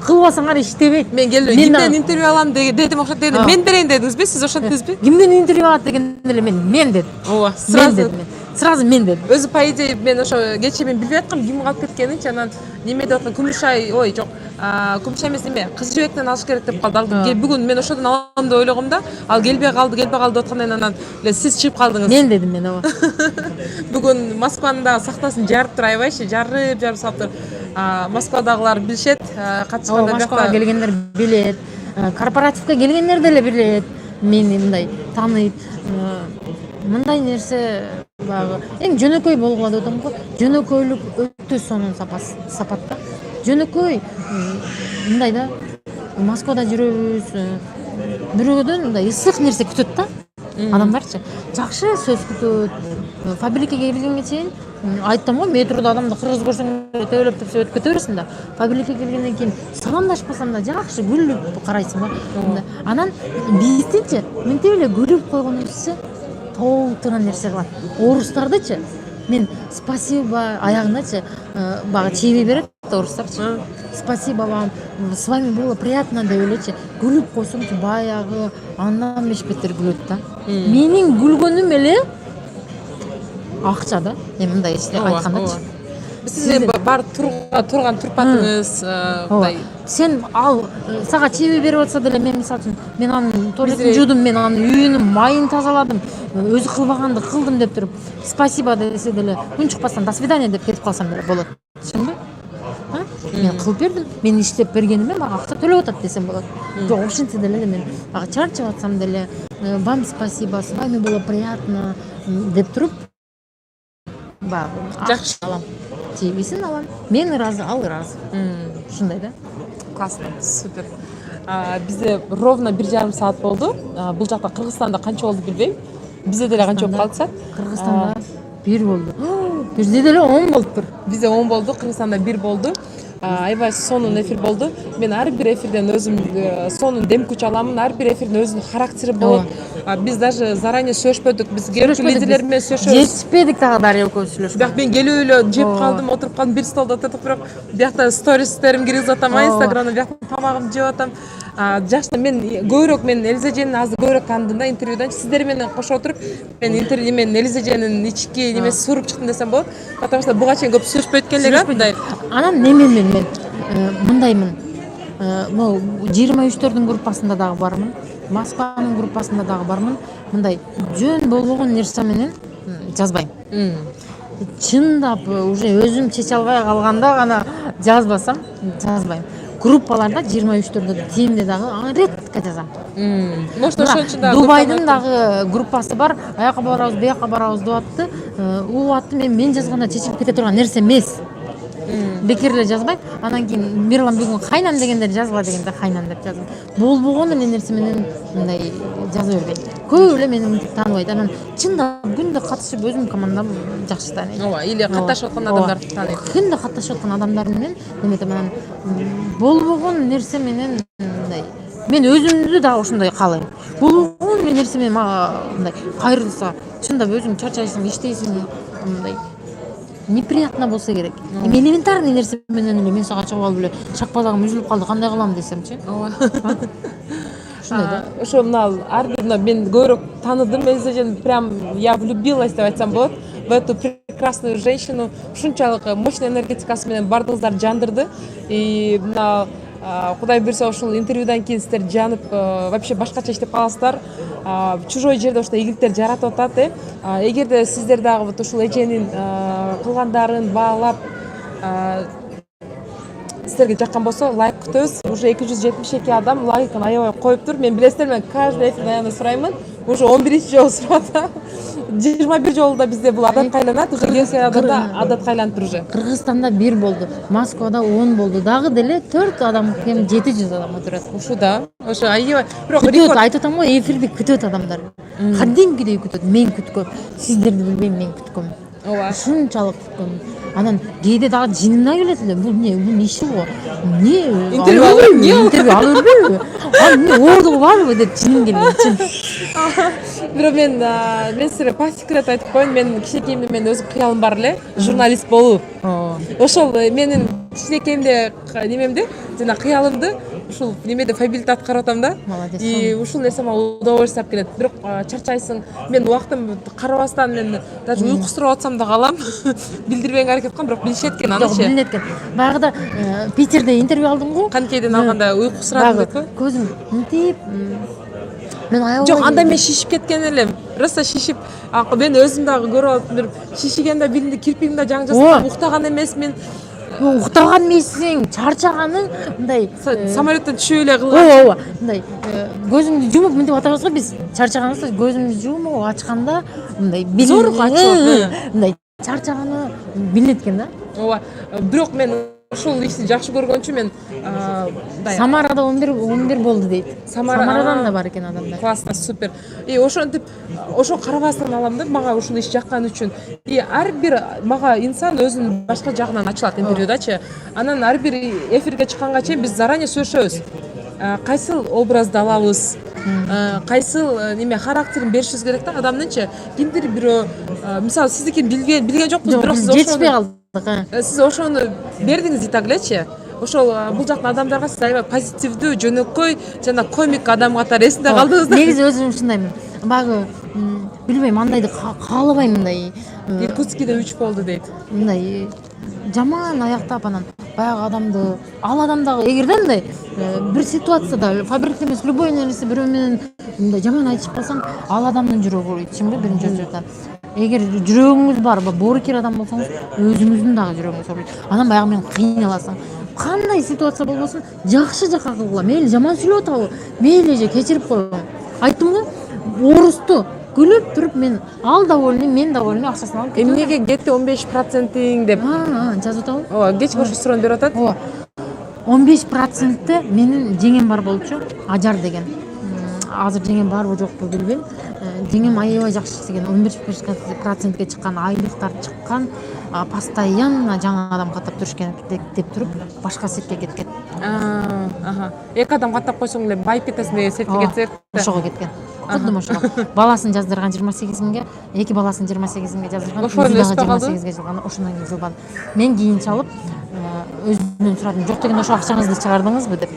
Кылбасаңар иштебейт. Мен келдим, кимден интервью алам дедим, окшот дедим. Мен берейин дедиңизби? Сиз ошонттуңузбу? Кимден интервью алат дегенде эле мен дедим. Ооба, сразу мен дедим. Өзү по идее мен ошо кечээ мен билбей аткам ким калып кеткенинчи, анан неме деп аткан Күмүшай, жок, Күмүшай эмес неме, Кыз жибектен алыш керек деп калды. Бүгүн мен ошодон алам деп ойлогом да, ал келбей калды деп аткандан анан сиз чыгып калдыңыз. Мен дедим, ооба. Бүгүн Москванын да сахнасын жарып тур аябайчы, жарып салып тур. Москвадагылар билишет, катышканда Москвага келгендер билет, корпоративге келгендер деле билет. Мени мындай тааныйт. Мындай нерсе баягы эң жөнөкөй болгула деп атам го. Жөнөкөйлүк өтө сонун сапатта. Жөнөкөй мындай да Москвада жүрөбүз. Бирөөдөн мындай ысык нерсе күтөт да. Адамдарчы жакшы сөз күтөт. Фабрикага келгенге чейин айттым ғой, метрода адамды кыргыз көрсөң төбөлөп турса өтүп кете бересиң да. Пабеликке келгенден кийин саламдашпасам да жакшы күлүп карайсың го. Анан биздинчи мынтип эле күлүп койгонубузчу толтура нерсе кылат. Орустардычы мен спасибо аягындачы багы чебей берет орустарчы. Спасибо вам, с вами было приятно деп элечи күлүп койсоңчу баягы андан бешпеттер күлөт да. Менин күлгөнүм эле акча да. Мындай айткандачы. Сиздин бар турган турпатыңыз мындай. Сен ал сага чебей берип атса деле мен мисалы үчүн мен анын туалетин жуудум, мен анын үйүнүн майын тазаладым, өзү кылбаганды кылдым деп туруп спасибо десе деле унчукпастан до свидания деп кетип калсам деле болот. Түшүндүңбү? Мен кылып бердим, мен иштеп бергениме мага акча төлөп атат десем болот. Жок, ошентсе деле мен чарчап атсам деле вам спасибо, с вами было приятно деп туруп жакшы алам. Чебисин алам. Мен ыраазы, ал ыраазы. Ушундай да. Классно, супер. Бизде ровно 1,5 саат болду. Бул жакта Кыргызстанда канча болду билбейм. Бизде деле канча болуп калды? Кыргызстанда 1 болду. Бизде деле 10 болуптур. Бизде 10 болду, Кыргызстанда 1 болду. Аябай сонун эфир болду. Мен ар бир эфирден өзүм сонун дем күч аламын. Ар бир эфирдин өзүнүн характери болот. Биз даже заранее сөйлөшпөдүк. Биз келип лидерлер менен сөйлөшөбүз. Жетишпедик дагы Дарья экөөбүз сүйлөшкөн. Бирок мен келип эле жеп калдым, отуруп калдым, бир столдо отурдук, бирок биякта стористерим киргизип атам, Инстаграмда биякта тамагымды жеп атам. Жакшы, мен көбүрөөк Элиза Жени азыр көбүрөөк тааныдым да интервьюдан. Сиздер менен кошо отуруп мен интервью мен Элиза Женин ички немеси суруп чыктым десем болот. Потому что буга чейин көп сүйлөшпөйт элек мындай. Анан немен мен мындаймын. Могу 23-төрдүн группасында дагы бармын. Москванын группасында дагы бармын. Мындай жөн болбогон нерсе менен жазбайм. Чындап уже өзүм чече албай калганда гана жазбасам жазбайм. Группаларда 23-төрдө тимде дагы редко жазам. Может ошон үчүн дагы Дубайдын дагы группасы бар. Аяка барабыз, бияка барабыз деп атты. Уу атты мен жазганда чечилип кете турган нерсе эмес. Бекер эле жазбайм. Анан кийин Мирлан бүгүн кайнам дегенде жазгыла дегенде кайнам деп жаздым. Болбогон эле нерсе менен мындай жаза бербейм. Көп эле мени тааныбайт. Анан чындап күндө катышып өзүмдүн командам жакшы тааныйт. Ооба, или катташып аткан адамдарды тааныйт. Күндө катташып аткан адамдар менен неметем, анан болбогон нерсе менен мындай мен өзүмдү дагы ошондой каалайм. Болбогон нерсе менен мага мындай кайрылса, чындап өзүң чарчайсың, иштейсиң, мындай неприятно болсо керек. Элементарный нерсе менен эле мен сага чыгып алып эле шакпадагым үзүлүп калды, кандай кылам десемчи. Ооба. Ушундай да. Ошо мына ар бир мен көбүрөөк тааныдым Элиза Жени, прям я влюбилась деп айтсам болот. В эту прекрасную женщину, ушунчалык мощный энергетикасы менен бардыгыңыздар жандырды. И мына Кудай буйрса ошол интервьюдан кийин сиздер жанып вообще башкача иштеп каласыздар. Чужой жерде ошто ийгиликтер жаратып атат. Эгерде сиздер дагы вот ушул эженин кылгандарын баалап сиздерге жаккан болсо, лайк күтөбүз. Уже 272 адам лайкын аябай коюптур. Мен билесиздер, мен каждый эфирде аябай сураймын. Уже 11-чи жолу сурап атам. 21 жолу да бизде бул адатка айланат. Уже келсе адамда адатка айланып уже. Кыргызстанда 1 болду, Москвада 10 болду. Дагы деле 4 адам кем 700 адам отурат. Ушу да. Ошо аябай. Бирок Күтөт, айтып атам го, эфирди күтөт адамдар. Кадимкидей күтөт. Мен күткөм. Сиздерди билбейм, мен күткөм. Ооба. Ушунчалык күткөм. Анан кээде дагы жинина келет эле. Бул бул иши го. Не? Интервью алып, не интервью алып бербейби? Эмне ордугу барбы деп жиним келген. Бирок мен силерге по секрету айтып коеюн, мен кичинекейимде мен өзүм кыялым бар эле, журналист болуу. Ошол менин кичинекейимде немемди, жана кыялымды ушул немеде фабилде аткарып атам да. Молодец. И ушул нерсе мага удовольствие алып келет. Бирок чарчайсың. Мен убактым карабастан мен даже уйкусуроп атсам да калам. Билдирбегенге аракет кылам, бирок билишет экен аны. Жок, билинет экен. Баягыда Питерде интервью алдым го. Канкейден алганда уйкусурадым дейт го. Көзүм мынтип мен аябай. Жок, анда мен шишип кеткен элем. Просто шишип, мен өзүм дагы көрүп алып, бир шишигенде билинди, кирпигим да жаңжасып, уктаган эмес мен. Уктаган эмессиң, чарчаганың мындай самолеттен түшүп эле кылган. Ооба, мындай көзүмдү жумуп мынтип атабыз го биз. Чарчаганыбызда көзүмдү жумуп ачканда мындай зор ачылып, мындай чарчаганы билинет экен да. Ооба, бирок мен ошол ишти жакшы көргөн үчүн мен мындай Самарада 11 болду дейт. Самарадан да бар экен адамдар. классно, супер. И ошентип ошо карабастан алам да, мага ушул иш жаккан үчүн. И ар бир мага инсан өзүнүн башка жагынан ачылат интервьюдачы. Анан ар бир эфирге чыкканга чейин биз заранее сүйлөшөбүз. Кайсыл образды алабыз, кайсыл неме характерин беришибиз керек да адамдынчы. Кимдир бирөө мисалы сиздикин билген жокпуз, бирок сиз жетишпей ошону калдык. сиз ошону бердиңиз дейт элечи. Ошол бул жактын адамдарга сиз аябай позитивдүү, жөнөкөй жана комик адам катары эсинде калдыңыз да. Негизи өзүм ушундаймын. Багы билбейм, андайды каалабайм, мындай. Иркутскийде 3 болду дейт. Мындай жаман аяктап анан баягы адамды, ал адам дагы эгерде мындай бир ситуацияда фабрикте эмес, любой нерсе бирөө менен мындай жаман айтышып калсаң, ал адамдын жүрөгү ооруйт, чынбы биринчи очереден. Эгер жүрөгүңүз бар, боорукер адам болсоңуз, өзүңүздүн дагы жүрөгүңүз ооруйт. Анан баягы менен кыйналасың. Кандай ситуация болбосун, жакшы жака кылгыла. Мейли жаман сүйлөп атабы, мейли же кечирип койгом. Айттым го, орусту күлүп туруп мен ал довольный, мен довольный, акчасын алып кетем. Эмнеге кетти 15% деп. Жазып атабы? Ооба, кечки ошо суроону берип атат. Ооба. 15% менин жеңем бар болчу, Ажар деген. Азыр жеңем барбы жокпу билбейм. Жеңем аябай жакшы иштеген, 15%ге чыккан, айлыктар чыккан, постоянно жаңы адам каттап турушкен деп туруп башка сетке кеткен. Эки адам каттап койсоң эле байып кетесиң деген сетке кетсе. Ошого кеткен. Кудум ошого. Баласын жаздырган 28 миңге, эки баласын 28 миңге жаздырган, өзү дагы 28 жылган, ошондон кийин жылбады. Мен кийин чалып, өзүнөн сурадым, жок деген ошо акчаңызды чыгардыңызбы деп.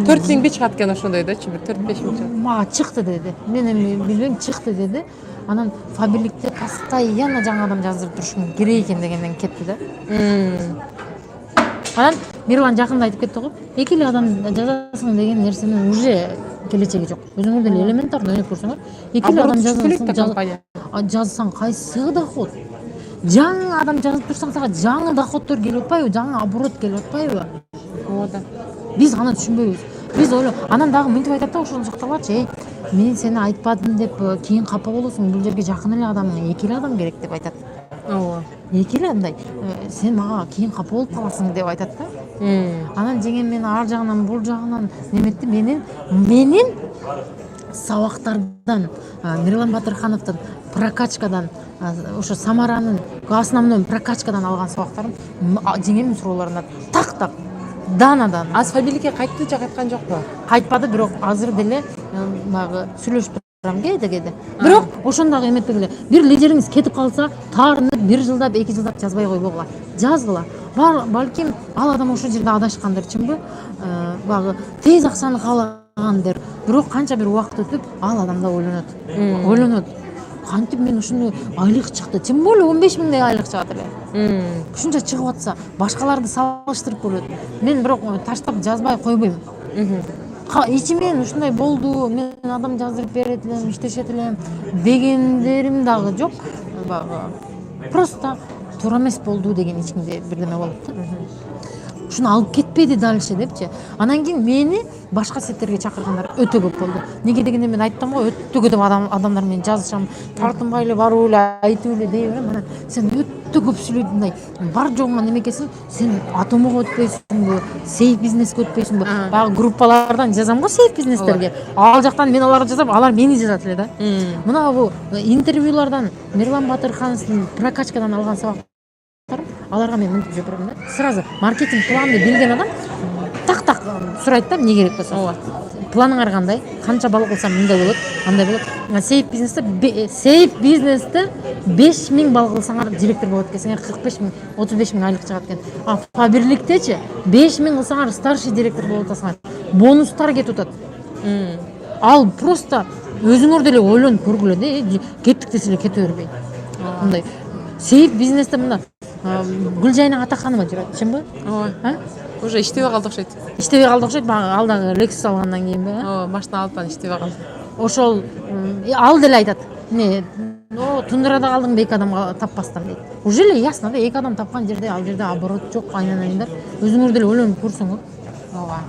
4000 чыгат экен ошондой да, бир 4-5 миң чыгат. Мага чыкты деди. Мен эми билбейм, чыкты деди. Анан фабрикте постоянно жаңы адам жаздырып турушум керек экен дегенден кетти да. Анан Мирлан жакында айтып кетти го, эки эле адам жазасың деген нерсенин уже келечеги жок. Өзүңөр деле элементарно өнөп көрсөңөр, эки эле адам жазсаң кайсы доход? Жаңы адам жазып турсаң сага жаңы доходдор келип атпайбы, жаңы оборот келип атпайбы? Ооба. Биз аны түшүнбөйбүз. Биз анан дагы мынтип айтат да, ошону жакталачы, мен сени айтпадым деп кийин капа болосуң, бул жерге жакын эле адамың, эки эле адам керек деп айтат. Ооба. Эки эле мындай, сен мага кийин капа болуп каласың деп айтат да. Анан жеңем мени ар жагынан, бул жагынан неметти, менин сабактардан, Мирлан Батырхановдун прокачкадан, ошо Самаранын основной прокачкадан алган сабактарын жеңемдин суроолорунда так данадан. Аз фабрикке кайтты же кайткан жокпу? Кайтпады, бирок азыр деле баягы сүйлөшүп турам кээде. Бирок ошондагы эметпегиле. Бир лидериңиз кетип калса, таарынып 1 жылдап, 2 жылдап жазбай койбогула. Жазгыла. Балким ал адам ошол жерде адашкандыр, чынбы? Баягы тез акчаны каалагандыр. Бирок канча бир убакыт өтүп, ал адам да ойлонот. Кантип мен ушуну айлык чыкты, чын боло 15 миңдей айлык чыгат эле. Ушунча чыгып атса, башкаларды салыштырып көрөт. Мен бирок таштап жазбай койбойм. Ичимен ушундай болду, мен адам жаздырып берет элем, иштешет элем дегендерим дагы жок. Просто туура эмес болду деген ичимде бирдеме болот да. Ушуну алып кетпеди дальше депчи. Анан кийин мени башка сеттерге чакыргандар өтө көп болду. Неге дегенде мен айттым го, өтө көп адамдар менен жазышам, тартынбай эле баруу эле, айтып эле дей берем. Анан сен өтө көп сүйлөйт, мындай бар жогуңа немекесиң, сен атомого өтпөйсүңбү, сейф бизнеске өтпөйсүңбү? Баягы группалардан жазам го сейф бизнестерге. Ал жактан мен аларга жазам, алар мени жазат эле да. Мына бул интервьюлардан Мирлан Батырхановдун прокачкадан алган сабак, аларга мен мынтип жооп берем да. Сразу маркетинг планды билген адам так сурайт да, эмне керек болсо. Планыңар кандай? Канча балык кылсам мындай болот, андай болот. Сейф бизнесте 5000 балык кылсаңар директор болот экенсиңер, 45 миң, 35 миң айлык чыгат экен. Фабриктечи 5000 кылсаңар старший директор болот атасыңар. Бонустар кетип атат. Ал просто өзүңөр деле ойлонуп көргүлө да, кеттик десе эле кете бербей. Мындай сейф бизнесте мына Гүлжайна Атаханова жүрөт, чынбы? Ооба. Уже иштебей калды окшойт. Иштебей калды окшойт, ал дагы Lexus алгандан кийинби? Ооба, машина алып иштебей калды. Ошол ал деле айтат. Тундурада калдың да эки адам таппастан дейт. Уже эле ясно да, эки адам тапкан жерде ал жерде оборот жок, айнанайындар. Өзүңөр деле ойлонуп көрсөңөр. Ооба.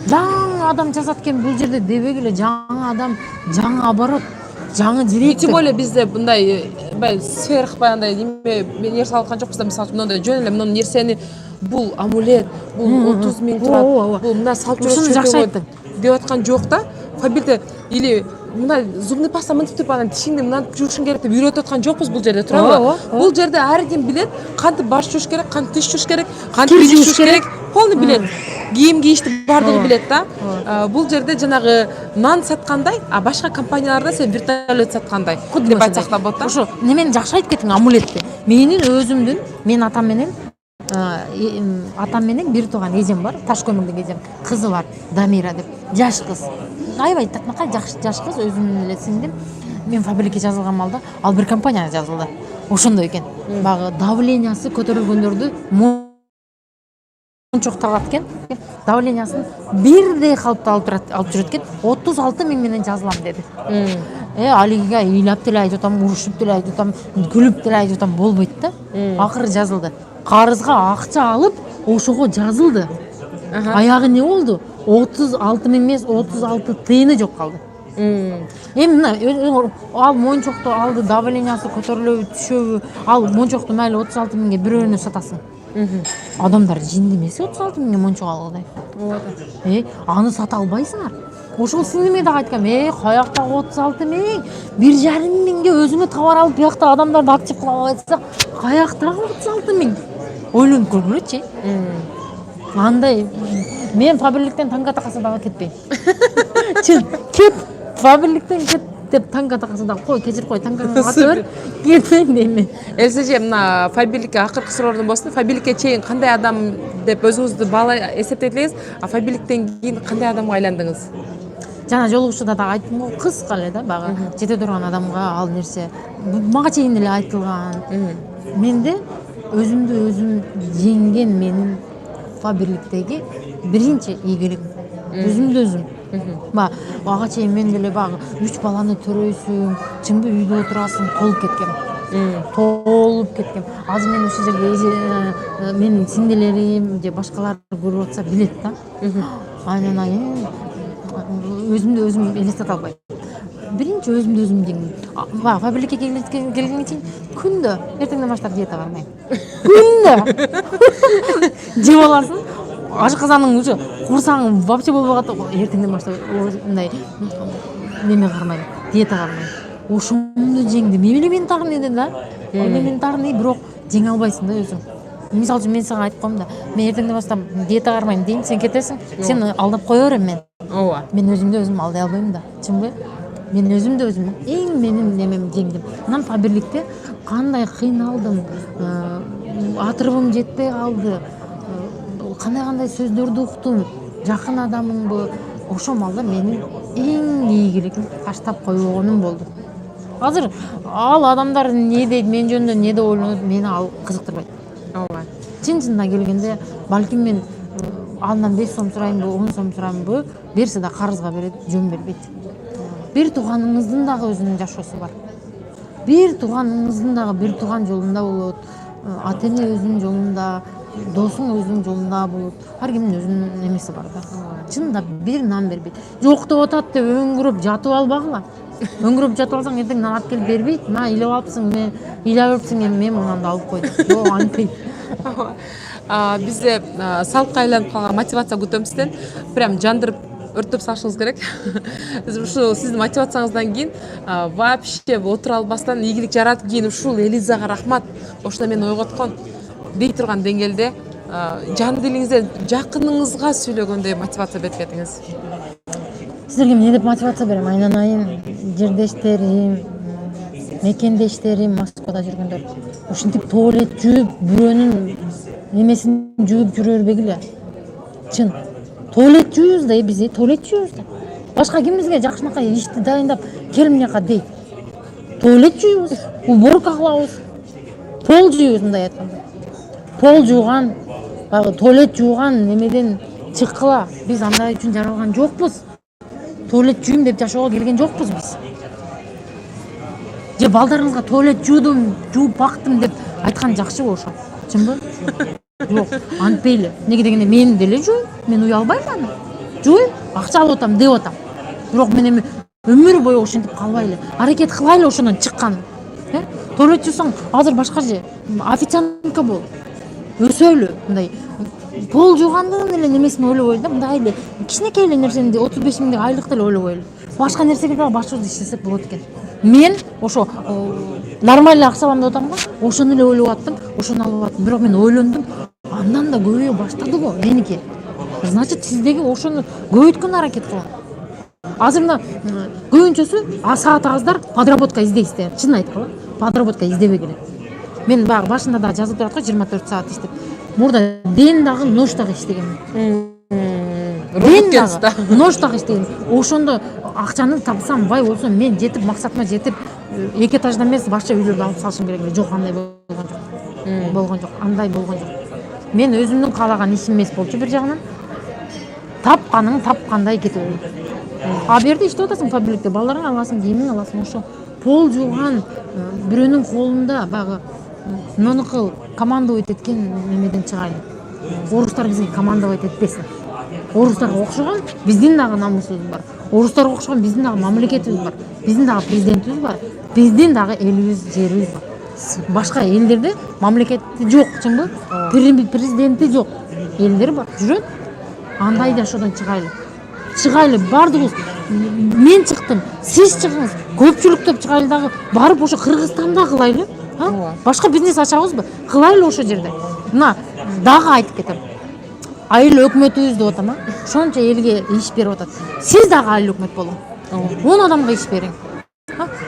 Жаңы адам жазат экен бул жерде дебегиле, жаңы адам, жаңы оборот, жаңы директор. Тем более бизде мындай баягы сверх баягындай неме нерсе алган жокпуз да, мисалы мындай жөн эле мына нерсени бул амулет, бул 30 миң турат, бул мына салып ушуну жакшы айттың деп аткан жок да. Фабилде или мына зубный паста мынтип туруп анан тишиңди мынантип жуушуң керек деп үйрөтүп аткан жокпуз бул жерде, туурабы? Бул жерде ар ким билет, кантип баш жууш керек, кантип тиш жууш керек, кантип биз жууш керек, полный билет. Кийим кийишти бардыгы билет да. Бул жерде жанагы нан саткандай, а башка компанияларда сен вертолет саткандай деп айтсак да болот да. Ошо немени жакшы айтып кеттиң, амулетти. Менин өзүмдүн, мен атам менен бир тууган эжем бар, таш көмүрдүн эжем, кызы бар, Дамира деп, жаш кыз. Аябай такмакай жаш кыз, өзүмдүн эле сиңдим. Мен фабрикке жазылган малда, ал бир компанияга жазылды. Ошондой экен. Багы давлениясы көтөрүлгөндөрдү мончок талат экен. Давлениясын бирдей калыпта алып жүрөт экен. 36 миң менен жазылам деди. Алиге ыйлап деле айтып атам, урушуп деле айтып атам, күлүп деле айтып атам, болбойт да. Акыры жазылды. Карызга акча алып, ошого жазылды. Аягы не болду? 36 миң эмес, 36 тыйыны жок калды. Эми мына ал мончокту алды, давлениясы көтөрүлөбү, түшөбү? Ал мончокту мейли 36 миңге бирөөнө сатасың. Адамдар жинди эмес 36 миңге мончок алгыдай. Аны сата албайсыңар. Ошол сиңдиме да айткам, каяктагы 36 миң, 1,5 миңге өзүңө товар алып, биякта адамдарды актив кыла алсак, каяктагы 36 миң? Ойлонуп көргүлөчү. Андай мен фабриктен танга такаса дагы кетпейм. Чын, кет, фабриктен кет деп танга такаса дагы кой, кечир кой, тангаңды ата бер, кетпейм дейм мен. Элсеже мына фабиликке акыркы суроолордун болсун. Фабиликке чейин кандай адам деп өзүңүздү баалай эсептедиңиз, а фабиликтен кийин кандай адамга айландыңыз? Жана жолугушууда да айттым го, кызык эле да, багы жете турган адамга ал нерсе мага чейин эле айтылган. Менде өзүмдү өзүм жеңген менин фабриктеги биринчи ийгилик. Өзүмдү өзүм. Ага чейин мен деле багы 3 баланы төрөйсүң, чыңбы үйдө отурасың, толуп кеткем. Азыр мен ушул жерде менин сиңдилерим же башкалар көрүп атса билет да. Анан өзүмдү өзүм элестете албайм. Биринчи өзүмдү өзүм жеңдим. Фабрикке келгенге чейин күндө эртеңден баштап диета бармайм. Күндө жеп аласың. Ашказаның уже курсаң вообще болбой калат. Эртеңден баштап мындай неме кармайм, диета кармайм. Ошондо жеңдим. Элементарный да. Элементарный, бирок жеңе албайсың да өзүң. Мисалы үчүн мен сага айтып коем да, мен эртеңден баштап диета кармайм дейм, сен кетесиң, сен алдап кое берем мен. Мен өзүмдү өзүм алдай албайм да. Чынбы? Мен өзүмдү өзүм эң менин немем жеңдим. Анан фабриктте кандай кыйналдым, атырыбым жетпей калды, кандай сөздөрдү уктум, жакын адамыңбы, ошол малда менин эң ийгилигим таштап койбогонум болду. Азыр ал адамдар не дейт, мен жөнүндө не деп ойлонот, мени ал кызыктырбайт. Чын-чынына келгенде, балким мен андан 5 сом сурайынбы, 10 сом сурайынбы, берсе да карызга берет, жөн бербейт. Бир тууганыңыздын дагы өзүнүн жашоосу бар. Бир тууганыңыздын дагы бир тууган жолунда болот, ата-эне өзүнүн жолунда, досуң өзүнүн жолунда болот. Ар кимдин өзүнүн немеси бар да. Чынында бир нан бербейт. Жок деп атат деп өңгүрөп жатып албагыла. Өңгүрөп жатып алсаң эртең нан алып келип бербейт. Мына илеп алыпсың, мен илеп алыпсың, мен мынанды алып койдум. Жок, антпейт. Бизде салыкка айланып калган мотивация күтөм сизден. Прям жандырып өртөп салышыңыз керек. Ушул сиздин мотивацияңыздан кийин вообще отура албастан ийгилик жаратып кийин ушул Элизага рахмат, ошондо мени ойготкон дей турган деңгээлде жан дилиңизден жакыныңызга сүйлөгөндөй мотивация берип кетиңиз. Сиздерге эмне деп мотивация берем? Айнанайым, жердештерим, мекендештерим Москвада жүргөндөр. Ушинтип туалет жууп, бирөөнүн немесин жууп жүрө бербегиле. Чын. Туалет жуубуз да, биз туалет жуубуз да. Башка кимибизге жакшынакай ишти дайындап, кел мынакка дейт. Туалет жуубуз, уборка кылабыз. Пол жуубуз мындай айтканда. Пол жууган, багы туалет жууган немеден чыккыла. Биз андай үчүн жаралган жокпуз. Туалет жуйм деп жашоого келген жокпуз биз. Же балдарыңызга туалет жуудум, жууп бактым деп айткан жакшыбы ошо? Чынбы? Жок, антпейли. Неге дегенде мен деле жуйм, мен уялбайм аны. Жуйм, акча алып атам, деп атам. Бирок мен эми өмүр бою ошентип калбайлы. Аракет кылайлы ошондон чыккан. туалетчусуң азыр башка же официантка бол өсөлү мындай пол жуугандын эле немесин ойлобойлу да, мындай эле кичинекей эле нерсени 35 миңдик айлыкты эле ойлобойлу, башка нерсеге дагы башыбызды иштесек болот экен. Мен ошо нормальный акчабам деп атам го, ошону эле ойлоп аттым, ошону алып аттым. Бирок мен ойлондум, андан да көбөйө баштады го меники. Значит, сиздеги ошону көбөйткөн аракет кылган. Азыр мына көбүнчөсү саат аздар подработка издейсиздер. Чын айткыла, подработка издебегиле. Мен баягы башында да жазып турат го 24 саат иштеп. Мурда ден дагы нож дагы иштегенмин. Ден дагы нож дагы иштегенмин. Ошондо акчаны тапсам, бай болсом, мен жетип максатыма жетип, эки этаждан эмес башка үйлөрдү алып салышым керек эле. Жок, андай болгон жок. Болгон жок, андай болгон жок. Мен өзүмдүн каалаган ишим эмес болчу бир жагынан. Тапканың тапкандай кете берди. А берде иштеп атасың фабрикте, балдарың аласың, кийимиң аласың. Ошо пол жууган бирөөнүн колунда баягы нонукул командовать эткен немеден чыгайлы. Орустар бизге командовать этпесин. Орустарга окшогон биздин дагы намусубуз бар. Орустарга окшогон биздин дагы мамлекетибиз бар. Биздин дагы президентибиз бар. Биздин дагы элибиз, жерибиз бар. Башка элдерде мамлекети жок, чынбы? Президенти жок. Элдер бар, жүрөт. Андай да ошодон чыгайлы. Чыгайлы, бардыгыбыз. Мен чыктым, сиз чыгыңыз. Көпчүлүктөп чыгайлы дагы, барып ошо Кыргызстанда кылайлы. Башка бизнес ачабызбы? Кылайлы ошо жерде. Мына дагы айтып кетем. Айыл өкмөтүбүз деп атам, ошончо элге иш берип атат. Сиз дагы айыл өкмөт болуң. 10 адамга иш бериң.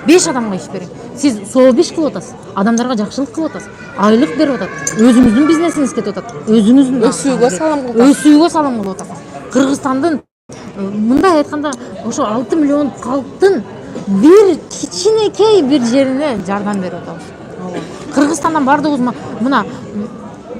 5 адамга иш бериң. Сиз сооп иш кылып атасыз, адамдарга жакшылык кылып атасыз, айлык берип атат. Өзүңүздүн бизнесиңиз кетип атат. Өзүңүздүн өсүүгө салым кылып атасыз. Өсүүгө салым кылып атасыз. Кыргызстандын мындай айтканда ошо 6 миллион калктын бир кичинекей бир жерине жардам берип атабыз. Кыргызстандан бардыгыбыз мына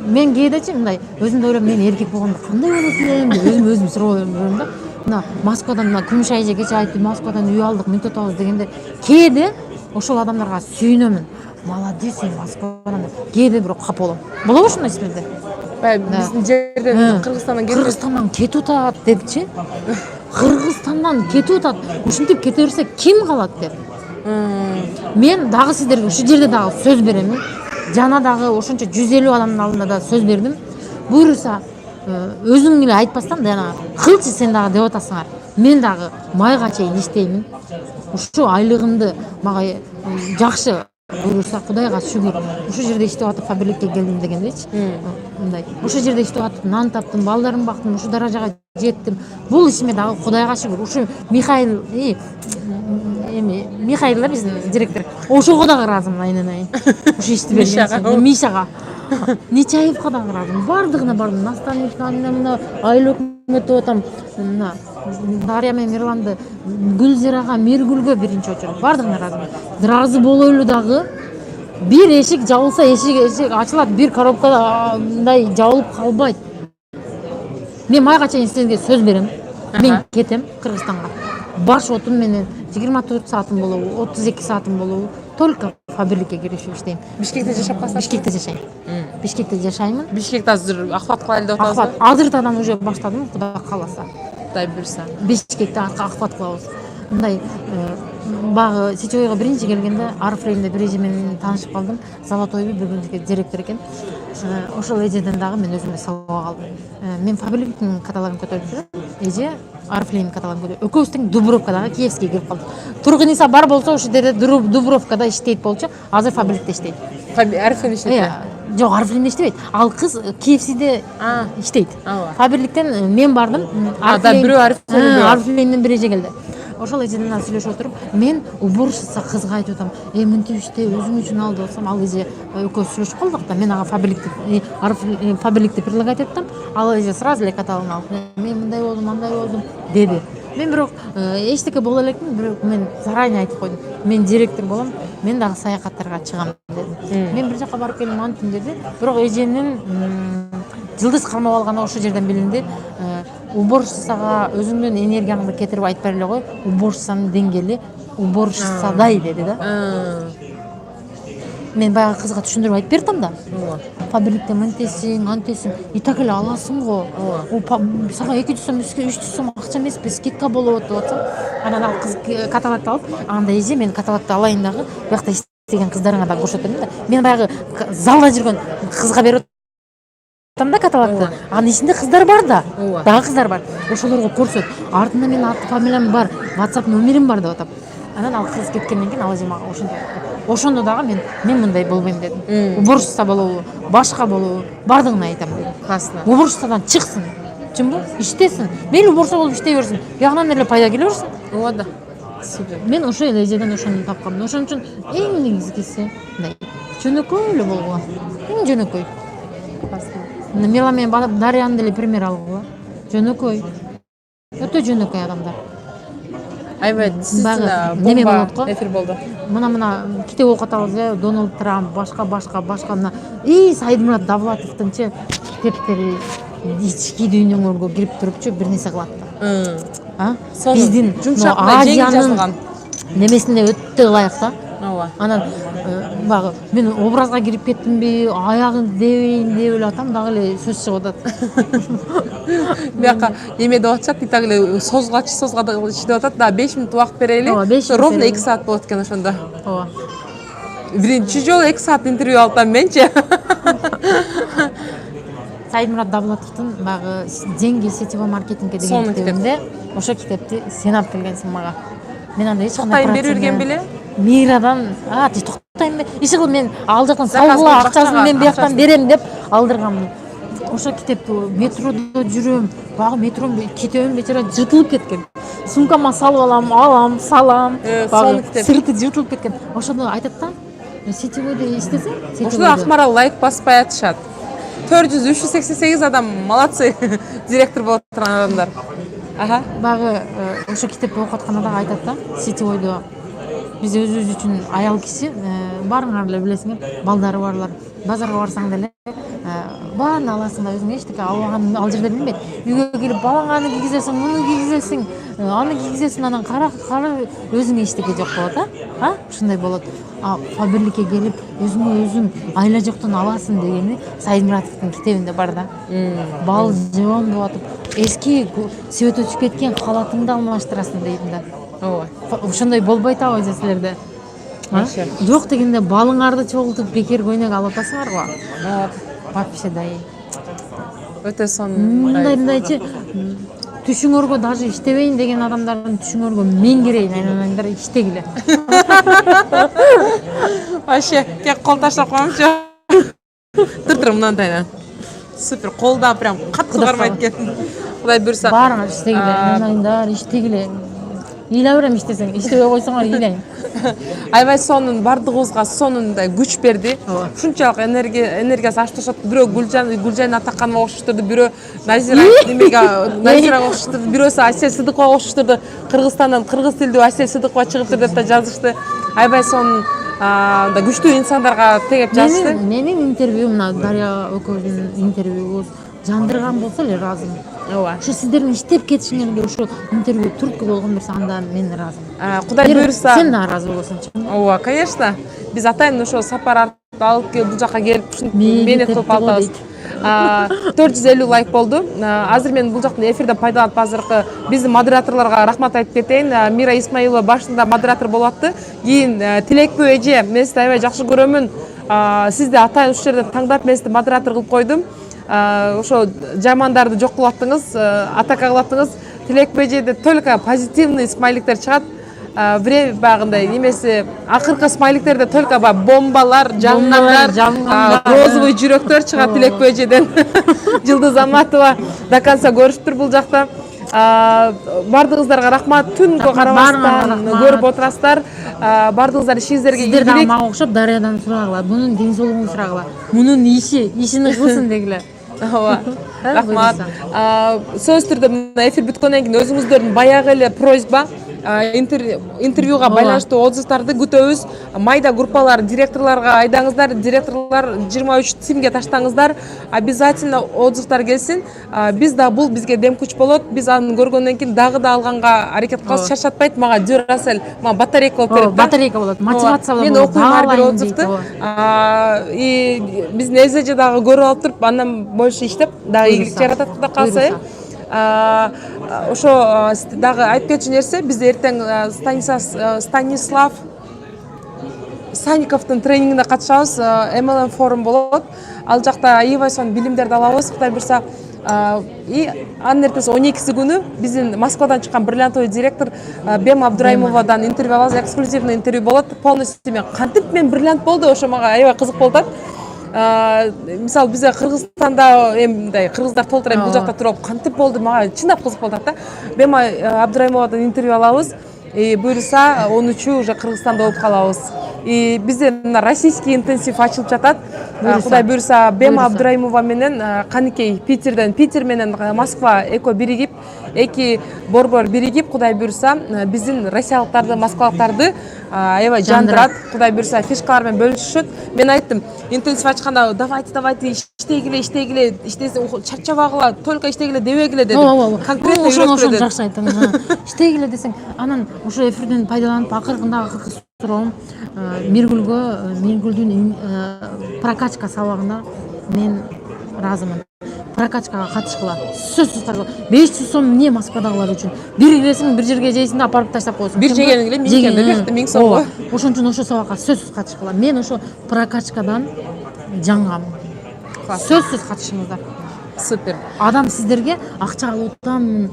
мен кээдечи мындай өзүмдү ойлоп, мен эркек болгондо кандай болот элем деп өзүм суроо берем да. Мына Москвадан, мына Күмүш айже кече айтты, Москвадан үй алдык, мынтип атабыз дегенде, кээде ошол адамдарга сүйүнөмүн. Молодец, Москвадан деп. Кээде бирок капа болом. Болобу ушундай силерде? Биздин жерден Кыргызстандан кетип атат депчи. Кыргызстандан кетип атат. Ушинтип кете берсе ким калат деп. Мен дагы сиздерге ушу жерде дагы сөз берем. Жана дагы ошончо 150 адамдын алдында да сөз бердим. Буюрса өзүң эле айтпастан жана кылчы сен дагы деп атасыңар. Мен дагы майга чейин иштеймин. Ушу айлыгымды мага жакшы буюрса, Кудайга шүгүр. Ушу жерде иштеп атып фабрикке келдим дегендейчи. Мындай. Ушу жерде иштеп атып нан таптым, балдарым бактым, ушу даражага жеттим. Бул ишиме дагы Кудайга шүгүр. Ушу Михаил Михаил биздин директор. Ошого дагы ыраазымын айнен. Ушу ишти берген Мишага. Нечаевка дагы ыраазымын. Бардыгына бардым. Настановна, айыл өкмөт деп атам. Мына Дарья мен Мирланды, Гүлзирага, Миргүлгө биринчи очуруп бардыгына ыраазымын. Ыраазы болойлу дагы бир эшик жабылса, эшик ачылат, бир коробкада мындай жабылып калбайт. Мен майга чейин силерге сөз берем. Мен кетем Кыргызстанга. Баш отум менен 24 саатым болобу, 32 саатым болобу, только фабрикке киришип иштейм. Бишкекте жашап калсаң? Бишкекте жашайм. Бишкекте жашаймын. Бишкекте азыр ахват кылайлы деп атасыз? Ахват. Азыртадан уже баштадым, Кудай кааласа. Кудай буйрса. Бишкекте ахват кылабыз. Мындай багы Сечойго биринчи келгенде Арфлеймде бир эже менен таанышып калдым. Золотойбу бүгүнкү директор экен. Ошол эжеден дагы мен өзүмө салып калдым. Мен фабриктин каталогун көтөрүп жүрөм. Эже Арфлейм каталогун көтөрүп. Экөөбүз тең Дубровкадагы Киевский кирип калдык. Тургуниса бар болсо ошол жерде Дубровкада иштейт болчу. Азыр фабрикте иштейт. Арфлейм иштейт? Жок, Арфлеймде иштебейт. Ал кыз Киевсиде иштейт. Фабриктен мен бардым. Арфлеймден бир эже келди. Ошол эже менен сүйлөшүп отуруп, мен уборщица кызга айтып атам, мынтип иште өзүм үчүн ал деп атсам, ал эже экөөбүз сүйлөшүп калдык да, мен ага фабрикти предлагать еттим. Ал эже сразу эле каталогун алып, мен мындай болдум, андай болдум деди. Мен бирок эчтеке боло элекмин, бирок мен заранее айтып койдум. Мен директор болом, мен дагы саякаттарга чыгам дедим. Мен бир жака барып келем антим деди. Бирок эженин жылдыз кармап алганы ошол жерден билинди. Уборщицага өзүңдүн энергияңды кетирип айтпай эле кой, уборщицанын деңгээли уборщицадай деди да. Мен баягы кызга түшүндүрүп айтып бердим да. Фабрикте мынтесиң, антесиң, и так эле аласың го. Сага 200 сом, 300 сом акча эмеспи, скидка болот деп атсам. Анан ал кыз каталогду алып, анда эже мен каталогду алайын дагы, биякта істеген қыздарыңа да көрсөтөм да. Мен баягы залда жүргөн кызга берип атам да каталогты. Анын ичинде кыздар бар да. Дагы кыздар бар. Ошолорго көрсөт. Артында менин аты фамилиям бар, WhatsApp номерим бар деп атам. Анан ал кыз кеткенден кийин ал эже мага ошондо дагы мен мындай болбойм дедим. Уборщица болобу, башка болобу, бардыгын айтам дедим. Классно. Уборщицадан чыксын. Чынбы? Иштесин. Мейли уборщица болуп иштей берсин. Ягынан эле пайда келе берсин. Ооба да. Супер. Мен ошол эле эжеден ошону тапкам. Ошон үчүн эң негизгиси мындай жөнөкөй эле болгула. Эң жөнөкөй. Классно. Мила мен Дарьяны деле пример алгыла. Жөнөкөй. Өтө жөнөкөй адамдар. Аябай сиз неме болот го. Эфир болду. Мына китеп окуп атабыз, Дональд Трамп, башка мына Сайдмурат Давлатовдунчу китептери ички дүйнөңөргө кирип турупчу бир нерсе кылат да. Биздин Азиянын немесине өтө ылайык да. Ооба. Анан багы мен образга кирип кеттимби, аягын дебейин деп эле атам, дагы эле сөз чыгып атат. Бияка эме деп атышат, итак эле созгачы иштеп атат, да 5 минут убакыт берели. Ровно 2 саат болот экен ошондо. Ооба. Биринчи жолу 2 саат интервью алсам менчи. Сайдмурат Давлатовдун багы Деньги сетевой маркетинга деген китебинде ошо китепти сен алып келгенсиң мага. Мен анда эч кандай берип берген беле? Мирадан, токтойм бе? Иши мен ал жактан салгыла акчасын мен бияктан берем деп алдырганмын. Ошо китепти метродо жүрөм, багы метром китебим бечара жыртылып кеткен. Сумкама салып алам, салам. Багы сырты жыртылып кеткен. Ошондо айтат да, сетевойдо иштесең, ошондо Акмарал лайк баспай атышат. 400-388 адам молодцы директор болуп турган адамдар. Аха. Багы ошо китепти окуп атканда дагы айтат да, сетевойдо биз өзүбүз үчүн аял киши баарыңар эле билесиңер, балдары барлар. Базарга барсаң деле баарын аласың да өзүң эчтеке албаган ал жерде билбейт. Үйгө келип балаңа аны кийгизесиң, муну кийгизесиң, аны кийгизесиң, анан кара өзүңө эчтеке жок болот, ушундай болот. Фабирликке келип өзүңө өзүң айла жоктон аласың дегени Сайдмуратовдун китебинде бар да. Бал жон болуп атып, эски свет өчүп кеткен халатыңды алмаштырасың дейм да. Ооба. Ошондой болбой атабы эжелерде. Жок дегенде балыңарды чогултуп бекер көйнөк алып атасыңар го. Вообще дай. Өтө сонун. Мындайчы түшүңөргө даже иштебейин деген адамдардын түшүңөргө мен кирейин, айланаңдар иштегиле. Вообще, кеп кол таштап коюмчу. Тур мындайдан. Супер, колдон прям катты кармайт экен. Кудай буйрса. Баарыңар иштегиле, айланаңдар иштегиле. Ыйлай берем иштесең, иштебей койсоңор ыйлайм. Аябай сонун бардыгыбызга сонундай күч берди. Ушунчалык энергиясы ачтышат. Бирөө Гүлжан Атаканова окшоштурду, бирөө Назирага окшоштурду, бирөөсү Асель Сыдыкова окшоштурду. Кыргызстандан кыргыз тилдүү Асель Сыдыкова чыгыптыр деп да жазышты. Аябай сонун да күчтүү инсандарга тегеп жазышты. Менин интервьюм, Дарья экөөбүздүн интервьюбуз жандырган болсо эле ыраазымын. Ооба. Ошо сиздердин иштеп кетишиңерге ошо интервью түрткү болгон берсе анда мен ыраазымын. Кудай буйрса. Сен да ыраазы болосуңчу. Ооба, конечно. Биз атайын ошо сапар алып келип бул жака келип мени кылып атабыз. 450 лайк болду. Азыр мен бул жактан эфирден пайдаланып азыркы биздин модераторлорго рахмат айтып кетейин. Мира Исмаилова башында модератор болуп атты. Кийин Тилекбөө эже, мен сизди аябай жакшы көрөмүн. Сизди атайын ушул жерде таңдап мен сизди модератор кылып койдум. Ошо жамандарды жок кылып аттыңыз, атака кылып аттыңыз. Тилекбөө эжеде только позитивный смайликтер чыгат. Время багындай немеси акыркы смайликтерде только бомбалар, жангындар, розовый жүрөктөр чыгат Тилекбөө эжеден. Жылдыз Аматова до конца көрүшүптүр бул жакта. Бардыгыңыздарга рахмат. Түнгө карабастан көрүп отурасыздар. Бардыгыңыздар ишиңиздерге ийгилик. Сиздер мага окшоп Дарьядан сурагыла, мунун ден соолугун сурагыла, мунун ишини кылсын дегиле. Ооба. Рахмат. Сөз түрдө мына эфир бүткөндөн кийин өзүңүздөрдүн баягы эле просьба интервьюга байланыштуу отзывдарды күтөбүз. Майда группалар директорлорго айдаңыздар, директорлор 23 тимге таштаңыздар. Обязательно отзывдар келсин. Биз да бул бизге дем күч болот. Биз аны көргөндөн кийин дагы да алганга аракет кылабыз. Шаршатпайт, мага Дюрасел, мага батарейка болуп берет. Батарейка болот, мотивация болот. Мен окуйм ар бир отзывды. И биздин эзеже дагы көрүп алып туруп, андан больше иштеп, дагы ийгилик жаратат Кудай кааласа. Ошо дагы айтып кетчү нерсе, бизде эртең Санниковдун тренингине катышабыз. MLM форум болот. Ал жакта аябай сонун билимдерди алабыз. Кудай буйрса, и анын эртеси 12 күнү биздин Москвадан чыккан бриллиантовый директор Бема Абдураймовадан интервью алабыз. Эксклюзивный интервью болот. Полностью мен кантип мен бриллиант болду, ошо мага аябай кызык болуп атат. Мисалы бизде Кыргызстанда мындай кыргыздар толтура бул жакта туруп кантип болду, мага чындап кызык болуп атат да. Бема Абдураймовадан интервью алабыз. Буюрса 13 уже Кыргызстанда болуп калабыз. И бизде мына российский интенсив ачылып жатат. Кудай буюрса Бема Абдураймова менен каныкей Питер менен Москва эко биригип, эки борбор биригип, кудай буюрса биздин россиялыктарды, москвалыктарды аябай жандырат. Кудай буюрса фишкалар менен бөлүшүшөт. Мен айттым, интенсив ачканда давайте иштегиле, иштесе чарчабагыла, только иштегиле дебегиле дедим. Конкретно ошону жакшы айттыңыз. Иштегиле десең, анан ошо эфирден пайдаланып акыркы суроом, Миргүлдүн прокачка сабагына мен ыраазымын. Прокачкага катышкыла, сөзсүз катышкыла. 500 сом эмне Москвадагылар үчүн? Бир келесиң, бир жерге жейсиң да апарып таштап коесуң. Бир жегениң эле 1000 сом. Ошон үчүн ошо сабакка сөзсүз катышкыла. Мен ошо прокачкадан жаңгам. Сөзсүз катышыңыздар. Супер. Адам сиздерге акча алуудан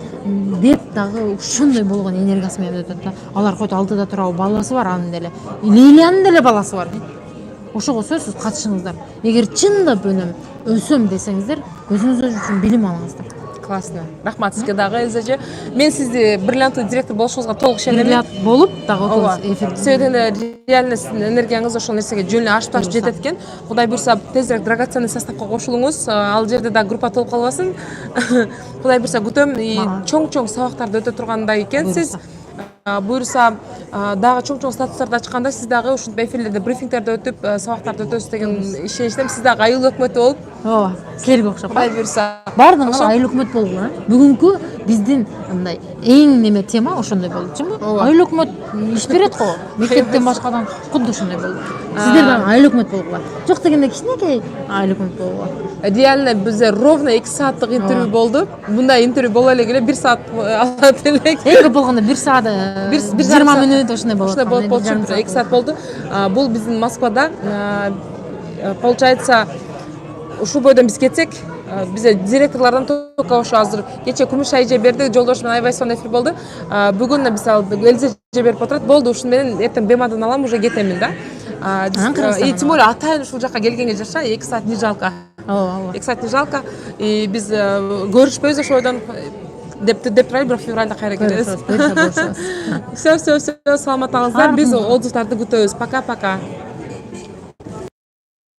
деп дагы ошондой болгон энергиясы менен өтөт да. Алар койт алдыда турабы баласы бар, анын деле. Лилиянын деле баласы бар. Ошого сөзсүз катышыңыздар. Эгер чындап өсөм десеңиздер, өзүңүздөр үчүн билим алыңыздар. Классно. Рахмат сизге дагы, Элзажы. Мен сизди бриллиантовый директор болушуңузга толук ишенем. Бриллиант болуп дагы окуңуз эфирде. Сөйдөн реально сиздин энергияңыз ошол нерсеге жөнү ашып жетет экен. Кудай буйрса тезирээк драгоценный составка кошулуңуз. Ал жерде да группа толуп калбасын. Кудай буйрса күтөм. Чоң сабактарды өтө тургандай экенсиз. Буйрса дагы чоң статустарды ачканда сиз дагы ушундай эфирлерде, брифингдерде өтүп, сабактарды өтөсүз деген ишеничтем. Сиз дагы айыл өкмөтү болуп. Ооба, силерге окшоп. Кудай буйрса. Бардыңар айыл өкмөт болгула. Бүгүнкү биздин мындай эң неме тема ошондой болчуму? Айыл өкмөт иш берет го. Мектептен башкадан кудду ошондой болду. Сиздер дагы айыл өкмөт болгула. Жок дегенде кичинекей айыл өкмөт болгула. Реально бизде ровно 2 сааттык интервью болду. Мындай интервью боло эле келе 1 саат алат элек. Эң болгондо 1 саат 20 мүнөт ошондой болот. Ошондой болчу, 2 саат болду. Бул биздин Москвада получается ушул бойдон биз кетсек, бизде директорлордон только ошо азыр кече Күмүш айже берди, жолдош менен аябай сонун эфир болду. Бүгүн мисалы Элзе берип отурат, болду ушун менен эртең Бемадан алам, уже кетемин да. И тем более атайын ушул жака келгенге жараша 2 саат не жалко. 2 саат не жалко. И биз көрүшпөйбүз ошойдон деп турайлы, бирок февралда кайра келебиз. Все, саламат болуңуздар. Биз отзывдарды күтөбүз. Пока-пока.